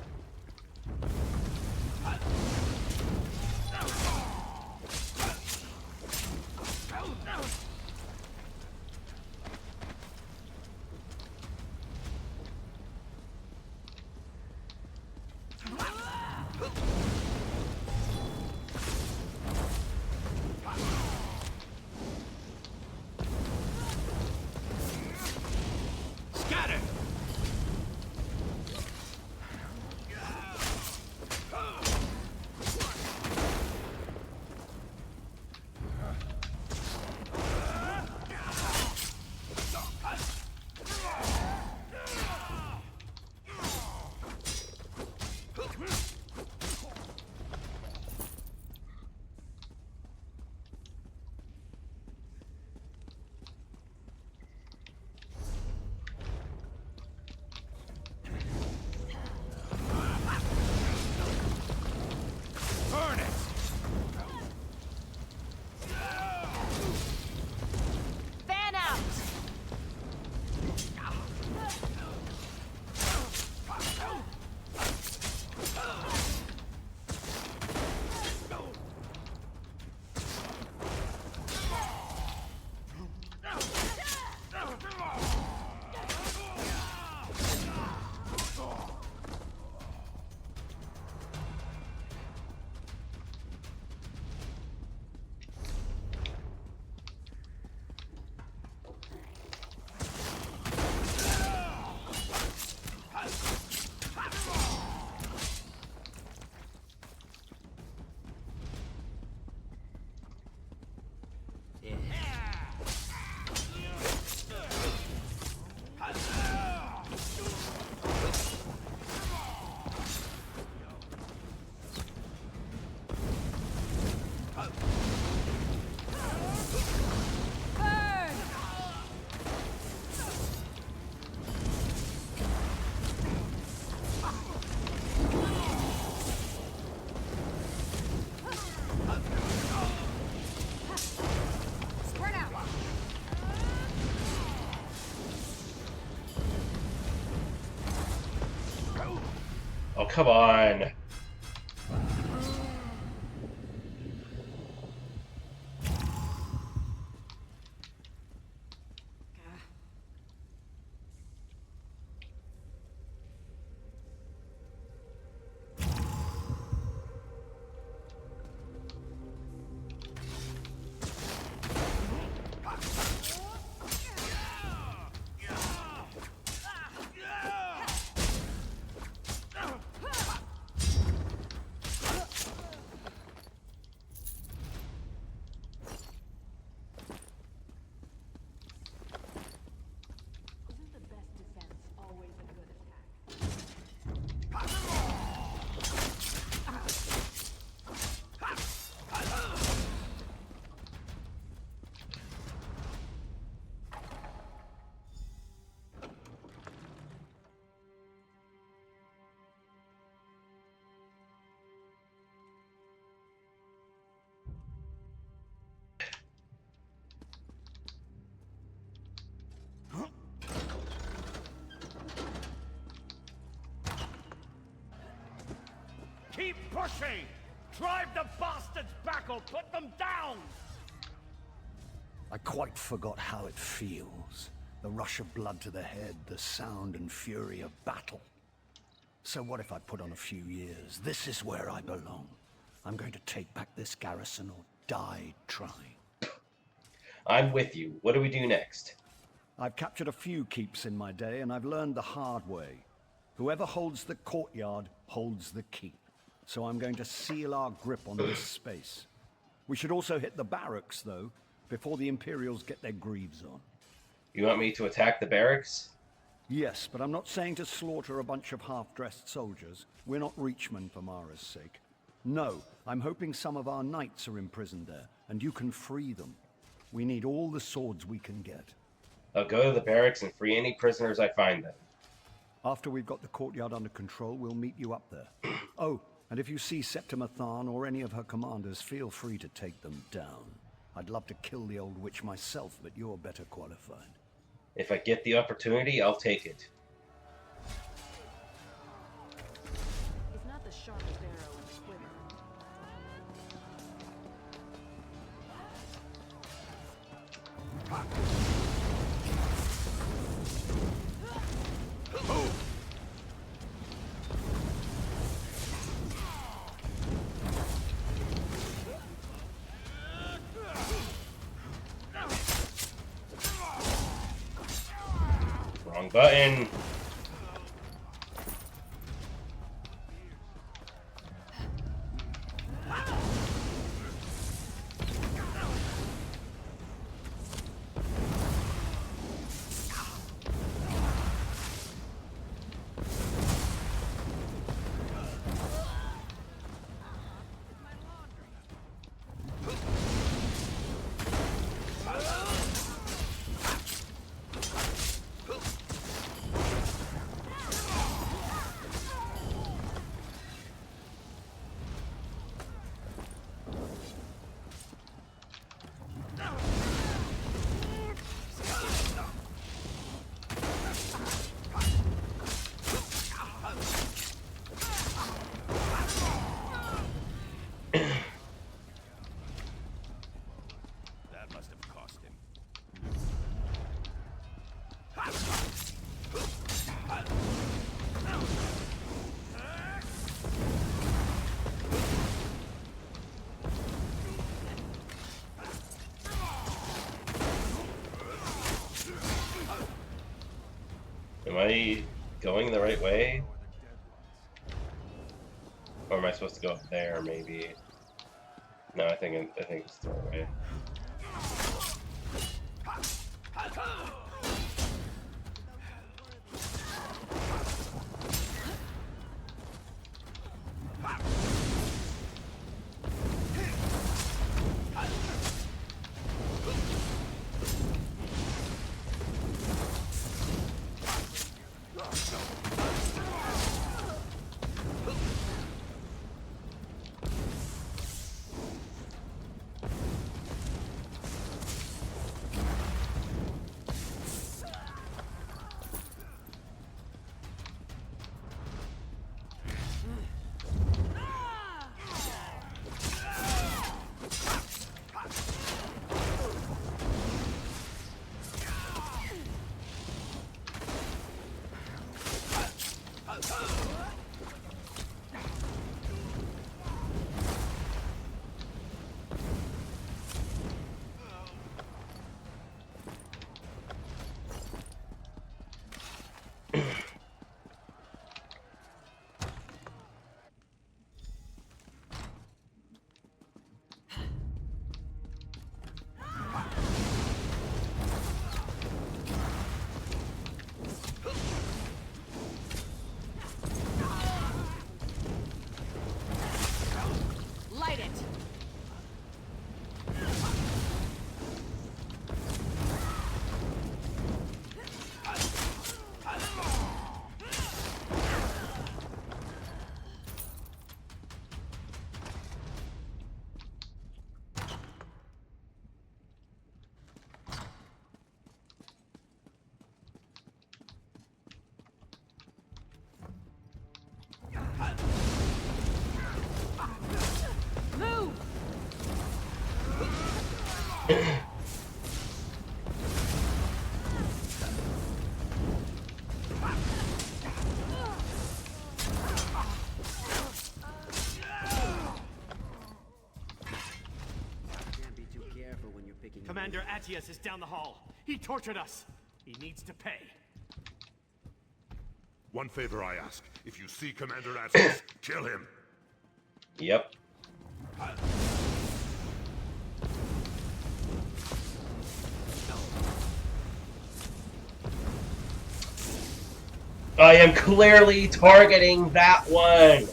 Oh, come on. Keep pushing! Drive the bastards back or put them down! I quite forgot how it feels. The rush of blood to the head, the sound and fury of battle. So what if I put on a few years? This is where I belong. I'm going to take back this garrison or die trying. I'm with you. What do we do next? I've captured a few keeps in my day, and I've learned the hard way. Whoever holds the courtyard holds the keep. So I'm going to seal our grip on this space. We should also hit the barracks, though, before the Imperials get their greaves on. You want me to attack the barracks? Yes, but I'm not saying to slaughter a bunch of half-dressed soldiers. We're not Reachmen for Mara's sake. No, I'm hoping some of our knights are imprisoned there, and you can free them. We need all the swords we can get. I'll go to the barracks and free any prisoners I find then. After we've got the courtyard under control, we'll meet you up there. Oh, and if you see Septima Tharn or any of her commanders, feel free to take them down. I'd love to kill the old witch myself, but you're better qualified. If I get the opportunity, I'll take it. It's not the sharpest arrow in the quiver. Wrong button. Am I going the right way? Or am I supposed to go up there, maybe? No, I think it's the right way. Light it! Move! Can't be too careful when you're picking. Commander Atius is down the hall. He tortured us. He needs to pay. One favor I ask. If you see Commander Atlas, kill him. Yep. I am clearly targeting that one.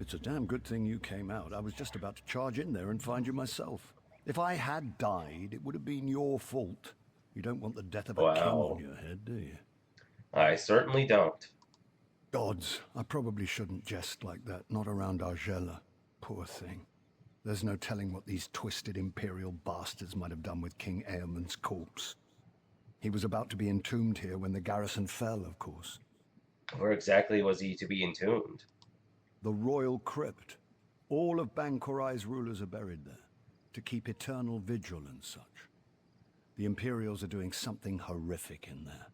It's a damn good thing you came out. I was just about to charge in there and find you myself. If I had died, it would have been your fault. You don't want the death of a king on your head, do you? I certainly don't. Gods, I probably shouldn't jest like that. Not around Argella. Poor thing. There's no telling what these twisted Imperial bastards might have done with King Eamonn's corpse. He was about to be entombed here when the garrison fell, of course. Where exactly was he to be entombed? The royal crypt. All of Bangkorai's rulers are buried there, to keep eternal vigil and such. The Imperials are doing something horrific in there.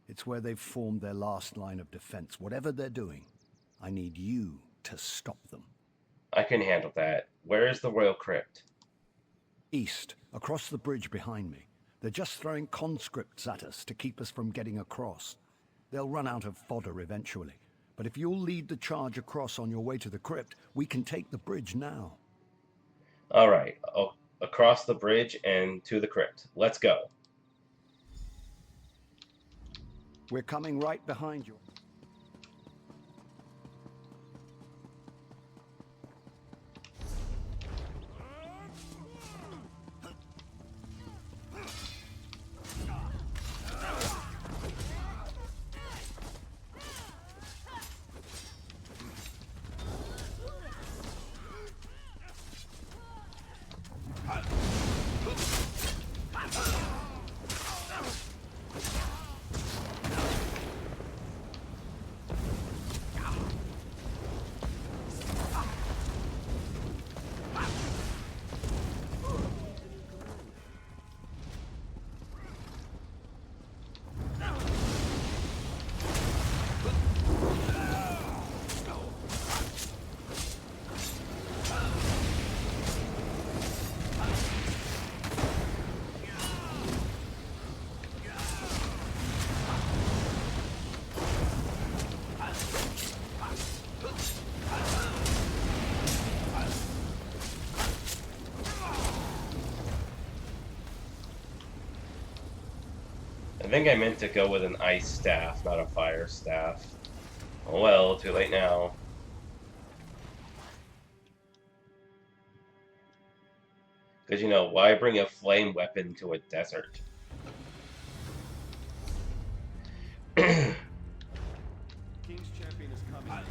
It's where they've formed their last line of defense. Whatever they're doing, I need you to stop them. I can handle that. Where is the royal crypt? East, across the bridge behind me. They're just throwing conscripts at us to keep us from getting across. They'll run out of fodder eventually. But if you'll lead the charge across on your way to the crypt, we can take the bridge now. All right. Across the bridge and to the crypt. Let's go. We're coming right behind you. I think I meant to go with an ice staff, not a fire staff. Oh well, too late now. Because, you know, why bring a flame weapon to a desert? King's champion is coming.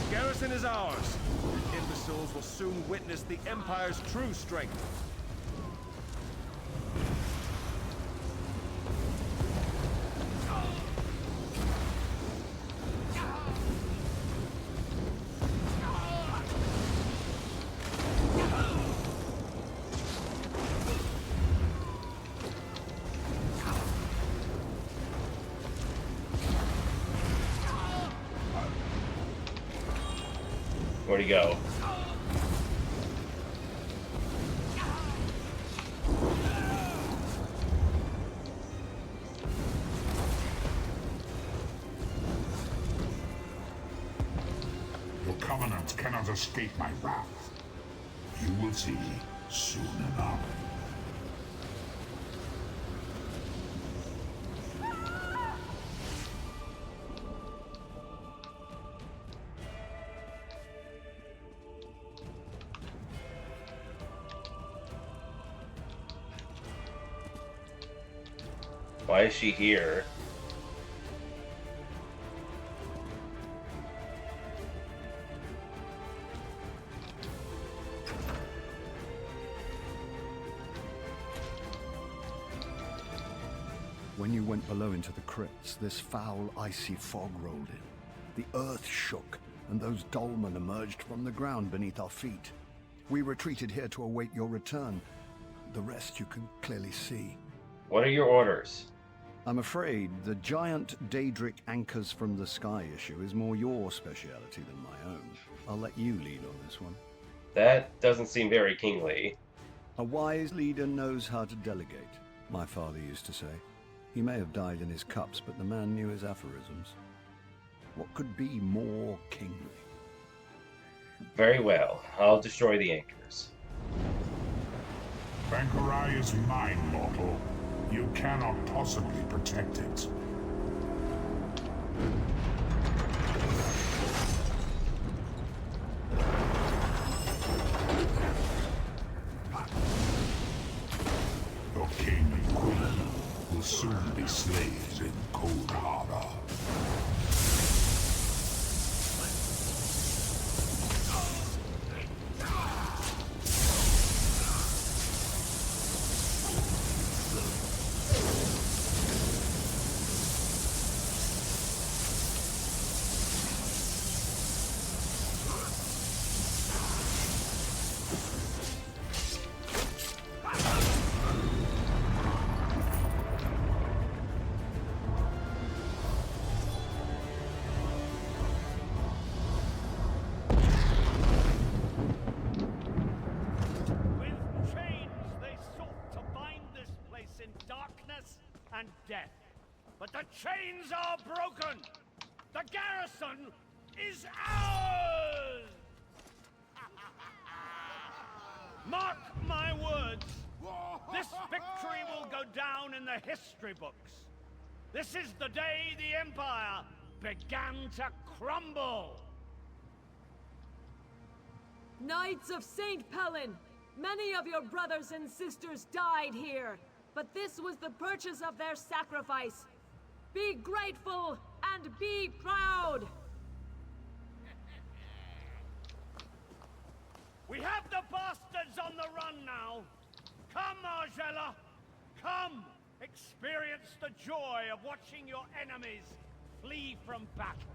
Garrison is ours. Imbeciles will soon witness the Empire's true strength. Where'd he go? Your covenant cannot escape my wrath. You will see soon enough. Why is she here? When you went below into the crypts, this foul, icy fog rolled in. The earth shook, and those dolmen emerged from the ground beneath our feet. We retreated here to await your return. The rest you can clearly see. What are your orders? I'm afraid the giant Daedric anchors from the sky issue is more your speciality than my own. I'll let you lead on this one. That doesn't seem very kingly. A wise leader knows how to delegate, my father used to say. He may have died in his cups, but the man knew his aphorisms. What could be more kingly? Very well. I'll destroy the anchors. Bangkorai is mine, mortal. You cannot possibly protect it. Your king and queen will soon be slaves in Cold Harbor. and death. But the chains are broken! The garrison is ours! Mark my words. This victory will go down in the history books. This is the day the Empire began to crumble. Knights of St. Pellin, many of your brothers and sisters died here, but this was the purchase of their sacrifice. Be grateful and be proud! We have the bastards on the run now. Come, Argella. Come, experience the joy of watching your enemies flee from battle.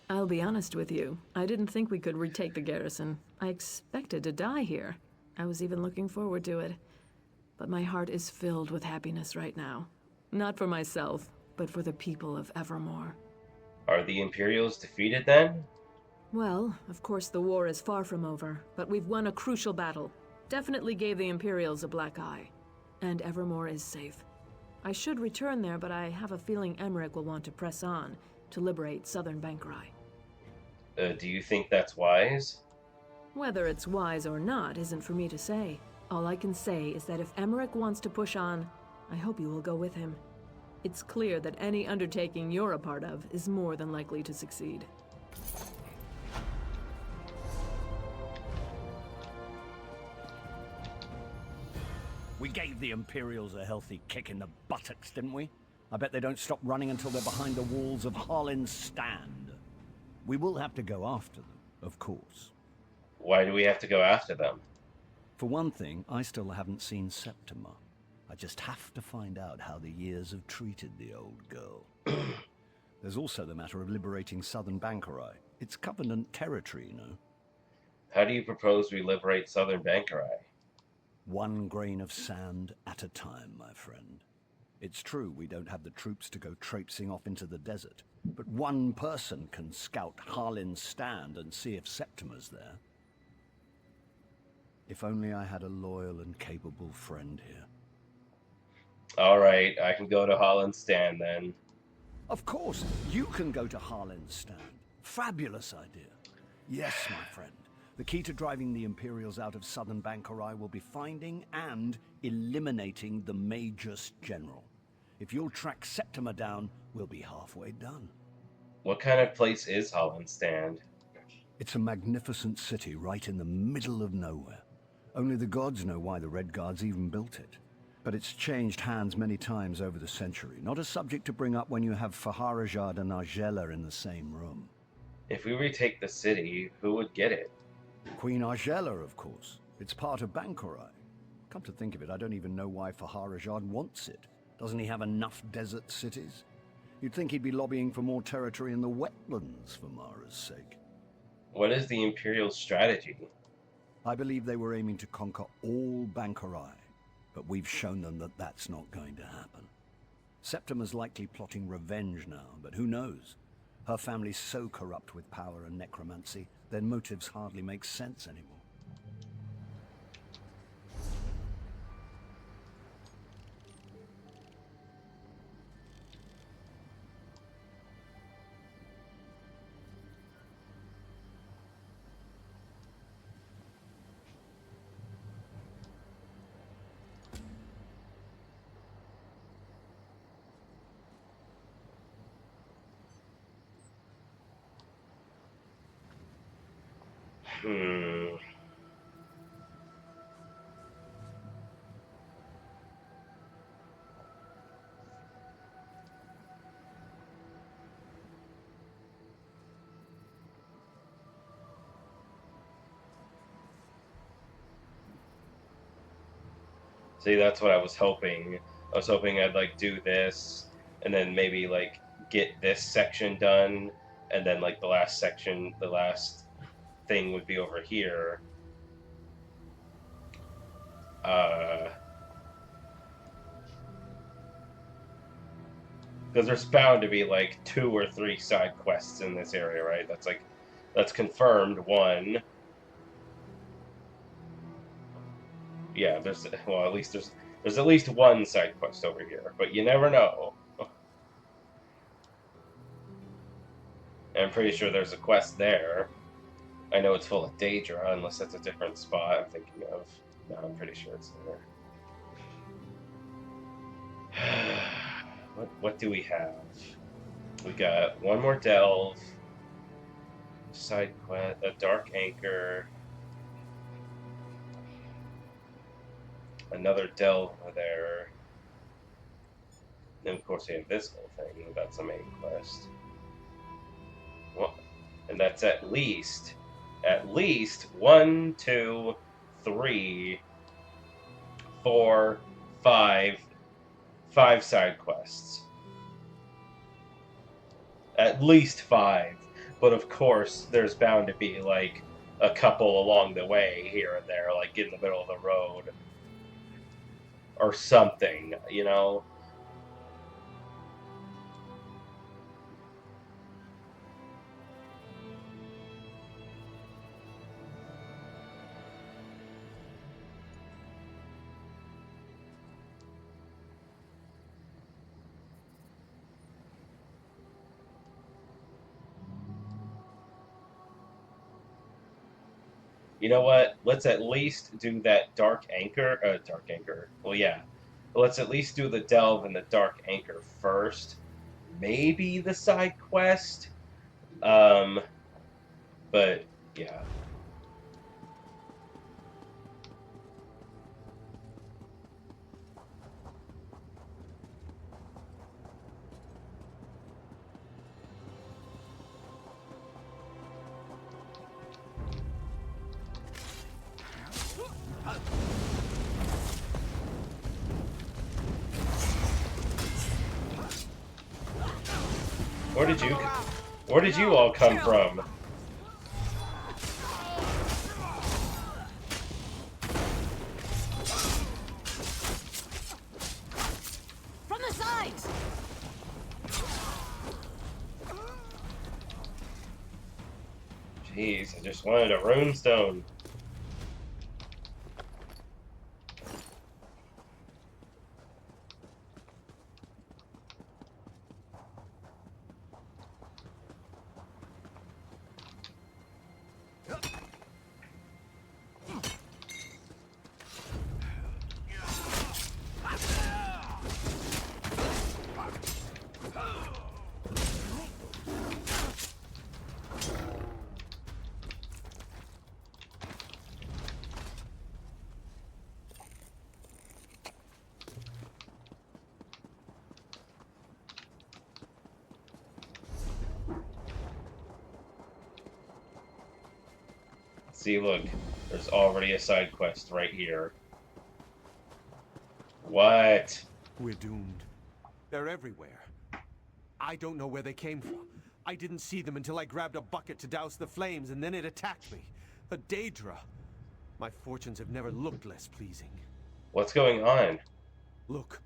I'll be honest with you. I didn't think we could retake the garrison. I expected to die here. I was even looking forward to it. But my heart is filled with happiness right now. Not for myself, but for the people of Evermore. Are the Imperials defeated then? Well, of course the war is far from over, but we've won a crucial battle. Definitely gave the Imperials a black eye. And Evermore is safe. I should return there, but I have a feeling Emmerich will want to press on to liberate southern Bangkorai. Do you think that's wise? Whether it's wise or not isn't for me to say. All I can say is that if Emmerich wants to push on, I hope you will go with him. It's clear that any undertaking you're a part of is more than likely to succeed. We gave the Imperials a healthy kick in the buttocks, didn't we? I bet they don't stop running until they're behind the walls of Harlin's Stand. We will have to go after them, of course. Why do we have to go after them? For one thing, I still haven't seen Septima. I just have to find out how the years have treated the old girl. There's also the matter of liberating southern Bangkorai. It's Covenant territory, you know. How do you propose we liberate southern Bangkorai? One grain of sand at a time, my friend. It's true we don't have the troops to go traipsing off into the desert, but one person can scout Harlin's Stand and see if Septima's there. If only I had a loyal and capable friend here. Alright, I can go to Holland's Stand then. Of course, you can go to Harlin's Stand. Fabulous idea. Yes, my friend. The key to driving the Imperials out of southern Bangkorai will be finding and eliminating the Magus General. If you'll track Septima down, we'll be halfway done. What kind of place is Holland's Stand? It's a magnificent city right in the middle of nowhere. Only the gods know why the Red Guards even built it. But it's changed hands many times over the century. Not a subject to bring up when you have Faharajad and Argella in the same room. If we retake the city, who would get it? Queen Argella, of course. It's part of Bangkorai. Come to think of it, I don't even know why Faharajad wants it. Doesn't he have enough desert cities? You'd think he'd be lobbying for more territory in the wetlands for Mara's sake. What is the Imperial strategy? I believe they were aiming to conquer all Bangkorai, but we've shown them that that's not going to happen. Septima's likely plotting revenge now, but who knows? Her family's so corrupt with power and necromancy, their motives hardly make sense anymore. See, that's what I was hoping. I was hoping I'd like do this, and then maybe like get this section done, and then like the last section, the last thing would be over here. Because there's bound to be like 2 or 3 side quests in this area, right? That's confirmed. 1. Yeah, well, at least there's at least 1 side quest over here, but you never know. I'm pretty sure there's a quest there. I know it's full of Daedra, unless that's a different spot I'm thinking of. No, I'm pretty sure it's there. What do we have? We got 1 more delve, side quest, a dark anchor, another delve over there. And of course we have this whole thing, that's a main quest. Well, and that's at least 1, 2, 3, 4, 5 side quests. At least 5. But of course, there's bound to be like a couple along the way here and there, like in the middle of the road. Or something, you know? You know what? Let's at least do that dark anchor. Well, yeah. Let's at least do the delve and the dark anchor first. Maybe the side quest. But yeah. Where did you all come from? From the sides! Jeez, I just wanted a runestone. See, look, there's already a side quest right here. What? We're doomed. They're everywhere. I don't know where they came from. I didn't see them until I grabbed a bucket to douse the flames, and then it attacked me. A Daedra. My fortunes have never looked less pleasing. What's going on? Look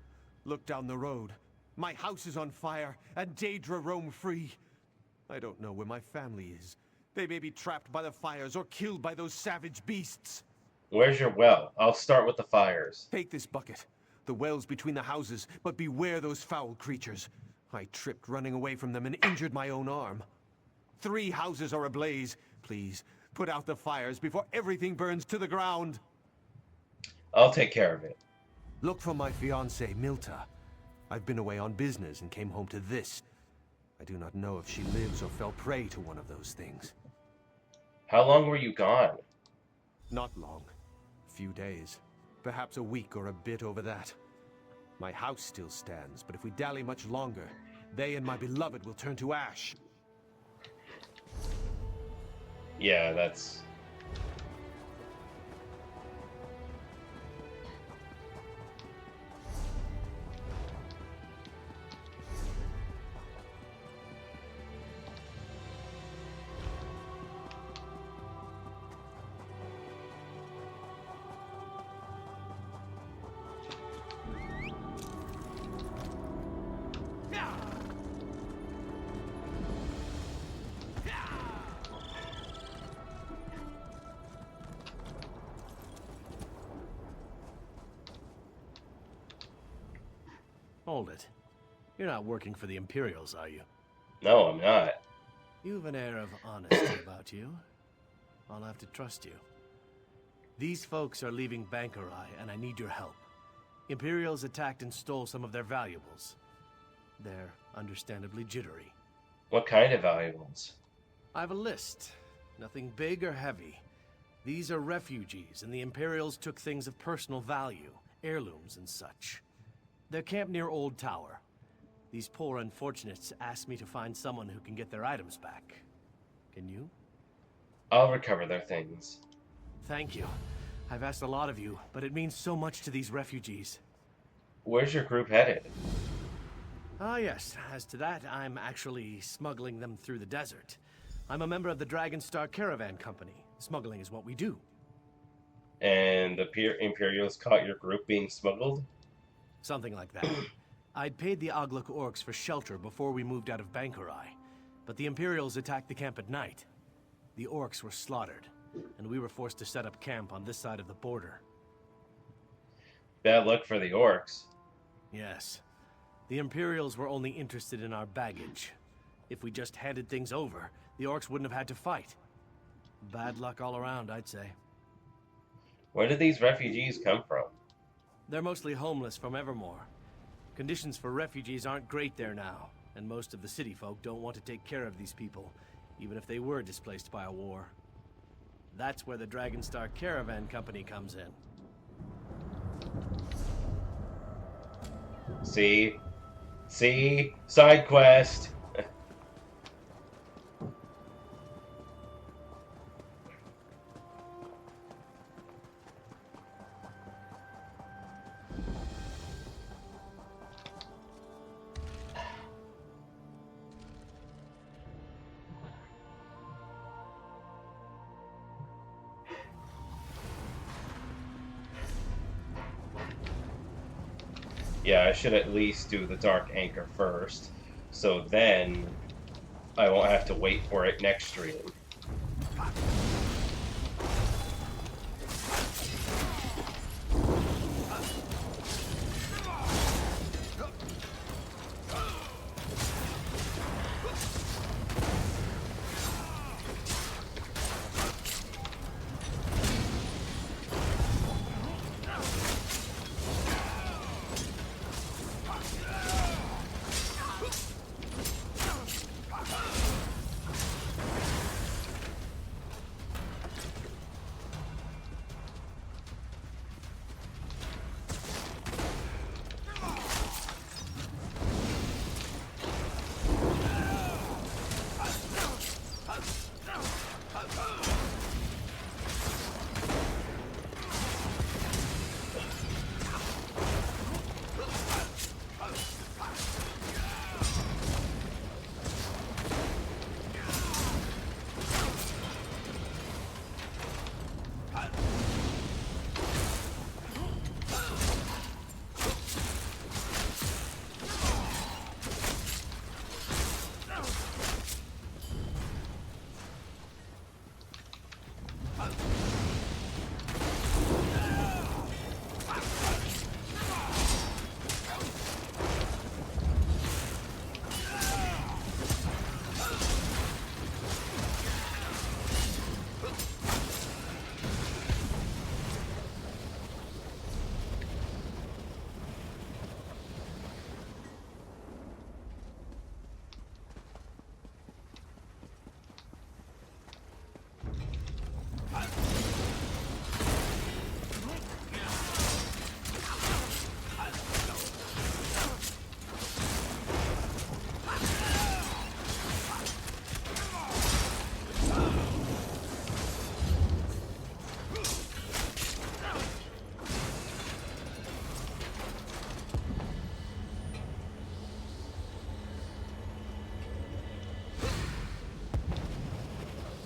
down the road. My house is on fire, and Daedra roam free. I don't know where my family is. They may be trapped by the fires or killed by those savage beasts. Where's your well? I'll start with the fires. Take this bucket. The well's between the houses, but beware those foul creatures. I tripped running away from them and injured my own arm. 3 houses are ablaze. Please, put out the fires before everything burns to the ground. I'll take care of it. Look for my fiancée, Milta. I've been away on business and came home to this. I do not know if she lives or fell prey to one of those things. How long were you gone? Not long. A few days. Perhaps a week or a bit over that. My house still stands, but if we dally much longer, they and my beloved will turn to ash. Yeah, that's... Hold it. You're not working for the Imperials, are you? No, I'm not. You've an air of honesty about you. I'll have to trust you. These folks are leaving Bangkorai, and I need your help. Imperials attacked and stole some of their valuables. They're understandably jittery. What kind of valuables? I have a list. Nothing big or heavy. These are refugees, and the Imperials took things of personal value, heirlooms and such. They're camped near Old Tower. These poor unfortunates asked me to find someone who can get their items back. Can you? I'll recover their things. Thank you. I've asked a lot of you, but it means so much to these refugees. Where's your group headed? Ah, yes. As to that, I'm actually smuggling them through the desert. I'm a member of the Dragonstar Caravan Company. Smuggling is what we do. And the Imperials caught your group being smuggled? Something like that. I'd paid the Ogluk orcs for shelter before we moved out of Bangkorai, but the Imperials attacked the camp at night. The orcs were slaughtered, and we were forced to set up camp on this side of the border. Bad luck for the orcs. Yes. The Imperials were only interested in our baggage. If we just handed things over, the orcs wouldn't have had to fight. Bad luck all around, I'd say. Where did these refugees come from? They're mostly homeless from Evermore. Conditions for refugees aren't great there now, and most of the city folk don't want to take care of these people, even if they were displaced by a war. That's where the Dragonstar Caravan Company comes in. See? See? Side quest! Yeah, I should at least do the Dark Anchor first, so then I won't have to wait for it next stream.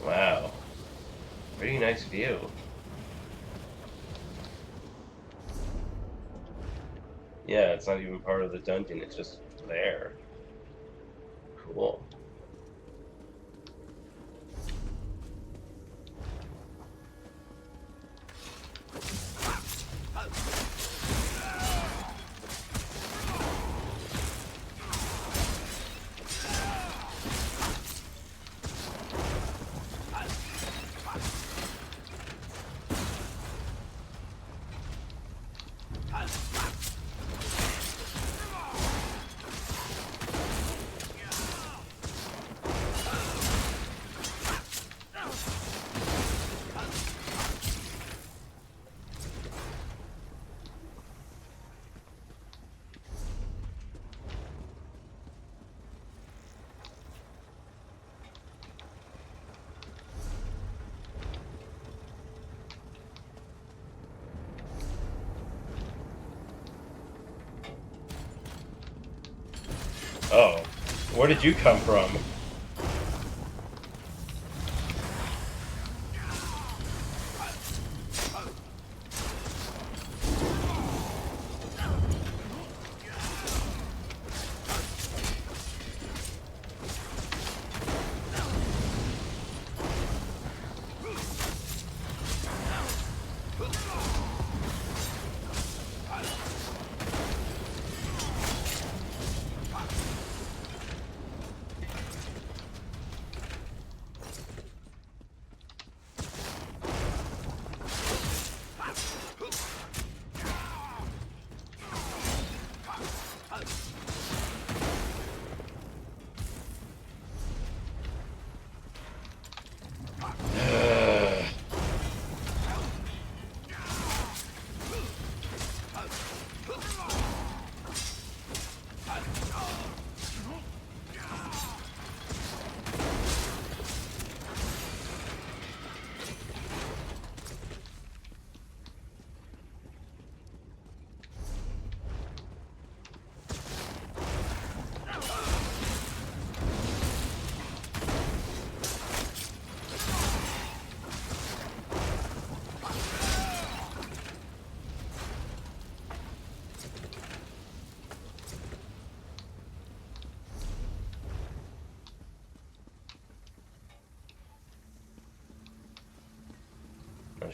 Wow. Pretty nice view. Yeah, it's not even part of the dungeon, it's just there. Cool. Oh, where did you come from?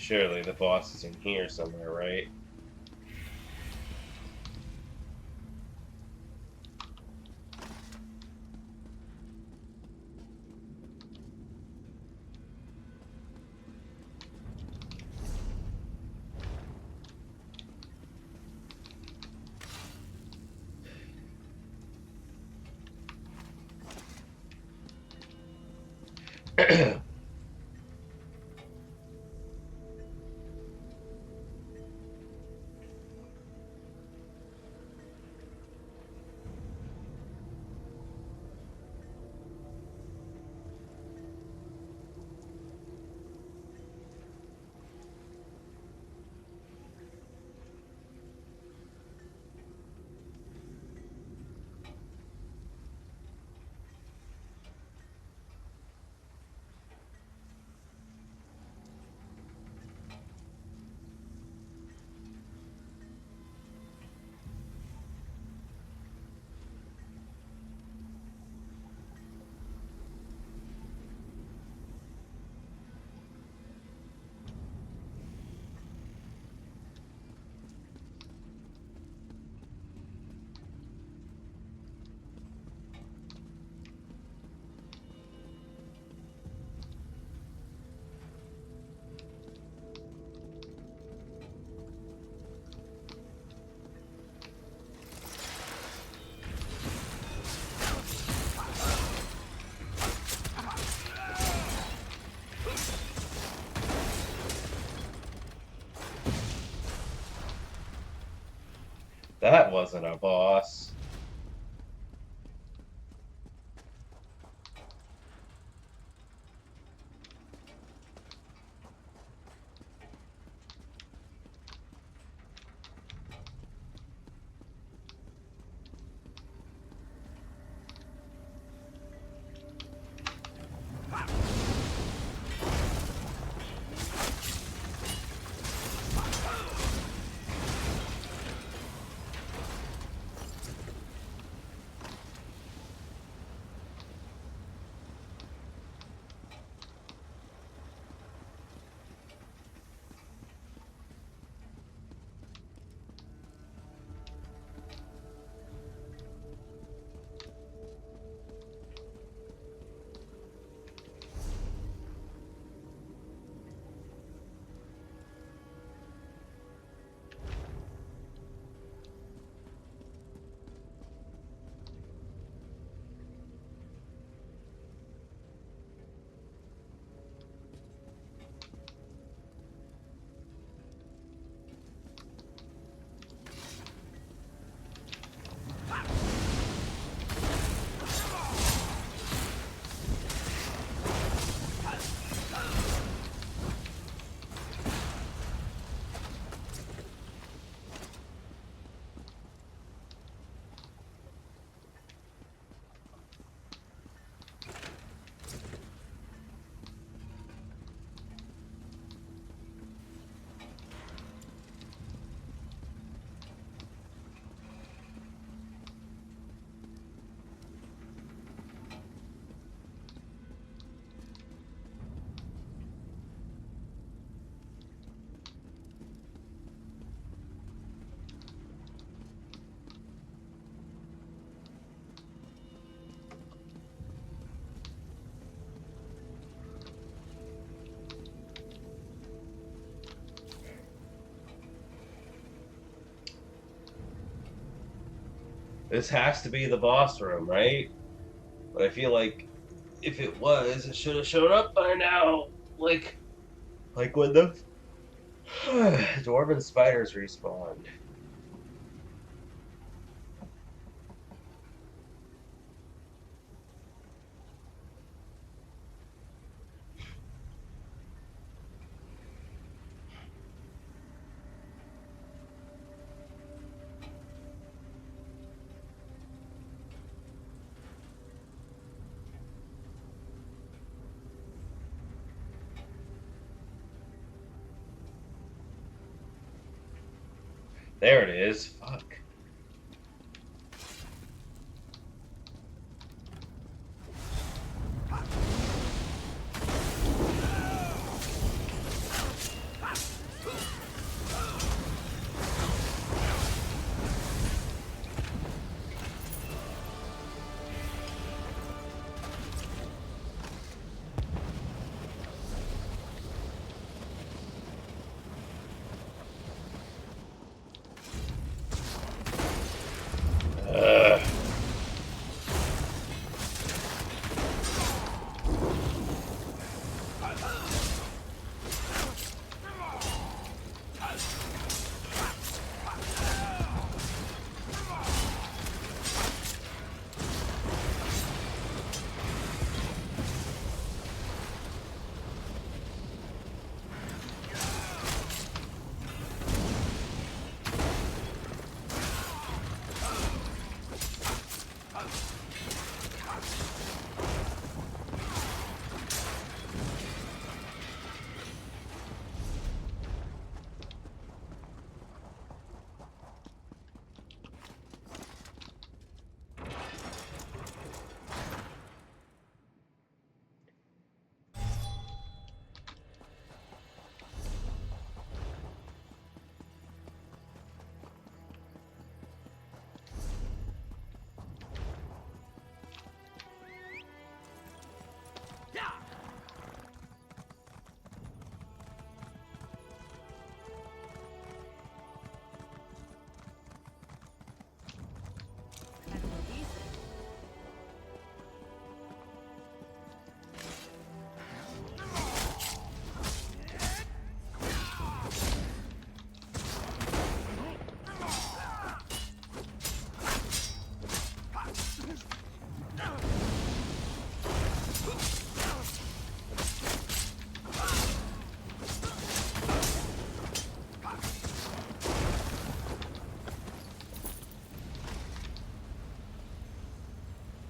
Surely the boss is in here somewhere, right? That wasn't a boss. This has to be the boss room, right? But I feel like if it was, it should have showed up by now. Like when the dwarven spiders respawned. There it is. Fuck.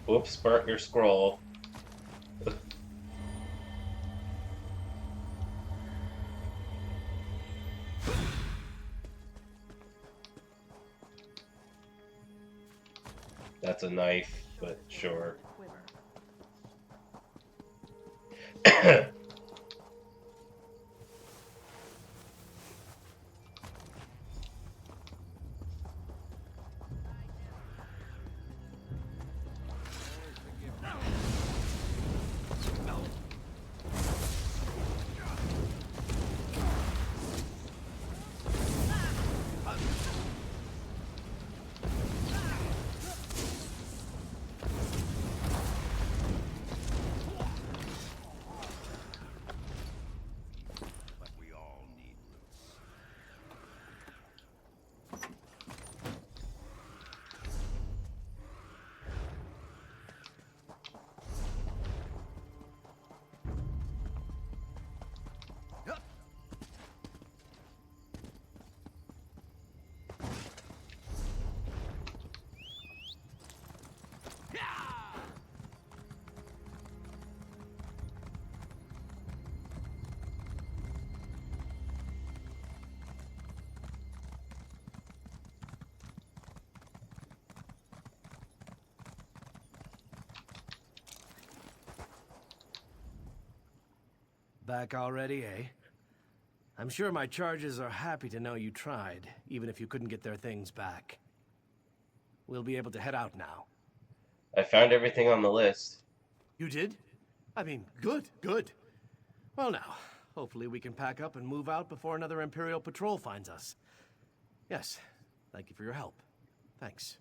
Whoops, burnt your scroll. That's a knife, but sure. Back already, eh? I'm sure my charges are happy to know you tried, even if you couldn't get their things back. We'll be able to head out now. I found everything on the list. You did? I mean, good, good. Well now, hopefully we can pack up and move out before another Imperial patrol finds us. Yes, thank you for your help. Thanks.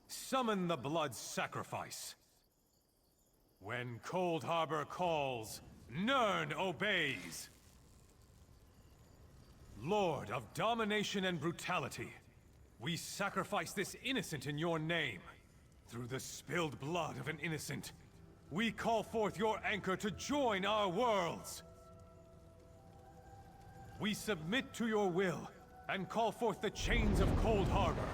Summon the blood sacrifice. When Cold Harbor calls, Nirn obeys. Lord of domination and brutality, we sacrifice this innocent in your name. Through the spilled blood of an innocent, we call forth your anchor to join our worlds. We submit to your will and call forth the chains of Cold Harbor.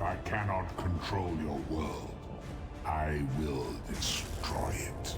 I cannot control your world. I will destroy it.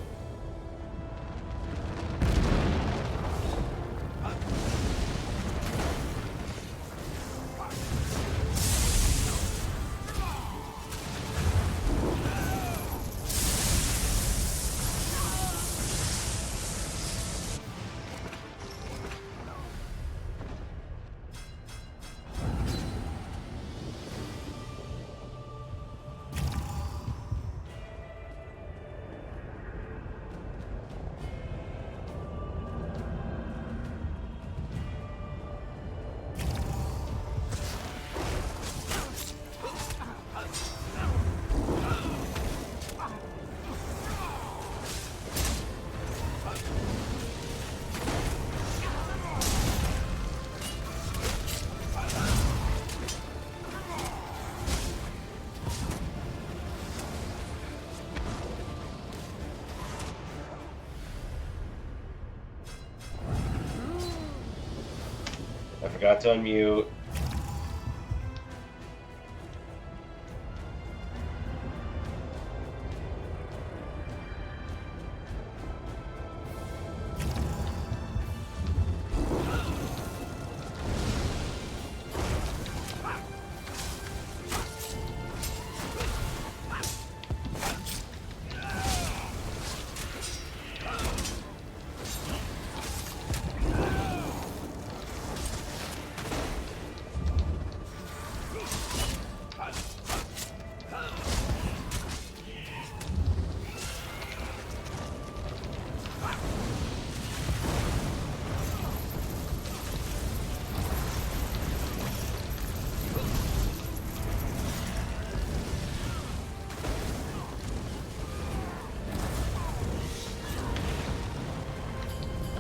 Forgot to unmute.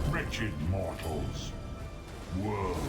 Wretched mortals. Worlds.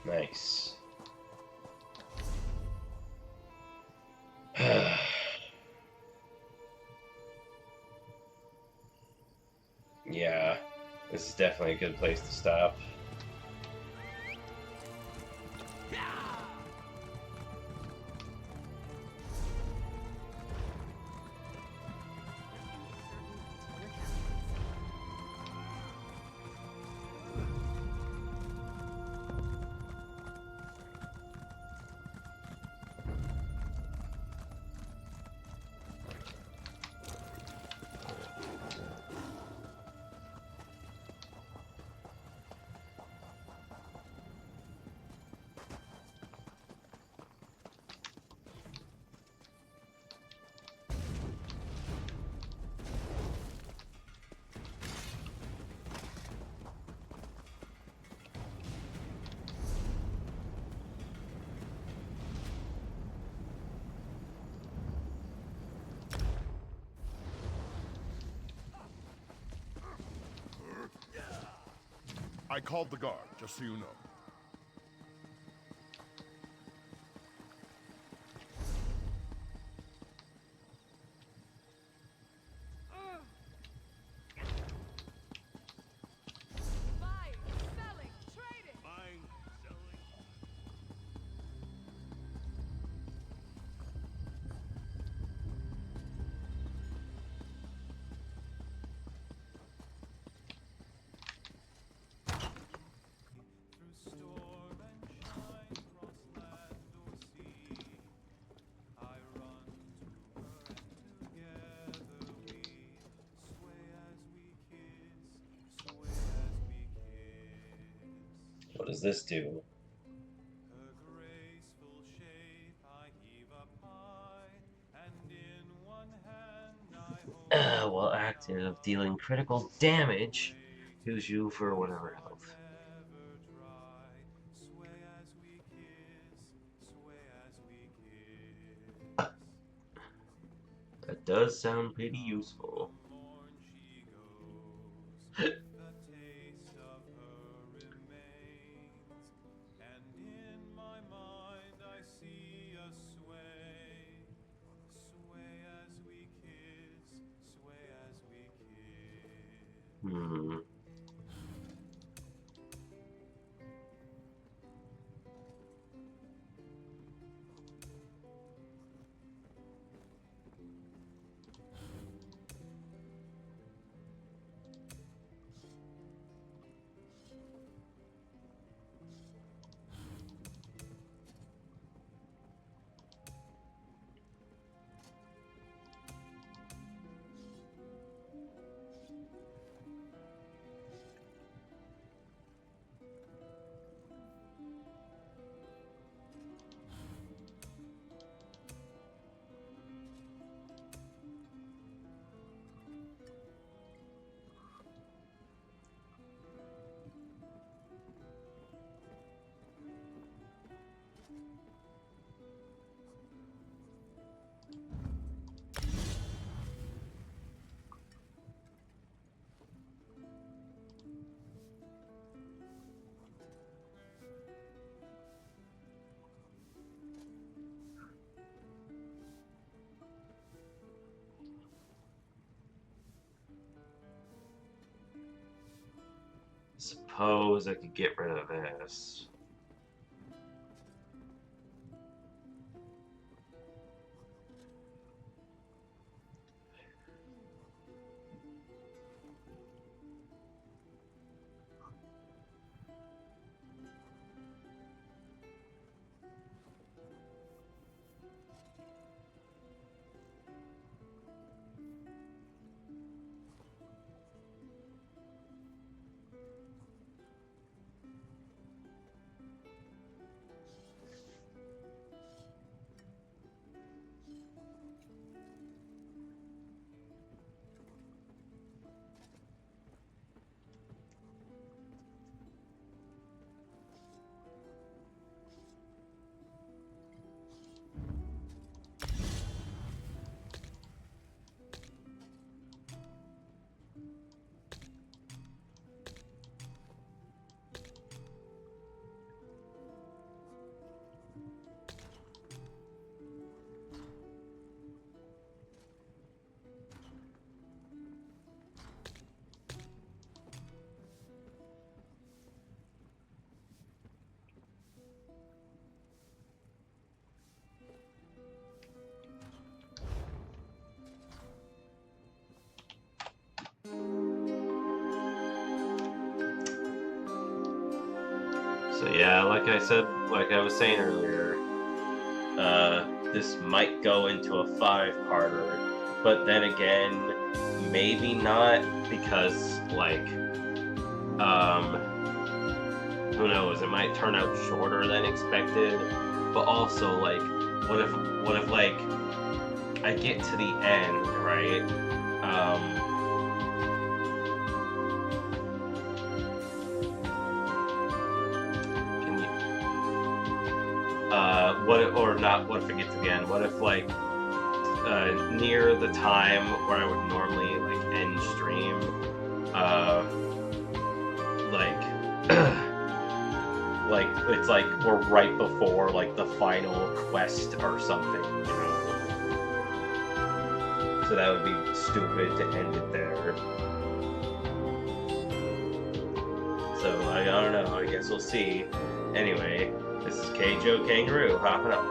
Nice. Yeah, this is definitely a good place to stop. I called the guard, just so you know. What does this do? While active, dealing critical damage, heals you for whatever health. That does sound pretty useful. Hmm. suppose I could get rid of this. So yeah, like I said, like I was saying earlier, this might go into a 5-parter, but then again, maybe not, because like, who knows, it might turn out shorter than expected, but also like, what if like, I get to the end, right, what if I get to the end? What if, like, near the time where I would normally, like, end stream, like, it's like we're right before, like, the final quest or something, you know? So that would be stupid to end it there. So, I don't know, I guess we'll see. Anyway, this is K. Joe Kangaroo hopping up.